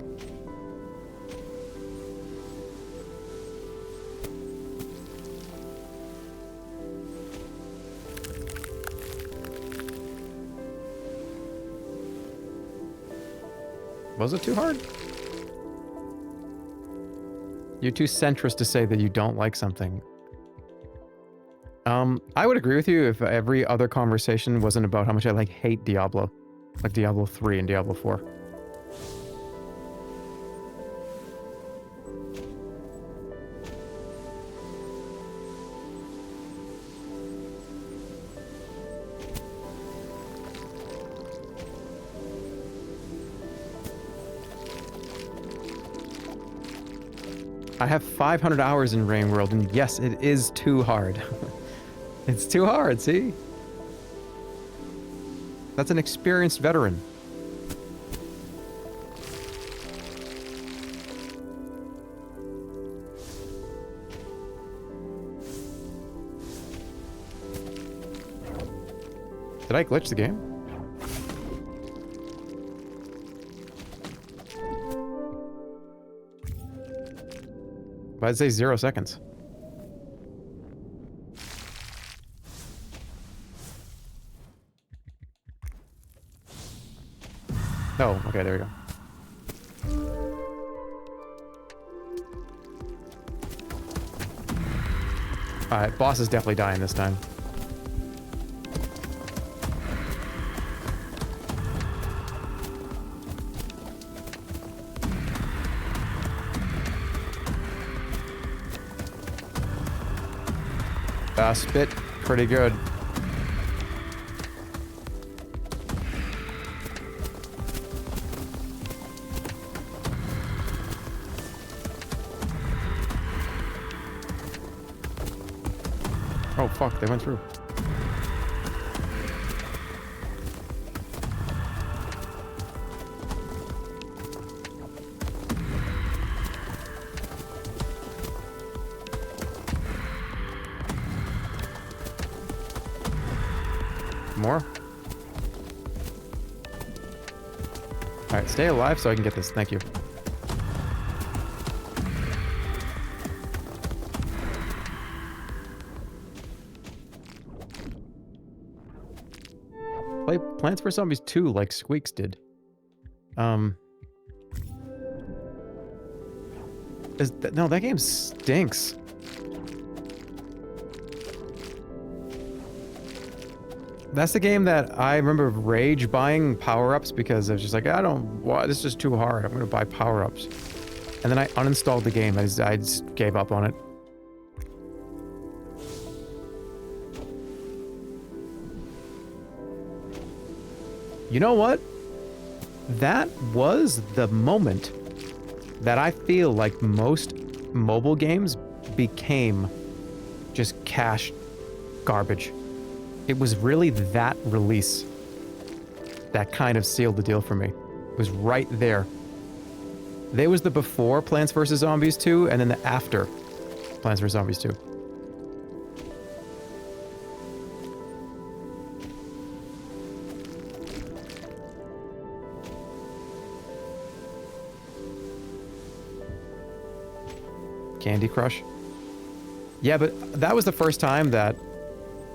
Was it too hard? You're too centrist to say that you don't like something. I would agree with you if every other conversation wasn't about how much I hate Diablo. Like Diablo 3 and Diablo 4. I have 500 hours in Rain World, and yes, it is too hard. It's too hard, see? That's an experienced veteran. Did I glitch the game? Why'd it say 0 seconds? Oh, okay, there we go. Alright, boss is definitely dying this time. Spit pretty good. Oh fuck, they went through. More? Alright, stay alive so I can get this. Thank you. Play Plants vs. Zombies 2 like Squeaks did. No, that game stinks. That's the game that I remember rage buying power-ups because I was just like, this is just too hard. I'm going to buy power-ups. And then I uninstalled the game. I just gave up on it. You know what? That was the moment that I feel like most mobile games became just cash garbage. It was really that release that kind of sealed the deal for me. It was right there. There was the before Plants vs. Zombies 2, and then the after Plants vs. Zombies 2. Candy Crush. Yeah, but that was the first time that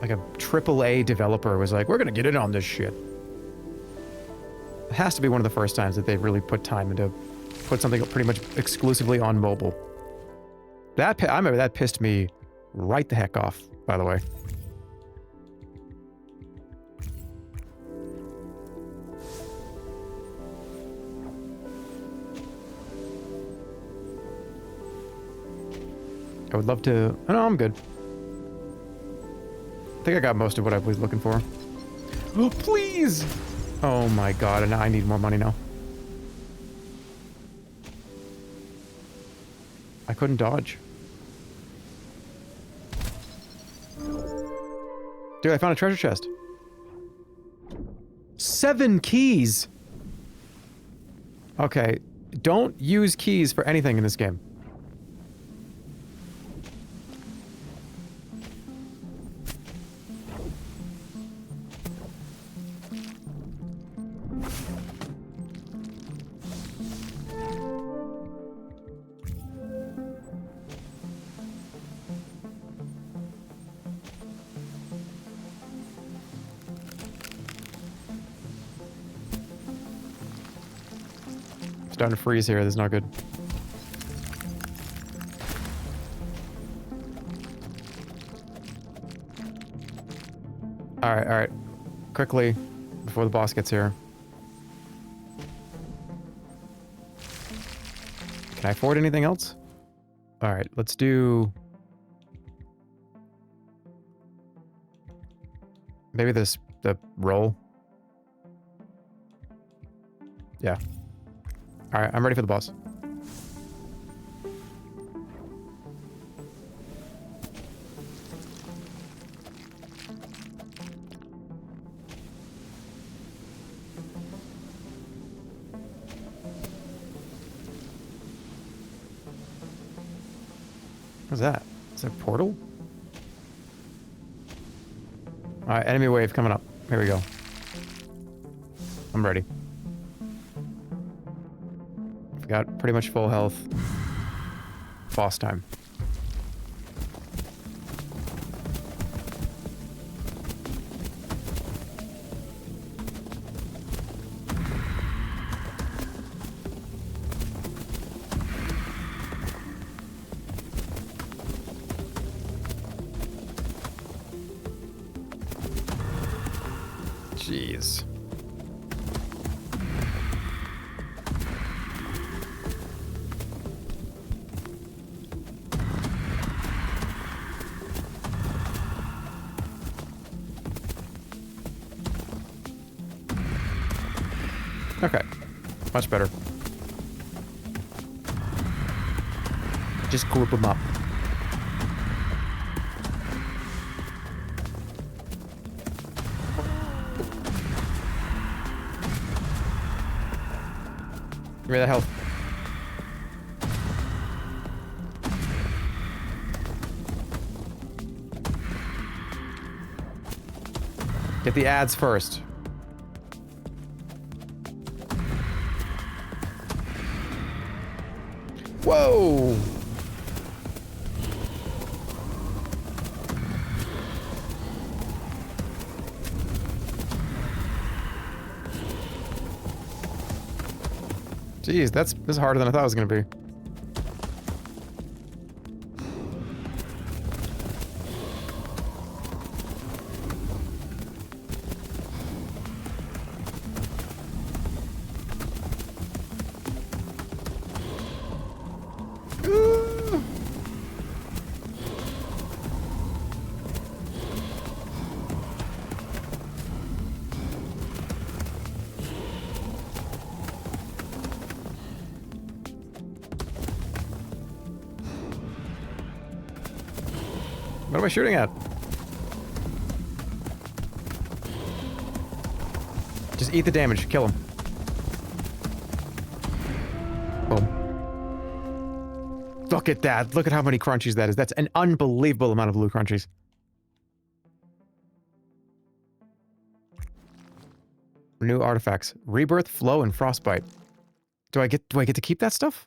like a AAA developer was like, we're gonna get in on this shit. It has to be one of the first times that they've really put time into put something pretty much exclusively on mobile. I remember that pissed me right the heck off, by the way. I would love to... Oh, no, I'm good. I think I got most of what I was looking for. Oh, please! Oh my god, and I need more money now. I couldn't dodge. Dude, I found a treasure chest. 7 keys! Okay, don't use keys for anything in this game. starting to freeze here. This is not good. Alright, alright. Quickly, before the boss gets here. Can I afford anything else? Alright, let's do... maybe the roll. Yeah. Alright, I'm ready for the boss. What's that? Is that a portal? Alright, enemy wave coming up. Here we go. I'm ready. I've got pretty much full health. Boss time. Jeez. Okay. Much better. Just group them up. Give me that health. Get the ads first. Whoa! Jeez, this is harder than I thought it was gonna be. What am I shooting at? Just eat the damage. Kill him. Boom. Look at that. Look at how many crunchies that is. That's an unbelievable amount of blue crunchies. New artifacts. Rebirth, Flow, and Frostbite. Do I get to keep that stuff?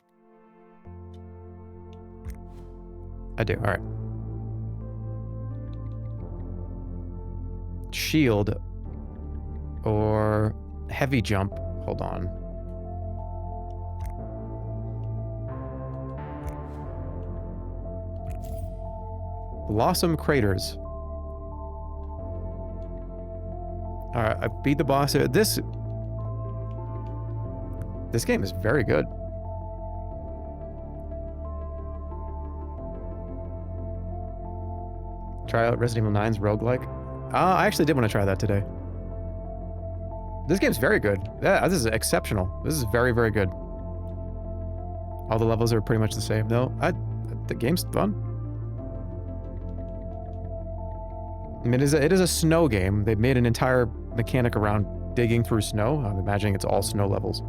I do. All right. Shield or heavy jump. Hold on. Blossom Craters. Alright, I beat the boss. This game is very good. Try out Resident Evil 9's roguelike. I actually did want to try that today. This game's very good. Yeah, this is exceptional. This is very, very good. All the levels are pretty much the same. No, the game's fun. I mean, it is a snow game. They've made an entire mechanic around digging through snow. I'm imagining it's all snow levels.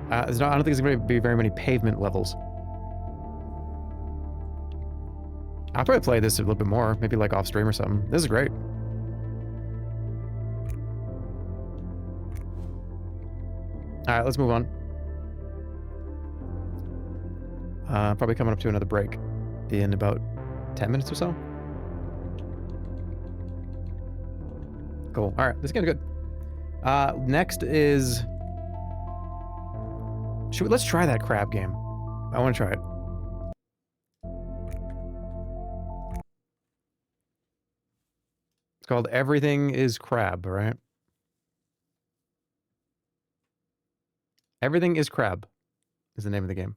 I don't think there's going to be very many pavement levels. I'll probably play this a little bit more, maybe like off stream or something. This is great. Alright, let's move on. Probably coming up to another break in about 10 minutes or so. Cool. Alright, this game's good. Next is Let's try that crab game. I want to try it. It's called Everything is Crab, right? Everything is Crab is the name of the game.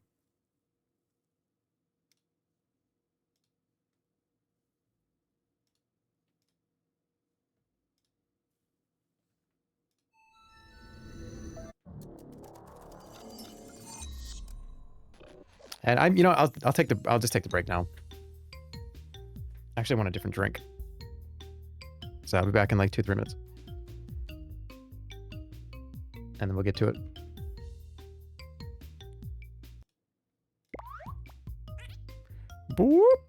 And I'm, you know, I'll just take the break now. Actually, I want a different drink. So I'll be back in like 2-3 minutes. And then we'll get to it. Boop.